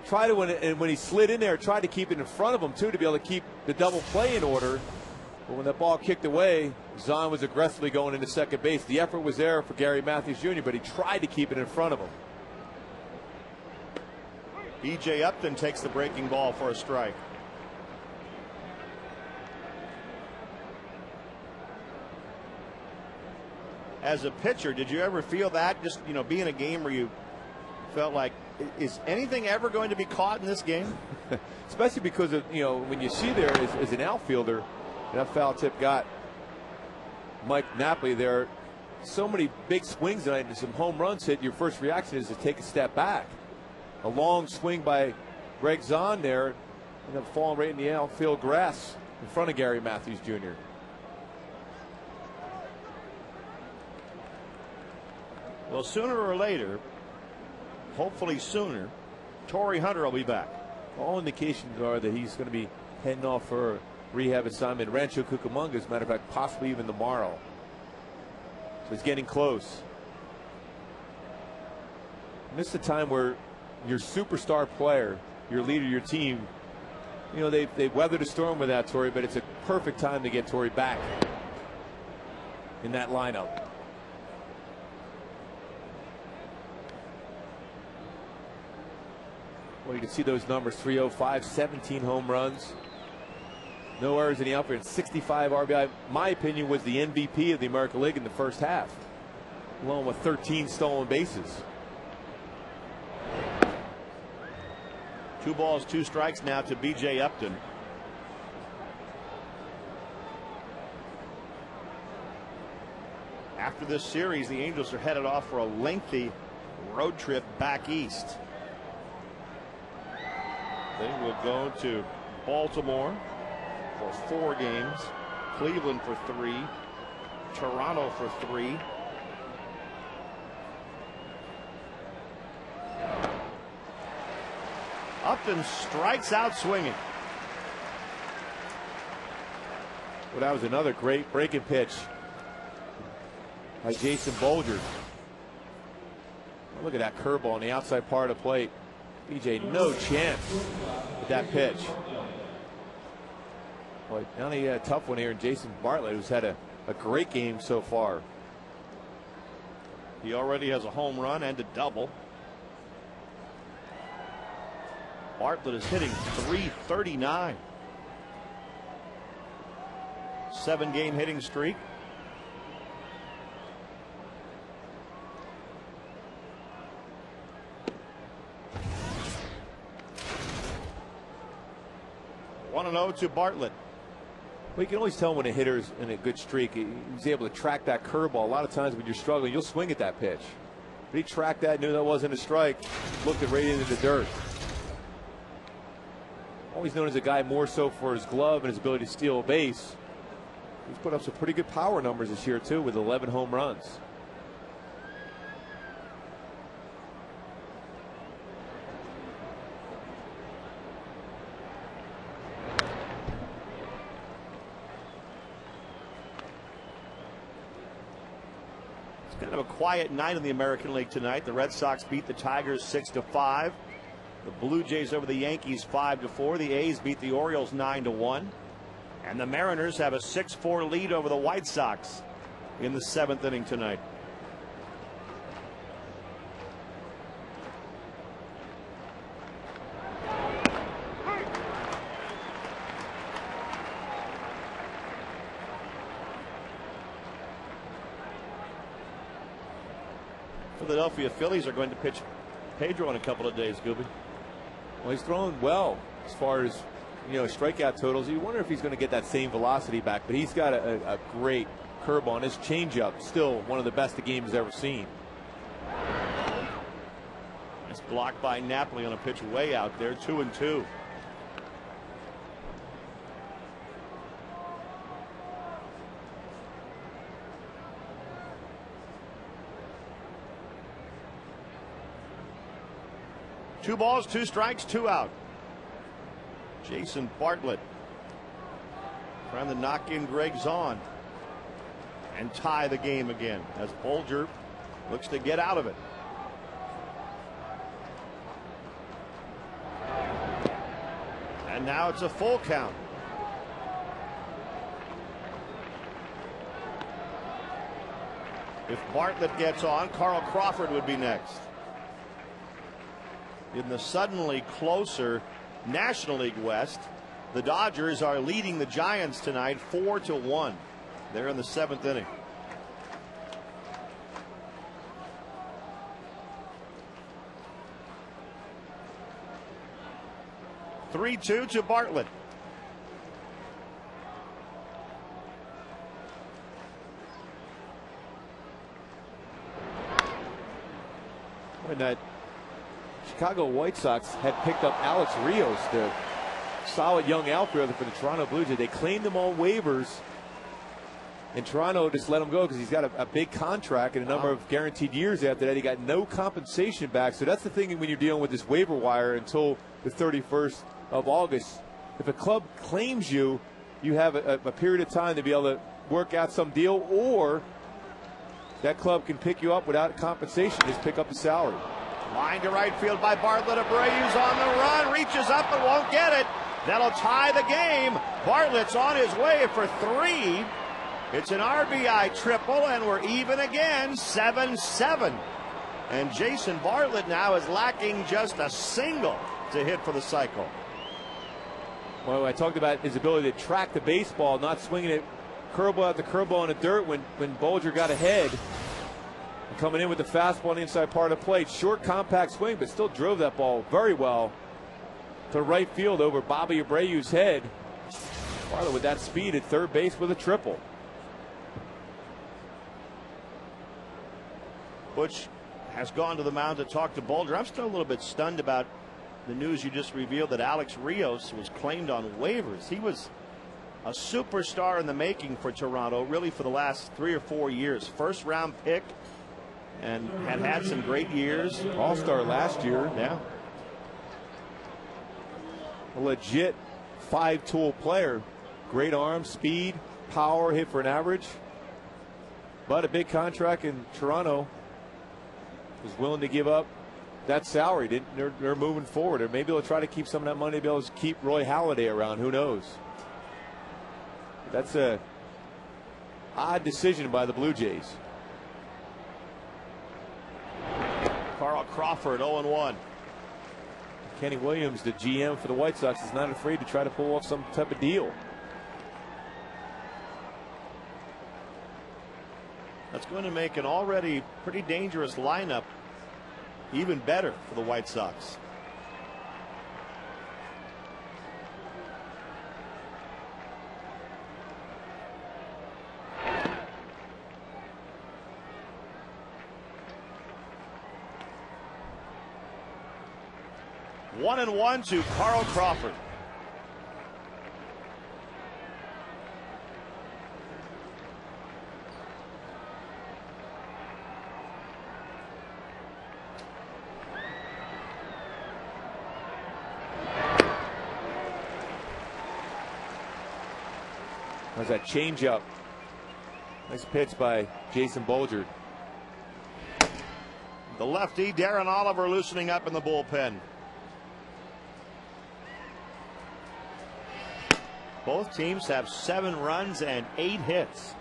Speaker 2: Tried to, and when he slid in there, tried to keep it in front of him too, to be able to keep the double play in order. But when that ball kicked away, Zahn was aggressively going into second base. The effort was there for Gary Matthews Jr., but he tried to keep it in front of him.
Speaker 1: B.J. Upton takes the breaking ball for a strike. As a pitcher, did you ever feel that, just, you know, be in a game where you felt like, is anything ever going to be caught in this game?
Speaker 2: Especially because of, you know, when you see there as an outfielder, that foul tip got Mike Napoli there. So many big swings tonight and some home runs hit. Your first reaction is to take a step back. A long swing by Greg Zahn there, and then falling right in the outfield grass in front of Gary Matthews Jr.
Speaker 1: Well, sooner or later, hopefully sooner, Torrey Hunter will be back.
Speaker 2: All indications are that he's going to be heading off for a rehab assignment in Rancho Cucamonga, as a matter of fact, possibly even tomorrow. So he's getting close. And this is a time where your superstar player, your leader, your team, you know, they weathered a storm without Torrey, but it's a perfect time to get Torrey back in that lineup. Well, you can see those numbers: 305, 17 home runs, no errors in the outfield, 65 RBI. My opinion was the MVP of the American League in the first half. along with 13 stolen bases.
Speaker 1: 2 balls, 2 strikes now to B.J. Upton. After this series, the Angels are headed off for a lengthy road trip back east. They will go to Baltimore for 4 games, Cleveland for 3, Toronto for 3. Upton strikes out swinging.
Speaker 2: Well, that was another great breaking pitch by Jason Bolger. Look at that curveball on the outside part of the plate. BJ, no chance with that pitch. Boy, now he had a tough one here in Jason Bartlett, who's had a great game so far.
Speaker 1: He already has a home run and a double. Bartlett is hitting .339. 7-game hitting streak. One 1-0 to Bartlett.
Speaker 2: Well, you can always tell when a hitter's in a good streak. He's able to track that curveball. A lot of times when you're struggling, you'll swing at that pitch. But he tracked that, knew that wasn't a strike, looked it right into the dirt. Always known as a guy more so for his glove and his ability to steal a base. He's put up some pretty good power numbers this year too, with 11 home runs.
Speaker 1: It's kind of a quiet night in the American League tonight. The Red Sox beat the Tigers 6-5. The Blue Jays over the Yankees 5-4. The A's beat the Orioles 9-1. And the Mariners have a 6-4 lead over the White Sox in the 7th inning tonight. Philadelphia Phillies are going to pitch Pedro in a couple of days, Gooby.
Speaker 2: Well, he's throwing well as far as, strikeout totals. You wonder if he's going to get that same velocity back, but he's got a great curve on his changeup. Still one of the best the game has ever seen.
Speaker 1: It's blocked by Napoli on a pitch way out there. 2-2. Two balls, 2 strikes, 2 out. Jason Bartlett trying to knock in Greg Zahn and tie the game again as Bolger looks to get out of it. And now it's a full count. If Bartlett gets on, Carl Crawford would be next. In the suddenly closer National League West, the Dodgers are leading the Giants tonight 4-1. They're in the 7th inning. (3-2) to Bartlett.
Speaker 2: When that Chicago White Sox had picked up Alex Rios, the solid young outfielder for the Toronto Blue Jays. They claimed him on waivers, and Toronto just let him go because he's got a big contract and a number of guaranteed years after that. He got no compensation back. So that's the thing when you're dealing with this waiver wire until the 31st of August. If a club claims you, you have a period of time to be able to work out some deal, or that club can pick you up without compensation, just pick up the salary.
Speaker 1: Line to right field by Bartlett. Abreu's on the run, reaches up and won't get it. That'll tie the game. Bartlett's on his way for 3. It's an RBI triple, and we're even again, 7-7. And Jason Bartlett now is lacking just a single to hit for the cycle.
Speaker 2: Well, I talked about his ability to track the baseball, not swinging it curveball out the curveball in the dirt when Bolger got ahead. Coming in with the fastball on the inside part of the plate. Short, compact swing, but still drove that ball very well to right field over Bobby Abreu's head. Farlow with that speed at third base with a triple.
Speaker 1: Butch has gone to the mound to talk to Bolger. I'm still a little bit stunned about the news you just revealed that Alex Rios was claimed on waivers. He was a superstar in the making for Toronto, really, for the last 3 or 4 years. First round pick and had some great years.
Speaker 2: All-star last year.
Speaker 1: Yeah.
Speaker 2: A legit 5-tool player. Great arm, speed, power, hit for an average. But a big contract in Toronto. Was willing to give up that salary. They're moving forward. Or maybe they'll try to keep some of that money to be able to keep Roy Halladay around. Who knows? That's a odd decision by the Blue Jays.
Speaker 1: Carl Crawford 0-1.
Speaker 2: Kenny Williams, the GM for the White Sox, is not afraid to try to pull off some type of deal.
Speaker 1: That's going to make an already pretty dangerous lineup even better for the White Sox. One and one to Carl Crawford.
Speaker 2: There's that changeup. Nice pitch by Jason Bolger.
Speaker 1: The lefty, Darren Oliver, loosening up in the bullpen. Both teams have 7 runs and 8 hits.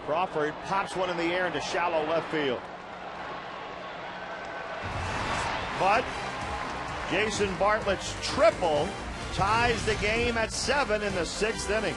Speaker 1: Crawford pops one in the air into shallow left field. But Jason Bartlett's triple ties the game at 7 in the 6th inning.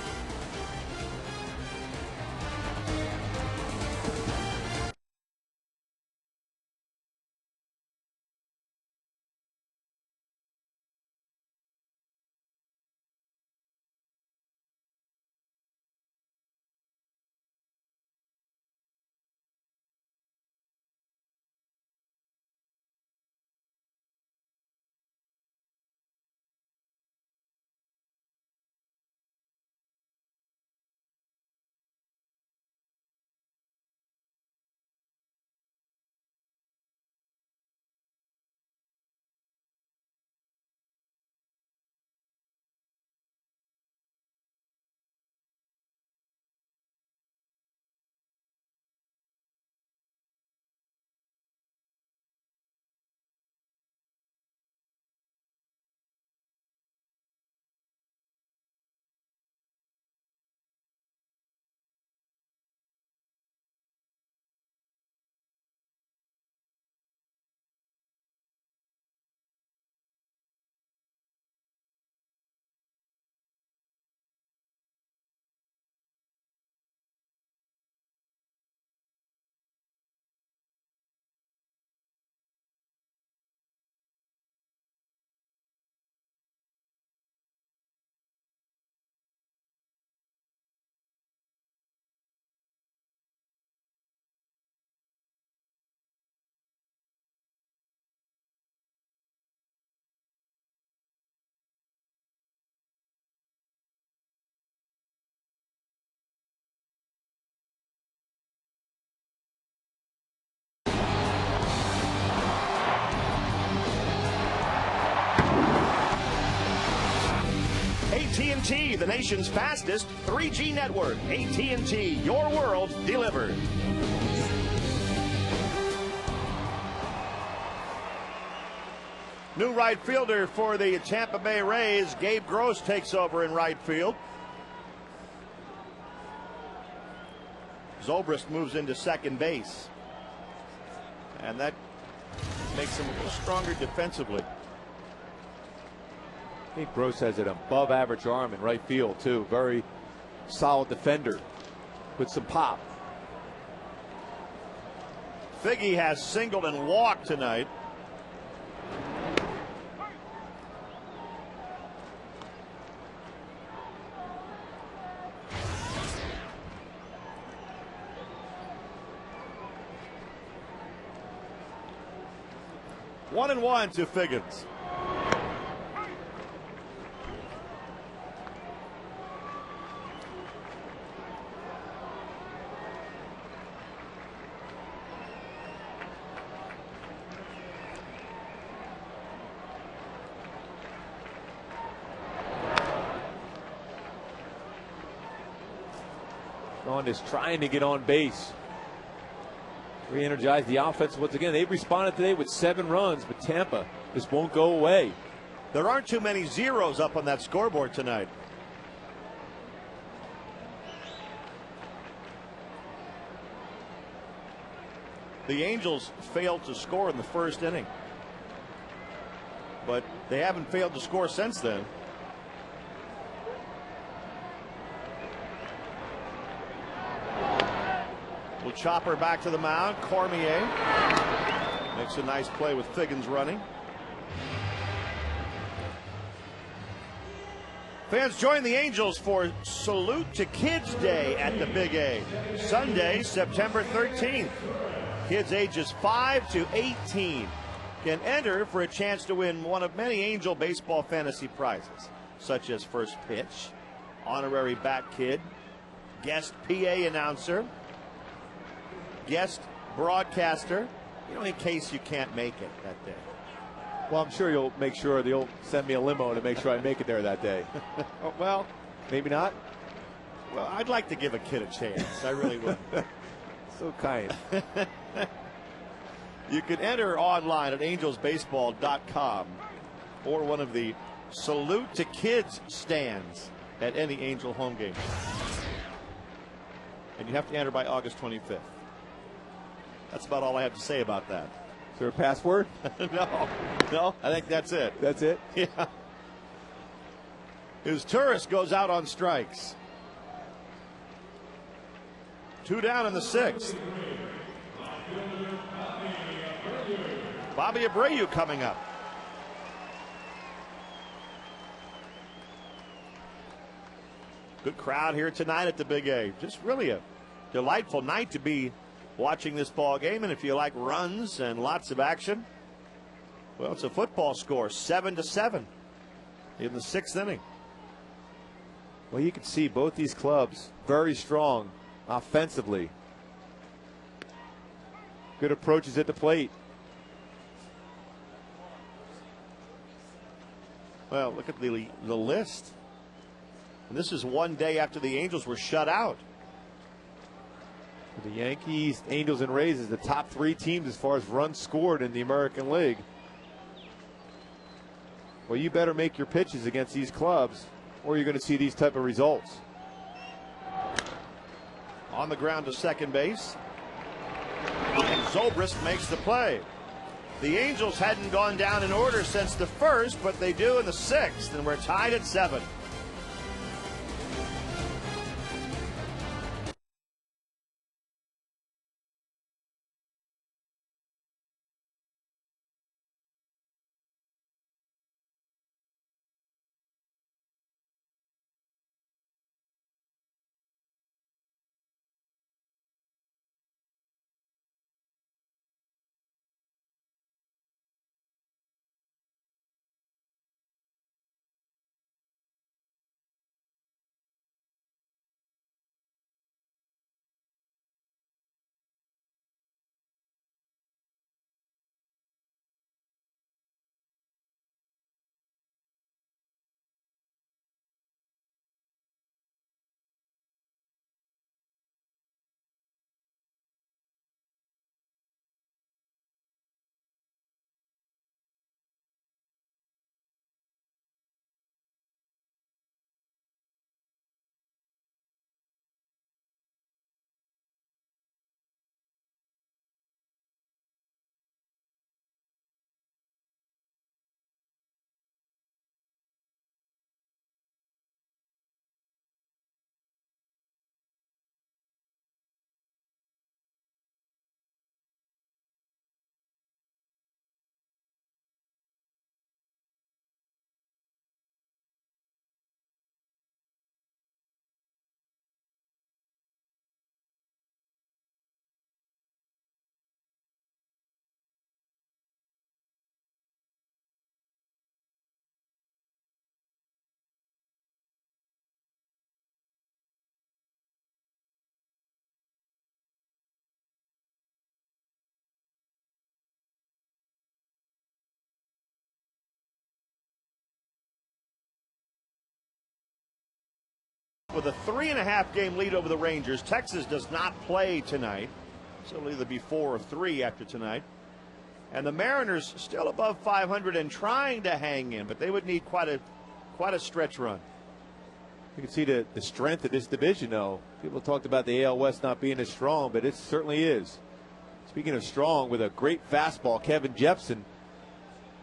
Speaker 1: AT&T, the nation's fastest 3G network. AT&T, your world delivered. New right fielder for the Tampa Bay Rays, Gabe Gross, takes over in right field. Zobrist moves into second base. And that makes him a little stronger defensively.
Speaker 2: I think Gross has an above average arm in right field too. Very solid defender. with some pop.
Speaker 1: Figgy has singled and walked tonight. One and one to Figgins.
Speaker 2: Ron is trying to get on base. Re-energize the offense once again. They responded today with 7 runs, but Tampa just won't go away.
Speaker 1: There aren't too many zeros up on that scoreboard tonight. The Angels failed to score in the first inning, but they haven't failed to score since then. Will chopper back to the mound. Cormier makes a nice play with Figgins running. Fans join the Angels for Salute to Kids Day at the Big A. Sunday, September 13th. Kids ages 5 to 18 can enter for a chance to win one of many Angel baseball fantasy prizes, such as first pitch, honorary bat kid, guest PA announcer, guest broadcaster, in case you can't make it that day.
Speaker 2: Well, I'm sure you'll make sure they'll send me a limo to make sure I make it there that day.
Speaker 1: Well,
Speaker 2: maybe not.
Speaker 1: Well, I'd like to give a kid a chance. I really would.
Speaker 2: So kind.
Speaker 1: You can enter online at angelsbaseball.com or one of the Salute to Kids stands at any Angel home game. And you have to enter by August 25th. That's about all I have to say about that.
Speaker 2: Is there a password?
Speaker 1: No, I think that's it.
Speaker 2: That's it?
Speaker 1: Yeah. His tourist goes out on strikes. 2 down in the 6th. Bobby Abreu coming up. Good crowd here tonight at the Big A. Just really a delightful night to be watching this ball game. And if you like runs and lots of action, well, it's a football score, 7-7 in the 6th inning.
Speaker 2: Well, you can see both these clubs very strong offensively. Good approaches at the plate.
Speaker 1: Well, look at the list. And this is one day after the Angels were shut out.
Speaker 2: The Yankees, Angels, and Rays is the top 3 teams as far as runs scored in the American League. Well, you better make your pitches against these clubs, or you're going to see these type of results.
Speaker 1: On the ground to second base. And Zobrist makes the play. The Angels hadn't gone down in order since the 1st, but they do in the 6th, and we're tied at 7. with a 3.5 game lead over the Rangers. Texas does not play tonight, so it'll either be 4 or 3 after tonight. And the Mariners still above 500 and trying to hang in, but they would need quite a stretch run.
Speaker 2: You can see the strength of this division, though. People talked about the AL West not being as strong, but it certainly is. Speaking of strong, with a great fastball, Kevin Jepsen,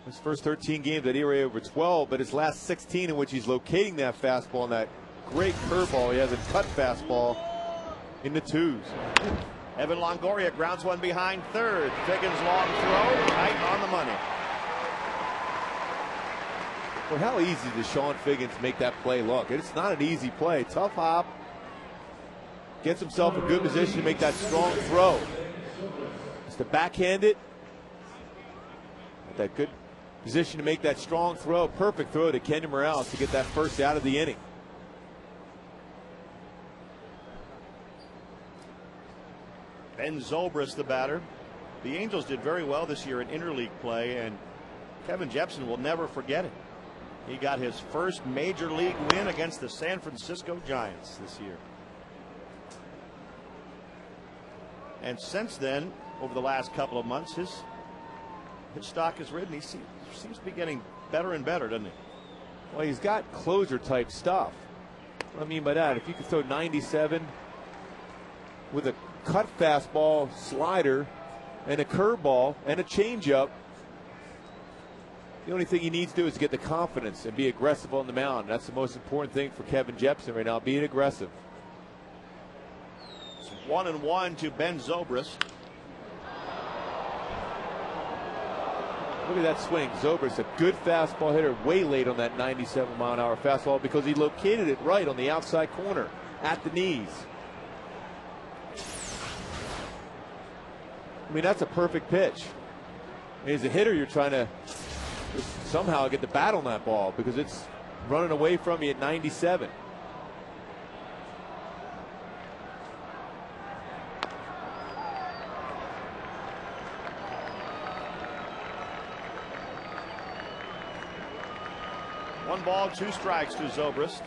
Speaker 2: his first 13 games at ERA over 12, but his last 16 in which he's locating that fastball and that great curveball. He has a cut fastball in the 2s.
Speaker 1: Evan Longoria grounds one behind third. Figgins' long throw, right on the money.
Speaker 2: Well, how easy does Sean Figgins make that play look? It's not an easy play. Tough hop. Gets himself a good position to make that strong throw. It's to backhand it. That good position to make that strong throw. Perfect throw to Kenyon Morales to get that first out of the inning.
Speaker 1: Ben Zobrist, the batter. The Angels did very well this year in interleague play, and Kevin Jepsen will never forget it. He got his first major league win against the San Francisco Giants this year. And since then, over the last couple of months, his stock has risen. He seems to be getting better and better, doesn't he?
Speaker 2: Well, he's got closer type stuff. What I mean by that, if you could throw 97 with a cut fastball, slider, and a curveball and a changeup, the only thing he needs to do is get the confidence and be aggressive on the mound. That's the most important thing for Kevin Jepsen right now, being aggressive.
Speaker 1: It's 1-1 to Ben Zobrist.
Speaker 2: Look at that swing. Zobrist, a good fastball hitter, way late on that 97-mile-an-hour fastball because he located it right on the outside corner at the knees. I mean, that's a perfect pitch. I mean, as a hitter, you're trying to somehow get the bat on that ball because it's running away from you at 97.
Speaker 1: One ball, 2 strikes to Zobrist.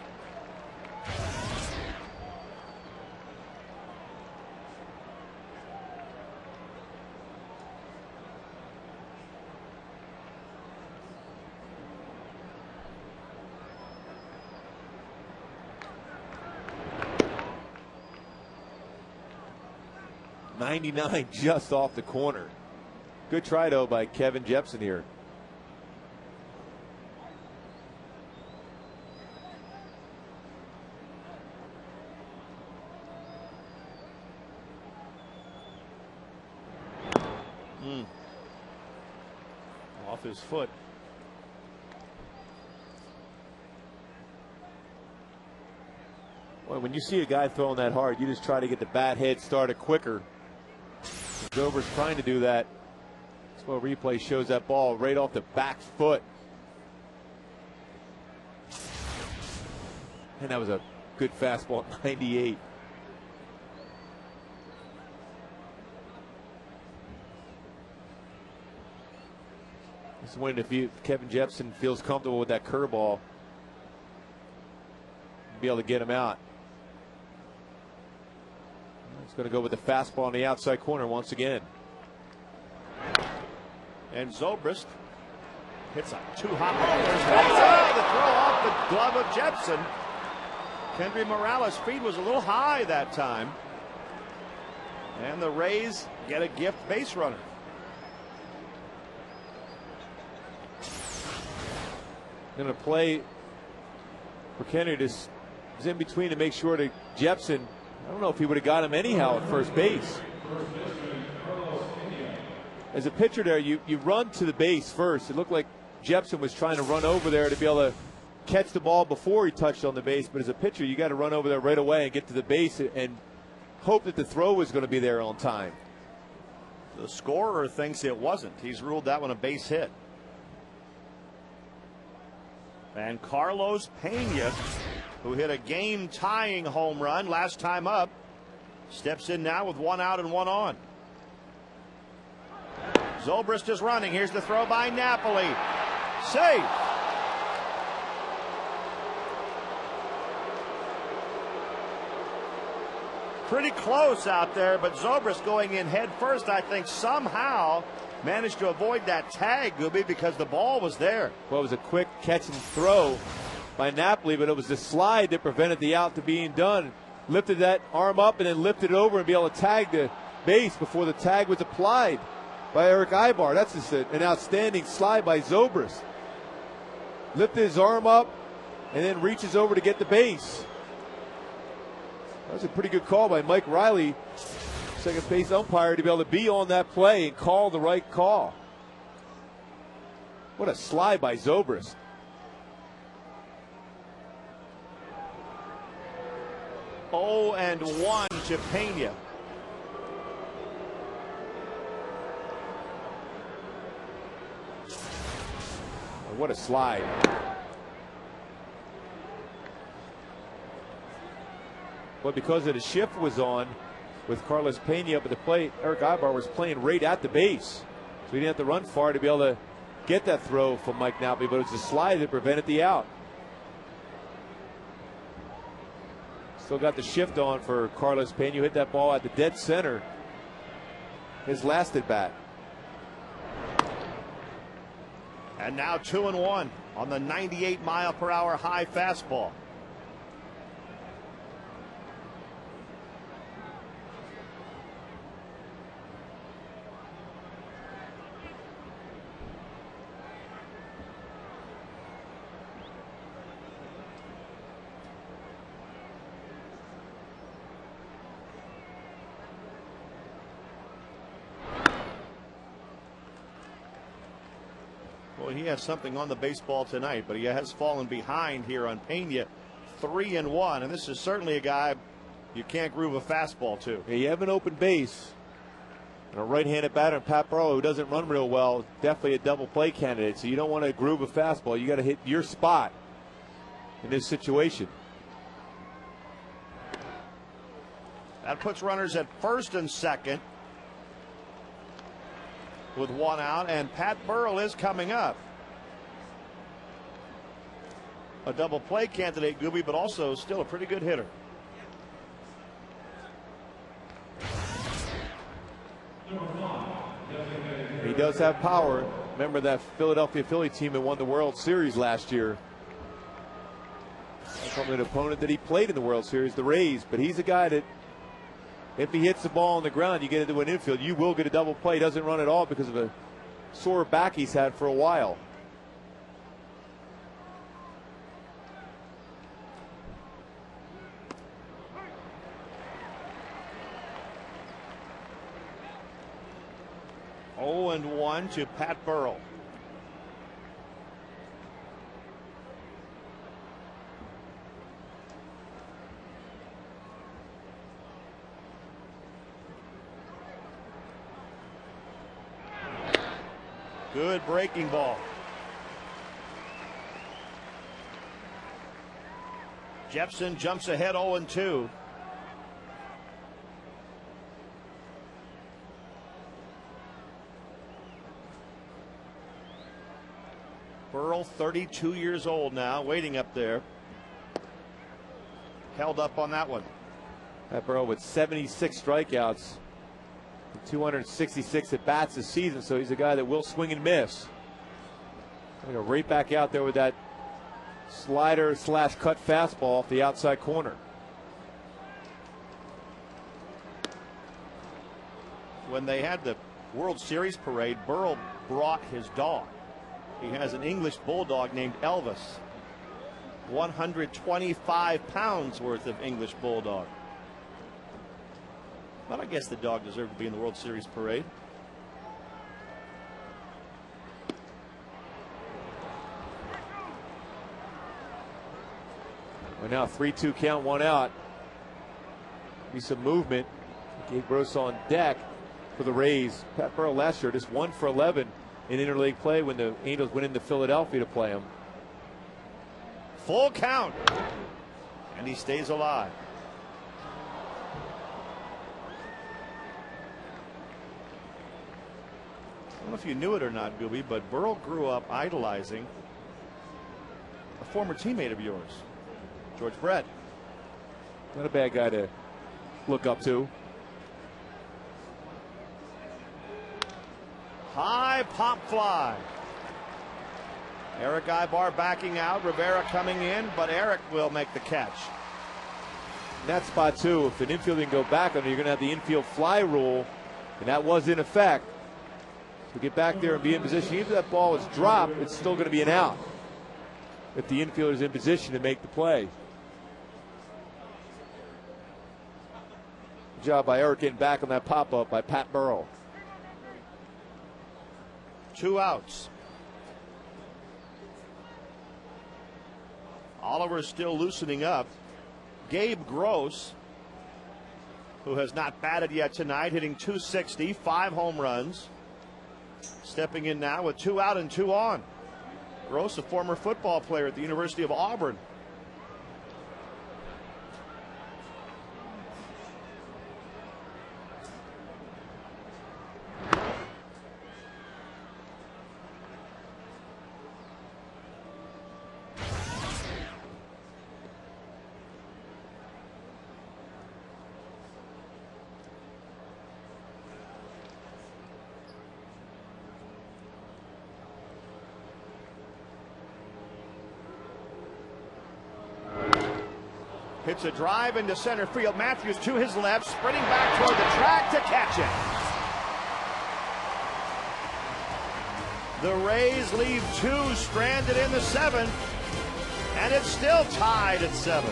Speaker 2: .99 just off the corner. Good try, though, by Kevin Jepsen here.
Speaker 1: Off his foot.
Speaker 2: Well, when you see a guy throwing that hard, you just try to get the bat head started quicker. Zobrist trying to do that. Slow replay shows that ball right off the back foot. And that was a good fastball at 98. Just wondering if Kevin Jepsen feels comfortable with that curveball, be able to get him out. He's going to go with the fastball on the outside corner once again.
Speaker 1: And Zobrist hits a 2-hop ball. The throw off the glove of Jepsen. Kendry Morales' feet was a little high that time. And the Rays get a gift base runner.
Speaker 2: Going to play for Kendry. Just is in between to make sure that Jepsen, I don't know if he would have got him anyhow at first base. As a pitcher there, you run to the base first. It looked like Jepsen was trying to run over there to be able to catch the ball before he touched on the base. But as a pitcher, you got to run over there right away and get to the base and hope that the throw was going to be there on time.
Speaker 1: The scorer thinks it wasn't. He's ruled that one a base hit. And Carlos Pena, who hit a game-tying home run last time up, steps in now with 1 out and 1 on. Zobrist is running. Here's the throw by Napoli. Safe. pretty close out there, but Zobrist going in head first, I think somehow managed to avoid that tag, Gooby, because the ball was there.
Speaker 2: Well, it was a quick catch and throw by Napoli, but it was the slide that prevented the out to being done. Lifted that arm up and then lifted it over and be able to tag the base before the tag was applied by Eric Ibar. That's just an outstanding slide by Zobrist. Lifted his arm up and then reaches over to get the base. That was a pretty good call by Mike Riley, second base umpire, to be able to be on that play and call the right call. What a slide by Zobrist.
Speaker 1: Oh, and 1 to Pena.
Speaker 2: What a slide. But because of the shift was on with Carlos Pena up at the plate, Eric Ibar was playing right at the base. So he didn't have to run far to be able to get that throw from Mike Napoli, but it was a slide that prevented the out. Still got the shift on for Carlos Pena, who hit that ball at the dead center his last at bat.
Speaker 1: And now 2-1 on the 98-mile-per-hour high fastball. Well, he has something on the baseball tonight, but he has fallen behind here on Pena, 3-1, and this is certainly a guy you can't groove a fastball to.
Speaker 2: Yeah, you have an open base and a right-handed batter, Pat Burrow, who doesn't run real well, definitely a double play candidate. So you don't want to groove a fastball. You got to hit your spot in this situation.
Speaker 1: That puts runners at first and second with 1 out, and Pat Burrell is coming up. A double play candidate, Gooby, but also still a pretty good hitter.
Speaker 2: He does have power. Remember that Philadelphia Philly team that won the World Series last year. From an opponent that he played in the World Series, the Rays. But he's a guy that, if he hits the ball on the ground, you get into an infield, you will get a double play. He doesn't run at all because of a sore back he's had for a while.
Speaker 1: Oh, and 1 to Pat Burrell. Good breaking ball. Jepson jumps ahead 0-2. Burrell, 32 years old now, waiting up there. Held up on that one.
Speaker 2: Pat Burrell with 76 strikeouts, 266 at bats this season, so he's a guy that will swing and miss. Go right back out there with that slider slash cut fastball off the outside corner.
Speaker 1: When they had the World Series parade, Burrell brought his dog. He has an English bulldog named Elvis. 125 pounds worth of English bulldog. But I guess the dog deserved to be in the World Series parade.
Speaker 2: Well, now 3-2 count, 1 out. Be some movement. Gabe Gross on deck for the Rays. Pat Burrell last year just 1 for 11 in interleague play when the Angels went into Philadelphia to play him.
Speaker 1: Full count. And he stays alive. I don't know if you knew it or not, Gooby, but Burrell grew up idolizing a former teammate of yours, George Brett.
Speaker 2: Not a bad guy to look up to.
Speaker 1: High pop fly. Eric Ibar backing out. Rivera coming in, but Eric will make the catch.
Speaker 2: In that spot, too, if an infielder can go back under, you're going to have the infield fly rule, and that was in effect. To get back there and be in position, even if that ball is dropped, it's still going to be an out if the infielder is in position to make the play. Good job by Eric getting back on that pop-up by Pat Burrell.
Speaker 1: 2 outs. Oliver's still loosening up. Gabe Gross, who has not batted yet tonight, hitting .260, 5 home runs. Stepping in now with 2 out and 2 on. Gross, a former football player at the University of Auburn. Hits a drive into center field. Matthews to his left, sprinting back toward the track to catch it. The Rays leave 2 stranded in the 7th, and it's still tied at 7.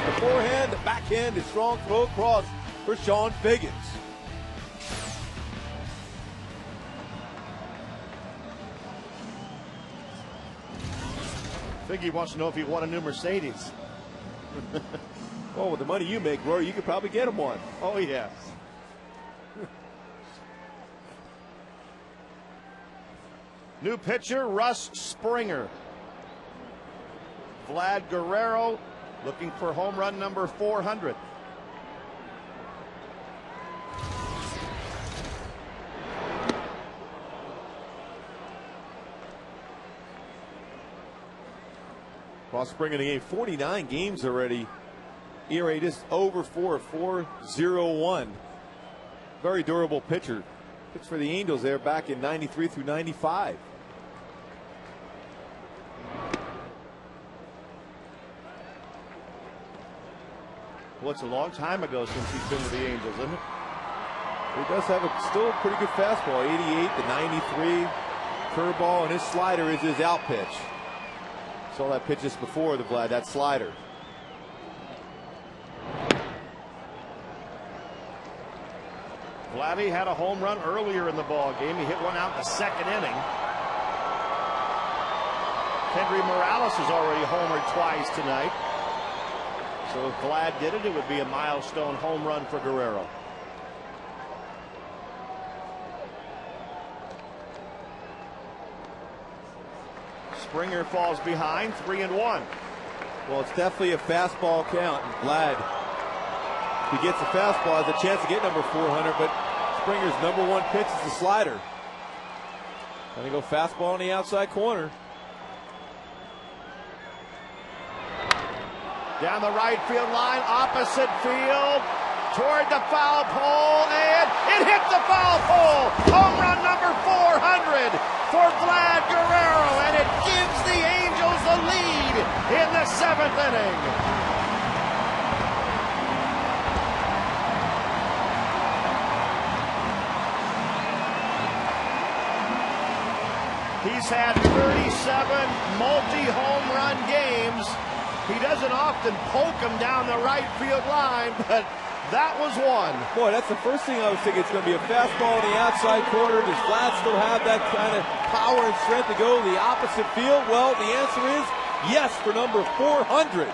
Speaker 2: The forehand, the backhand, a strong throw across for Sean Figgins.
Speaker 1: Figgy wants to know if he won a new Mercedes.
Speaker 2: Well, with the money you make, Roy, you could probably get him one.
Speaker 1: Oh, yes. New pitcher, Russ Springer. Vlad Guerrero looking for home run number 400.
Speaker 2: Ross Springer in the game, 49 games already. ERA just over 4.01. Very durable pitcher. Pitched for the Angels there back in 93 through 95.
Speaker 1: Well, it's a long time ago since he's been with the Angels, isn't it?
Speaker 2: He does have still a pretty good fastball, 88 to 93. Curveball, and his slider is his out pitch. Saw that pitch just before the Vlad, that slider.
Speaker 1: Vladdy had a home run earlier in the ball game. He hit one out in the second inning. Kendry Morales has already homered twice tonight. So if Vlad did it, it would be a milestone home run for Guerrero. Springer falls behind, 3-1.
Speaker 2: Well, it's definitely a fastball count. And Vlad, if he gets a fastball, has a chance to get number 400, but Springer's #1 pitch is the slider. Gonna go fastball on the outside corner.
Speaker 1: Down the right field line, opposite field, toward the foul pole, and it hit the foul pole! Home run number 400 for Vlad Guerrero, and it gives the Angels the lead in the 7th inning. He's had 37 multi-home run games. He doesn't often poke him down the right field line, but that was one.
Speaker 2: Boy, that's the first thing I was thinking. It's going to be a fastball on the outside corner. Does Vlad still have that kind of power and strength to go the opposite field? Well, the answer is yes for number 400.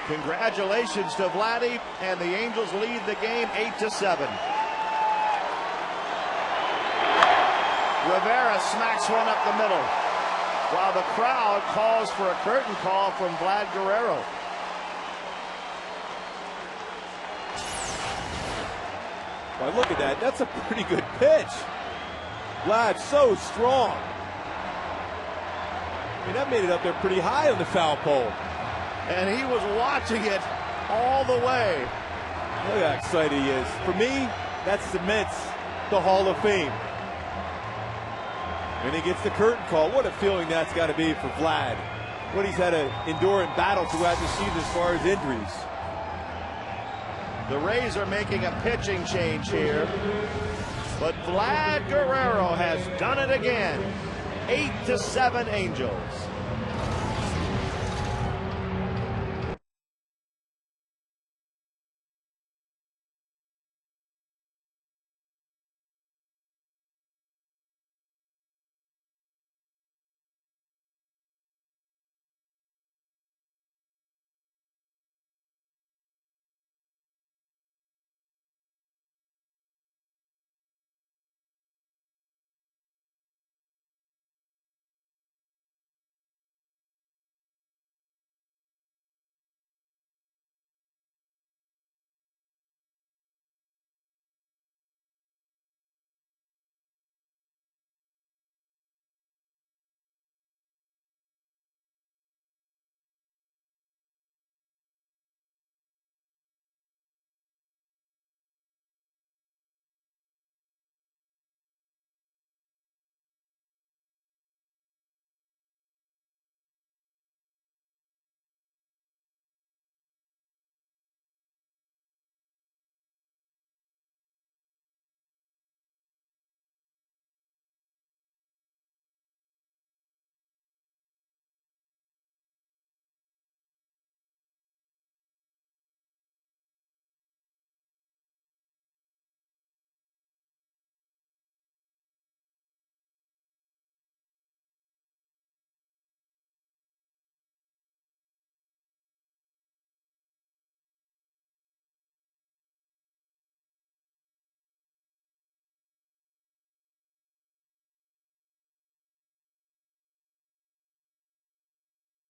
Speaker 1: Congratulations to Vladdy, and the Angels lead the game 8-7. Rivera smacks one up the middle, while the crowd calls for a curtain call from Vlad Guerrero.
Speaker 2: Boy, look at that. That's a pretty good pitch. Vlad so strong. I mean, that made it up there pretty high on the foul pole.
Speaker 1: And he was watching it all the way.
Speaker 2: Look how excited he is. For me, that cements the Hall of Fame. And he gets the curtain call. What a feeling that's got to be for Vlad. What he's had to endure in battle throughout the season as far as injuries.
Speaker 1: The Rays are making a pitching change here, but Vlad Guerrero has done it again. 8-7 Angels.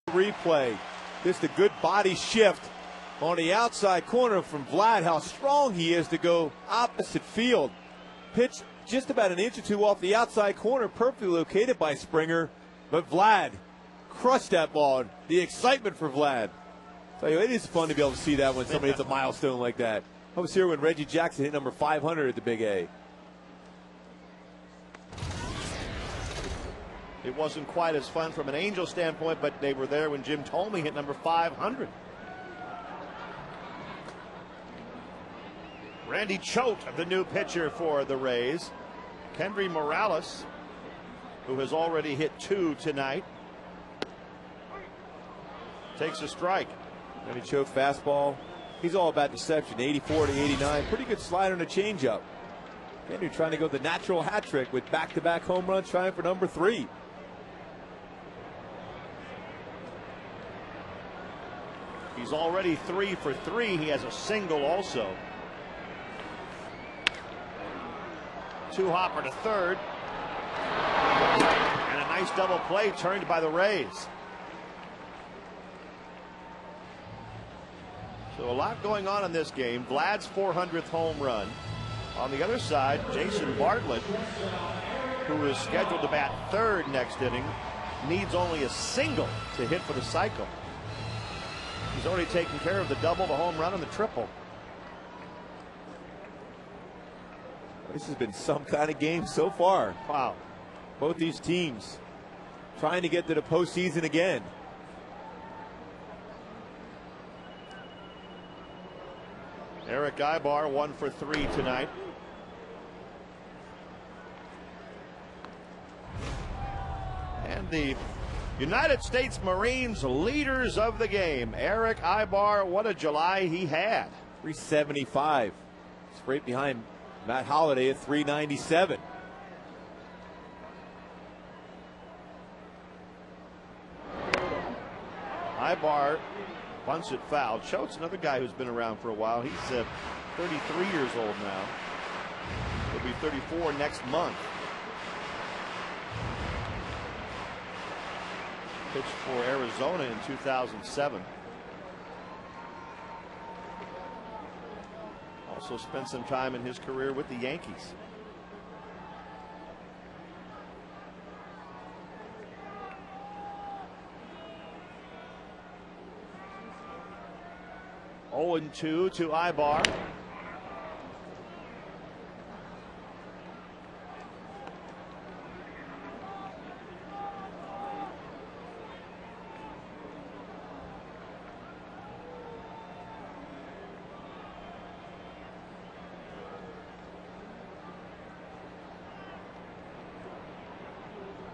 Speaker 2: Replay. Just a good body shift on the outside corner from Vlad. How strong he is to go opposite field. Pitch just about an inch or two off the outside corner, perfectly located by Springer. But Vlad crushed that ball. The excitement for Vlad. Tell you, it is fun to be able to see that when somebody hits a milestone like that. I was here when Reggie Jackson hit number 500 at the Big A.
Speaker 1: It wasn't quite as fun from an Angel standpoint, but they were there when Jim Thome hit number 500. Randy Choate, the new pitcher for the Rays. Kendry Morales, who has already hit 2 tonight, takes a strike.
Speaker 2: Randy Choate fastball He's all about deception. 84 to 89. Pretty good slider and a changeup. Henry trying to go the natural hat trick with back-to-back home runs, trying for number 3.
Speaker 1: He's already 3 for 3. He has a single also. 2-hopper to third. And a nice double play turned by the Rays. So a lot going on in this game. Vlad's 400th home run. On the other side, Jason Bartlett, who is scheduled to bat third next inning, needs only a single to hit for the cycle. He's already taken care of the double, the home run, and the triple.
Speaker 2: This has been some kind of game so far.
Speaker 1: Wow.
Speaker 2: Both these teams trying to get to the postseason again.
Speaker 1: Eric Ibar 1 for 3 tonight. And the United States Marines leaders of the game. Eric Ibar, what a July he had.
Speaker 2: 375. It's right behind Matt Holliday at 397.
Speaker 1: Ibar bunts it foul. Choate's another guy who's been around for a while. He's 33 years old now. He'll be 34 next month. Pitched for Arizona in 2007. Also spent some time in his career with the Yankees. Oh, 2 to Ibar.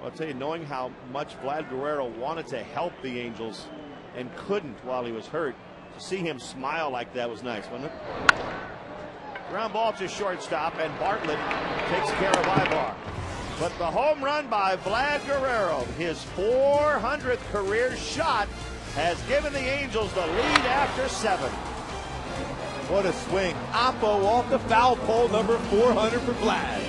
Speaker 1: I'll tell you, knowing how much Vlad Guerrero wanted to help the Angels and couldn't while he was hurt, to see him smile like that was nice, wasn't it? Ground ball to shortstop, and Bartlett takes care of Ibar. But the home run by Vlad Guerrero, his 400th career shot, has given the Angels the lead after 7.
Speaker 2: What a swing. Oppo off the foul pole, number 400 for Vlad.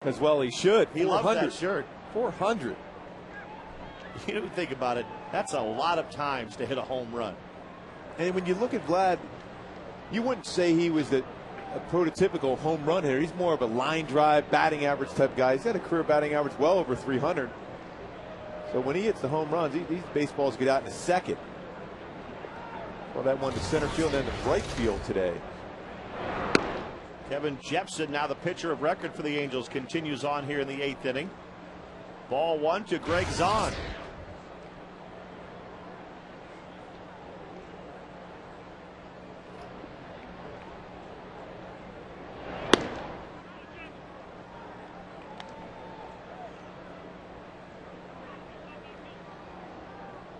Speaker 2: As well he should.
Speaker 1: He loves that shirt.
Speaker 2: 400.
Speaker 1: You don't think about it. That's a lot of times to hit a home run.
Speaker 2: And when you look at Vlad, you wouldn't say he was the a prototypical home run hitter. He's more of a line drive, batting average type guy. He's got a career batting average well over 300. So when he hits the home runs, these baseballs get out in a second. Well, that one to center field and to right field today.
Speaker 1: Kevin Jepson, now the pitcher of record for the Angels, continues on here in the 8th inning. Ball 1 to Greg Zahn.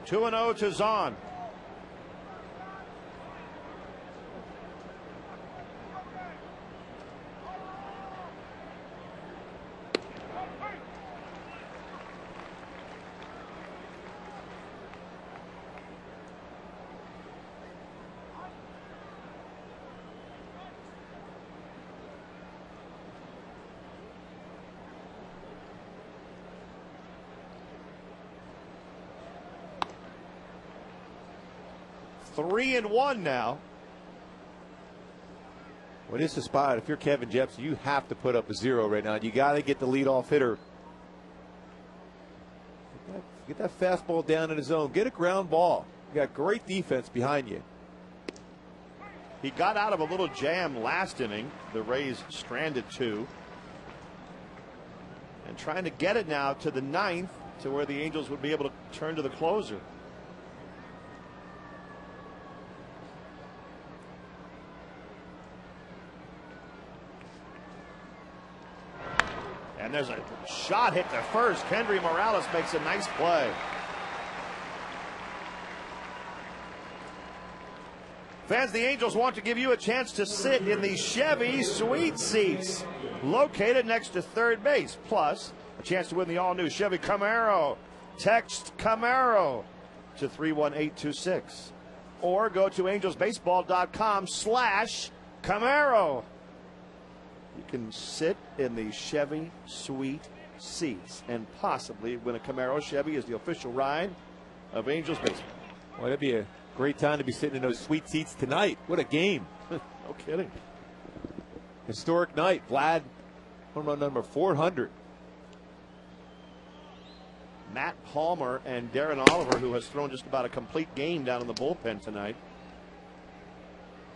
Speaker 1: Two and 0 to Zahn. Three and 1 now.
Speaker 2: Well, it's a spot. If you're Kevin Jepson, you have to put up a 0 right now. You got to get the leadoff hitter. Get that fastball down in the zone. Get a ground ball. You got great defense behind you.
Speaker 1: He got out of a little jam last inning. The Rays stranded 2. And trying to get it now to the 9th to where the Angels would be able to turn to the closer. And there's a shot hit to first. Kendry Morales makes a nice play. Fans, the Angels want to give you a chance to sit in the Chevy Suite seats located next to third base. Plus, a chance to win the all-new Chevy Camaro. Text Camaro to 31826. Or go to angelsbaseball.com/Camaro. You can sit in the Chevy Suite seats and possibly win a Camaro. Chevy is the official ride of Angels baseball.
Speaker 2: Well, that'd be a great time to be sitting in those sweet seats tonight. What a game.
Speaker 1: No kidding.
Speaker 2: Historic night. Vlad, home run number 400.
Speaker 1: Matt Palmer and Darren Oliver, who has thrown just about a complete game down in the bullpen tonight,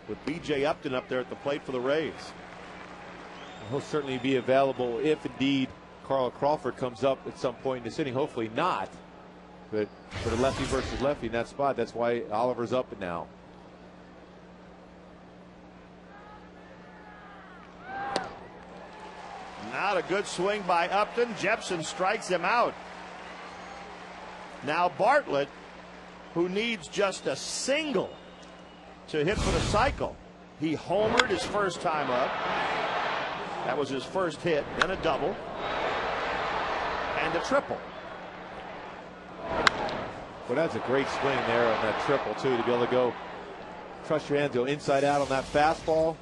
Speaker 1: with B.J. Upton up there at the plate for the Rays.
Speaker 2: He'll certainly be available if indeed Carl Crawford comes up at some point in this inning. Hopefully not. But for the lefty versus lefty in that spot, that's why Oliver's up now.
Speaker 1: Not a good swing by Upton. Jepson strikes him out. Now Bartlett, who needs just a single to hit for the cycle. He homered his first time up. That was his first hit, then a double, and a triple.
Speaker 2: Well, that's a great swing there on that triple, too, to be able to go, trust your hands, go inside out on that fastball.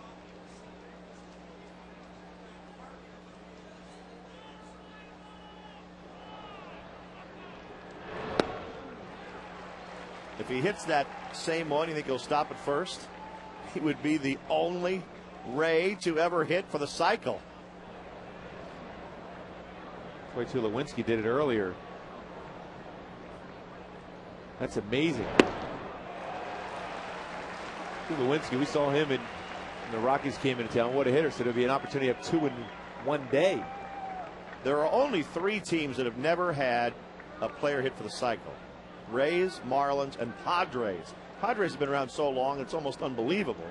Speaker 1: If he hits that same one, you think he'll stop at first? He would be the only Ray to ever hit for the cycle.
Speaker 2: Troy Tulowitzki did it earlier. That's amazing. Tulowitzki, we saw him when the Rockies came into town. What a hitter. So there'll be an opportunity of 2 in one day.
Speaker 1: There are only 3 teams that have never had a player hit for the cycle. Rays, Marlins, and Padres. Padres have been around so long, it's almost unbelievable.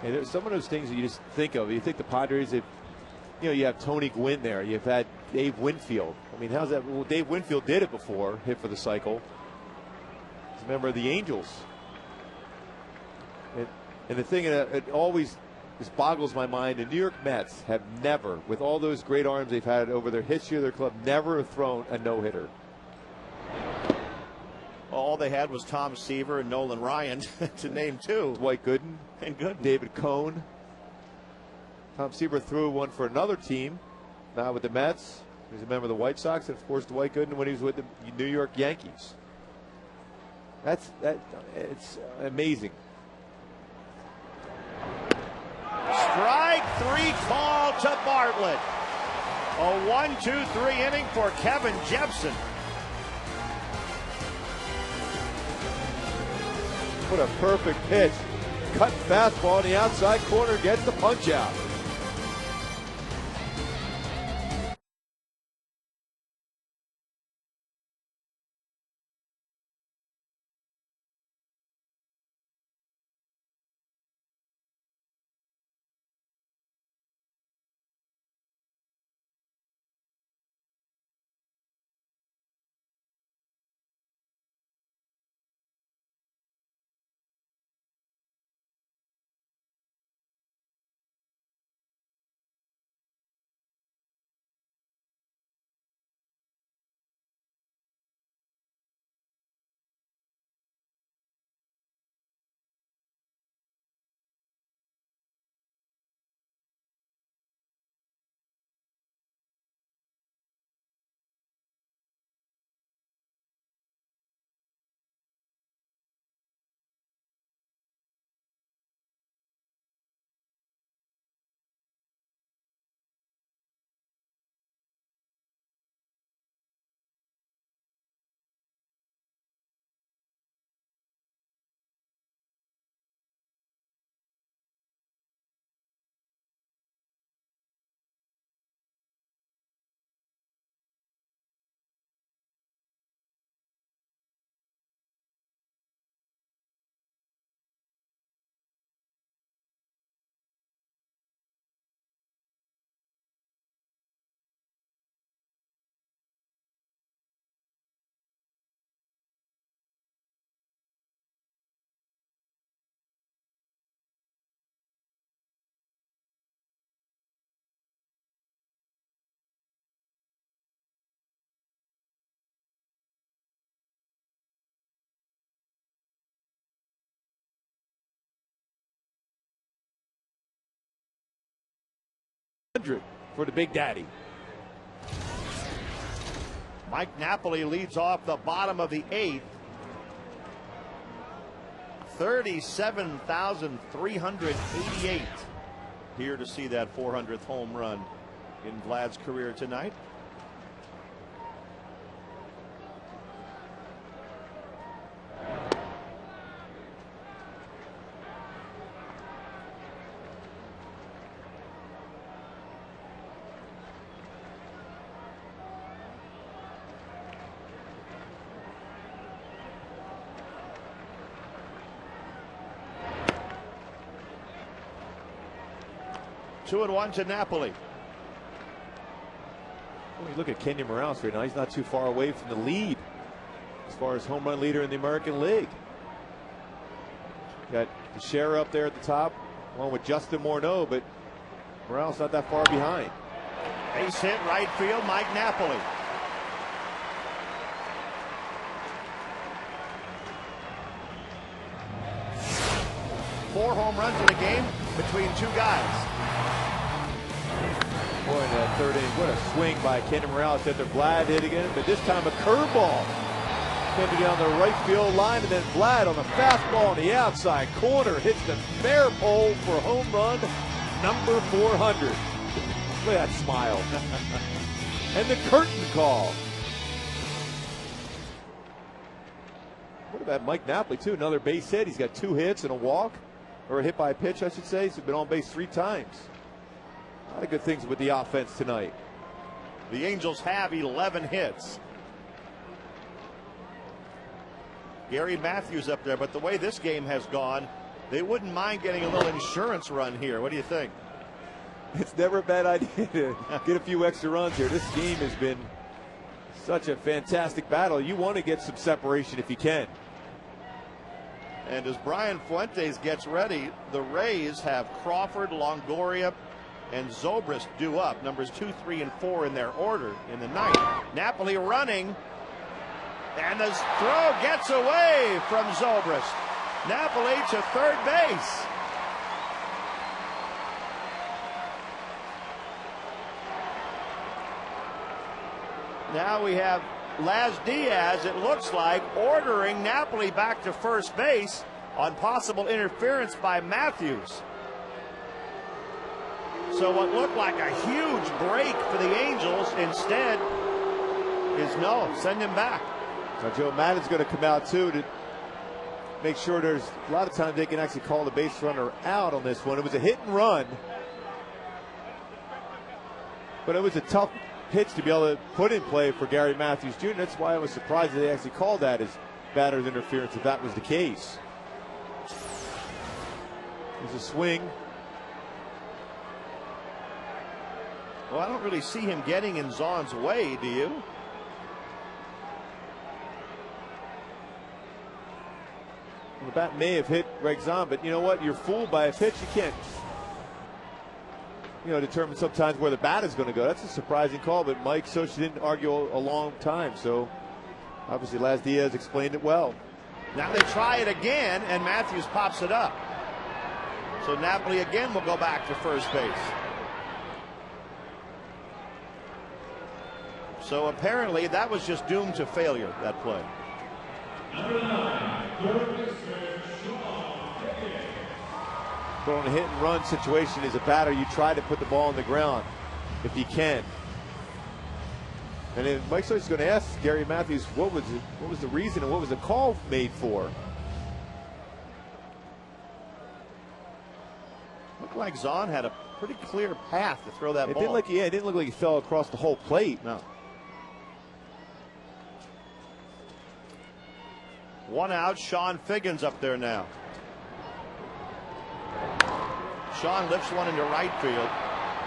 Speaker 2: And there's some of those things that you just think of. You think the Padres, if you have Tony Gwynn there, you've had Dave Winfield. I mean, how's that? Well, Dave Winfield did it before, hit for the cycle. He's a member of the Angels. And the thing that it always just boggles my mind, the New York Mets have never, with all those great arms they've had over their history of their club, never have thrown a no-hitter.
Speaker 1: All they had was Tom Seaver and Nolan Ryan, to name 2.
Speaker 2: Dwight Gooden.
Speaker 1: And Gooden.
Speaker 2: David Cohn. Tom Seaver threw one for another team, not with the Mets. He's a member of the White Sox, and of course Dwight Gooden when he was with the New York Yankees. It's amazing.
Speaker 1: Strike three call to Bartlett. A 1-2-3 inning for Kevin Jepson.
Speaker 2: What a perfect pitch. Cut fastball on the outside corner, gets the punch out. For the Big Daddy.
Speaker 1: Mike Napoli leads off the bottom of the eighth. 37,388 here to see that 400th home run in Vlad's career tonight. Two and one to Napoli.
Speaker 2: When you look at Kenyon Morales right now, he's not too far away from the lead as far as home run leader in the American League. Got Teixeira up there at the top, along with Justin Morneau, but Morales not that far behind.
Speaker 1: Base hit right field, Mike Napoli. Four home runs in the game between two guys.
Speaker 2: Boy, in that third inning, what a swing by Kenyon Morales after Vlad hit again, but this time a curveball. Came down the right field line, and then Vlad on the fastball on the outside corner hits the fair pole for home run number 400. Look at that smile. And the curtain call. What about Mike Napoli, too? Another base hit. He's got 2 hits and a walk, or a hit by a pitch, I should say. He's been on base 3 times. A lot of good things with the offense tonight.
Speaker 1: The Angels have 11 hits. Gary Matthews up there, but the way this game has gone, they wouldn't mind getting a little insurance run here. What do you think?
Speaker 2: It's never a bad idea to get a few extra runs here. This game has been such a fantastic battle. You want to get some separation if you can.
Speaker 1: And as Brian Fuentes gets ready, the Rays have Crawford, Longoria, and Zobrist due up, numbers 2, 3, and 4 in their order in the ninth. Napoli running, and the throw gets away from Zobrist. Napoli to third base. Now we have Laz Diaz, it looks like, ordering Napoli back to first base on possible interference by Matthews. So what looked like a huge break for the Angels instead is no, send him back.
Speaker 2: Now Joe Maddon's going to come out too to make sure there's a lot of times they can actually call the base runner out on this one. It was a hit and run, but it was a tough pitch to be able to put in play for Gary Matthews Jr. That's why I was surprised that they actually called that as batter's interference if that was the case. There's a swing.
Speaker 1: Well, I don't really see him getting in Zahn's way, do you?
Speaker 2: The bat may have hit Greg Zahn, but you know what? You're fooled by a pitch. You can't, determine sometimes where the bat is going to go. That's a surprising call, but Mike Socha didn't argue a long time. So obviously Laz Diaz explained it well.
Speaker 1: Now they try it again, and Matthews pops it up. So Napoli again will go back to first base. So apparently that was just doomed to failure, that play.
Speaker 2: But on a hit and run situation as a batter, you try to put the ball on the ground if you can. And then Mike Socha's going to ask Gary Matthews what was the reason and what was the call made for.
Speaker 1: Looked like Zahn had a pretty clear path to throw that ball.
Speaker 2: It didn't look like he fell across the whole plate.
Speaker 1: No. One out, Sean Figgins up there now. Sean lifts one into right field.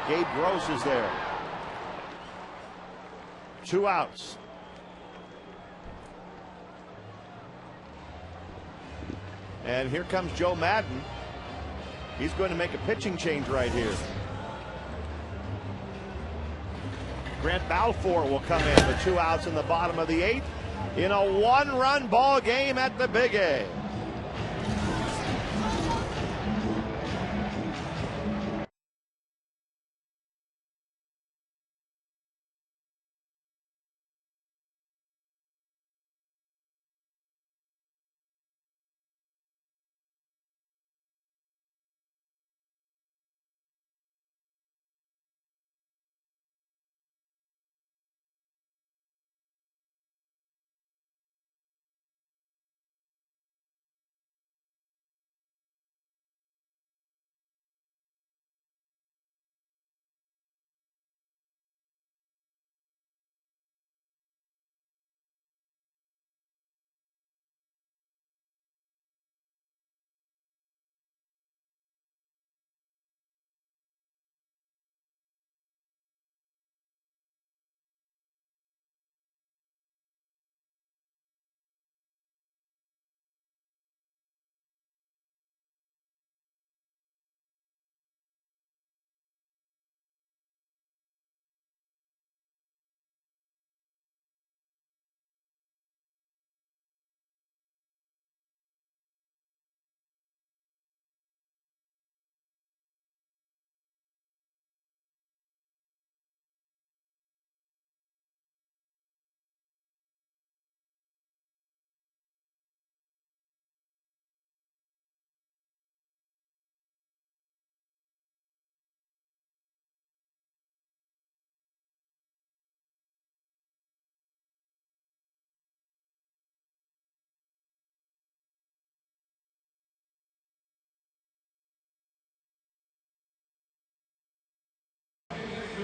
Speaker 1: Gabe Gross is there. 2 outs. And here comes Joe Maddon. He's going to make a pitching change right here. Grant Balfour will come in with 2 outs in the bottom of the 8th in a 1-run ball game at the Big A.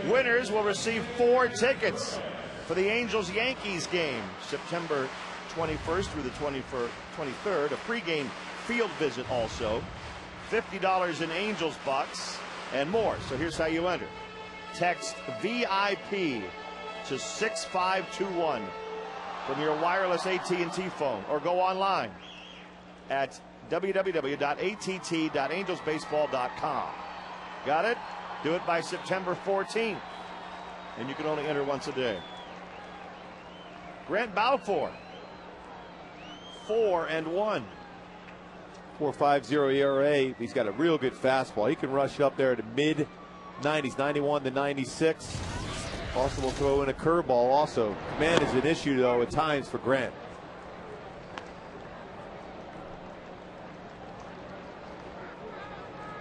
Speaker 1: Winners will receive 4 tickets for the Angels-Yankees game, September 21st through the 23rd. A pregame field visit also. $50 in Angels bucks and more. So here's how you enter. Text VIP to 6521 from your wireless AT&T phone, or go online at www.att.angelsbaseball.com. Got it? Do it by September 14th, and you can only enter once a day. Grant Balfour, 4-1.
Speaker 2: 4.50 ERA. He's got a real good fastball. He can rush up there to mid 90s, 91 to 96. Possible throw in a curveball also. Command is an issue, though, at times for Grant.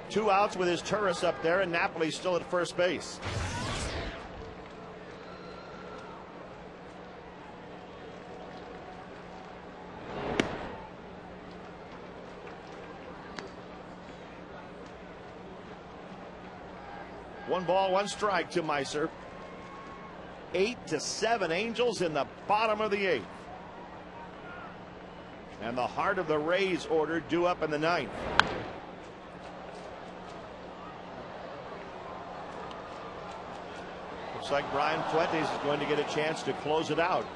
Speaker 1: Two outs with his Turris up there, and Napoli still at first base. One ball, one strike to Meiser. 8-7 Angels in the bottom of the 8th. And the heart of the Rays order due up in the 9th. Looks like Brian Fuentes is going to get a chance to close it out.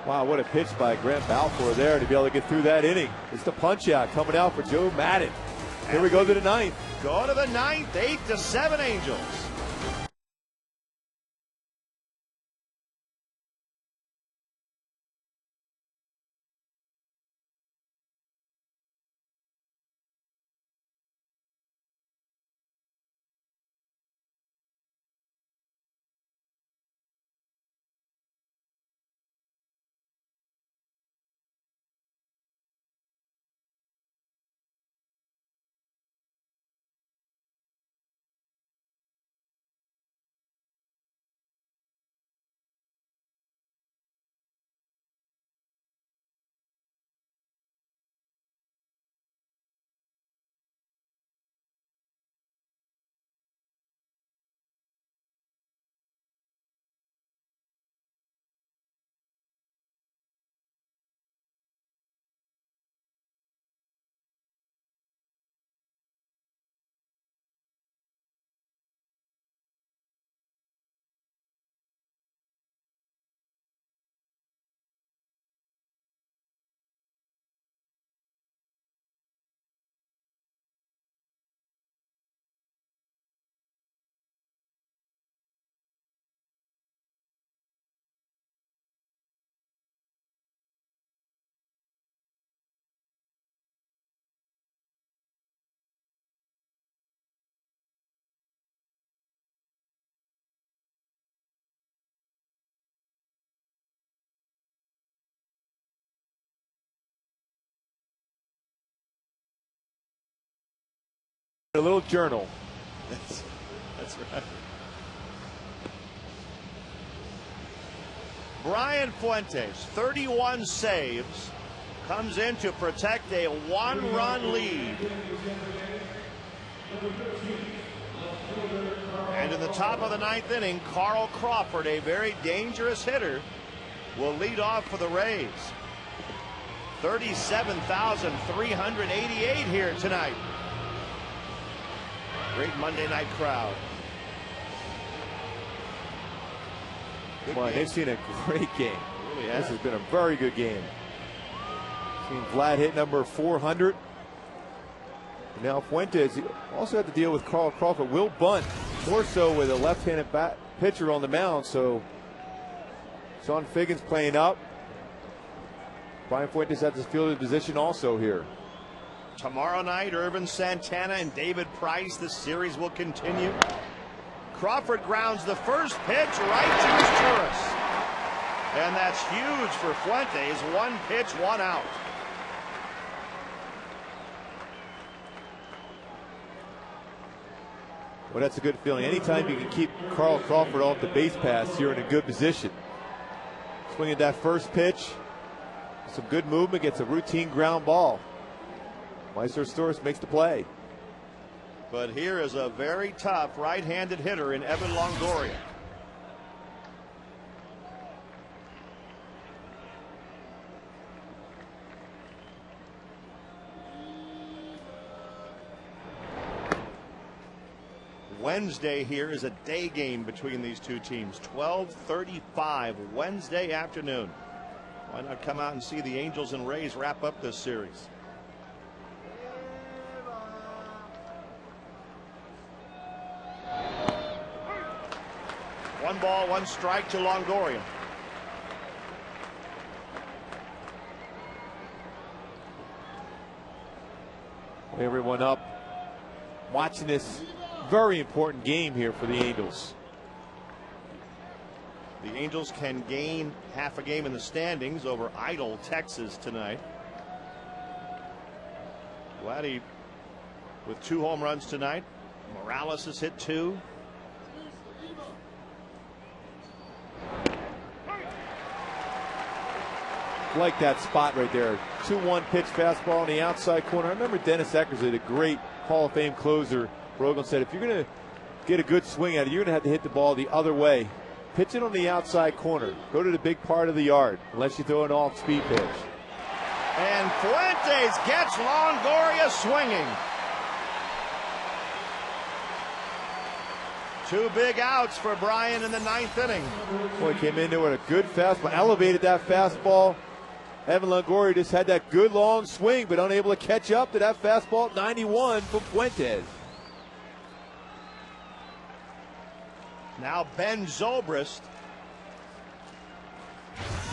Speaker 2: Wow, what a pitch by Grant Balfour there to be able to get through that inning. It's the punch out coming out for Joe Madden. Here we go to the 9th.
Speaker 1: Go to the 9th, 8-7 Angels.
Speaker 2: A little journal.
Speaker 1: That's right. Brian Fuentes, 31 saves, comes in to protect a one-run lead. And in the top of the 9th inning, Carl Crawford, a very dangerous hitter, will lead off for the Rays. 37,388 here tonight. Great Monday night crowd.
Speaker 2: Boy, they've seen a great game.
Speaker 1: Really
Speaker 2: this has been a very good game. Seen Vlad hit number 400. And now Fuentes also had to deal with Carl Crawford. Will bunt, more so with a left-handed pitcher on the mound. So Sean Figgins playing up. Brian Fuentes at this fielder position also here.
Speaker 1: Tomorrow night, Irvin Santana and David Price. The series will continue. Crawford grounds the first pitch right to his Turris. And that's huge for Fuentes. One pitch, one out.
Speaker 2: Well, that's a good feeling. Anytime you can keep Carl Crawford off the base pass, you're in a good position. Swinging that first pitch. Some good movement, gets a routine ground ball. Meiser Storis makes the play.
Speaker 1: But here is a very tough right-handed hitter in Evan Longoria. Wednesday here is a day game between these two teams. 12:35 Wednesday afternoon. Why not come out and see the Angels and Rays wrap up this series? 1 ball, 1 strike to Longoria.
Speaker 2: Everyone up watching this very important game here for the Angels.
Speaker 1: The Angels can gain half a game in the standings over idle Texas tonight. Vladdy with 2 home runs tonight. Morales has hit 2.
Speaker 2: Like that spot right there. 2-1 pitch fastball on the outside corner. I remember Dennis Eckersley, the great Hall of Fame closer. Rogan said, if you're going to get a good swing at it, you're going to have to hit the ball the other way. Pitch it on the outside corner. Go to the big part of the yard, unless you throw an off-speed pitch.
Speaker 1: And Fuentes gets Longoria swinging. 2 big outs for Brian in the 9th inning.
Speaker 2: Boy, came in there with a good fastball, elevated that fastball. Evan Longoria just had that good long swing, but unable to catch up to that fastball at 91 from Fuentes.
Speaker 1: Now Ben Zobrist.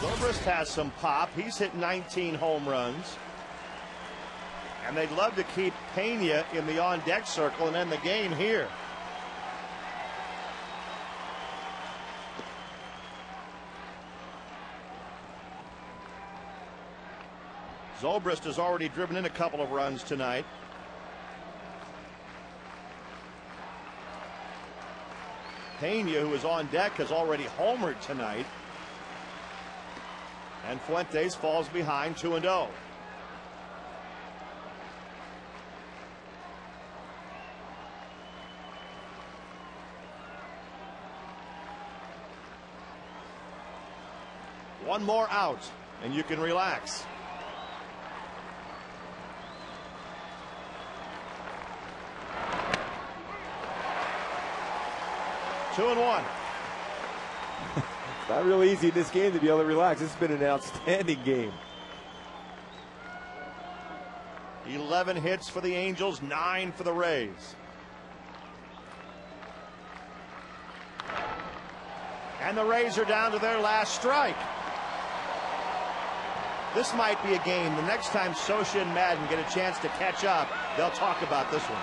Speaker 1: Zobrist has some pop. He's hit 19 home runs. And they'd love to keep Pena in the on-deck circle and end the game here. Zobrist has already driven in a couple of runs tonight. Pena, who is on deck, has already homered tonight. And Fuentes falls behind 2-0. One more out, and you can relax. 2-1.
Speaker 2: It's not really easy in this game to be able to relax. This has been an outstanding game.
Speaker 1: 11 hits for the Angels, 9 for the Rays. And the Rays are down to their last strike. This might be a game. The next time Socha and Madden get a chance to catch up, they'll talk about this one.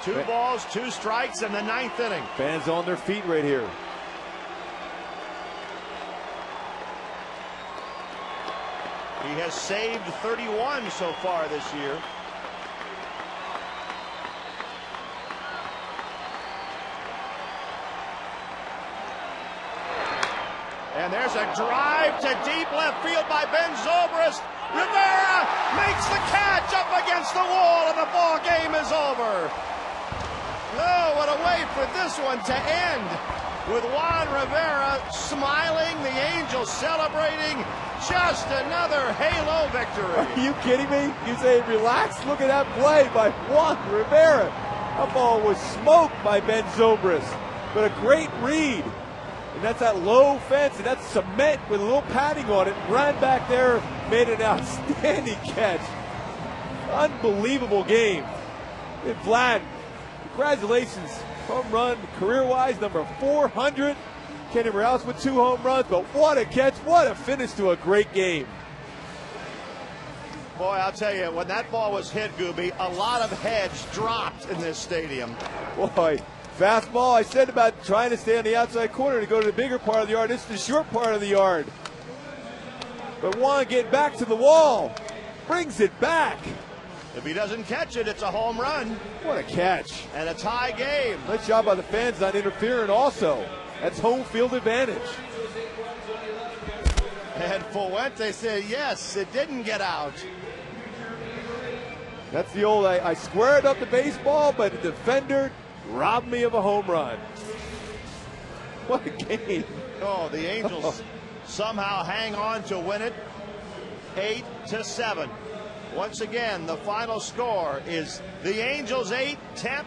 Speaker 1: 2 balls, 2 strikes in the 9th inning.
Speaker 2: Fans on their feet right here.
Speaker 1: He has saved 31 so far this year. And there's a drive to deep left field by Ben Zobrist. Rivera makes the catch up against the wall, and the ball game is over. Oh, what a way for this one to end. With Juan Rivera smiling, the Angels celebrating just another Halo victory.
Speaker 2: Are you kidding me? You say relax? Look at that play by Juan Rivera. That ball was smoked by Ben Zobrist, but a great read. And that's that low fence, and that's cement with a little padding on it. Ran back there, made an outstanding catch. Unbelievable game. And Vlad, congratulations. Home run, career-wise, number 400. Kenny Morales with 2 home runs, but what a catch, what a finish to a great game.
Speaker 1: Boy, I'll tell you, when that ball was hit, Gooby, a lot of heads dropped in this stadium.
Speaker 2: Boy, fastball, I said about trying to stay on the outside corner to go to the bigger part of the yard. This is the short part of the yard. But Juan getting back to the wall, brings it back.
Speaker 1: If he doesn't catch it, it's a home run.
Speaker 2: What a catch.
Speaker 1: And a tie game.
Speaker 2: Nice job by the fans not interfering also. That's home field advantage.
Speaker 1: And Fuentes said, yes, it didn't get out.
Speaker 2: That's the old, I squared up the baseball, but the defender robbed me of a home run. What a game.
Speaker 1: Oh, the Angels somehow hang on to win it 8-7. Once again, the final score is the Angels 8, Tampa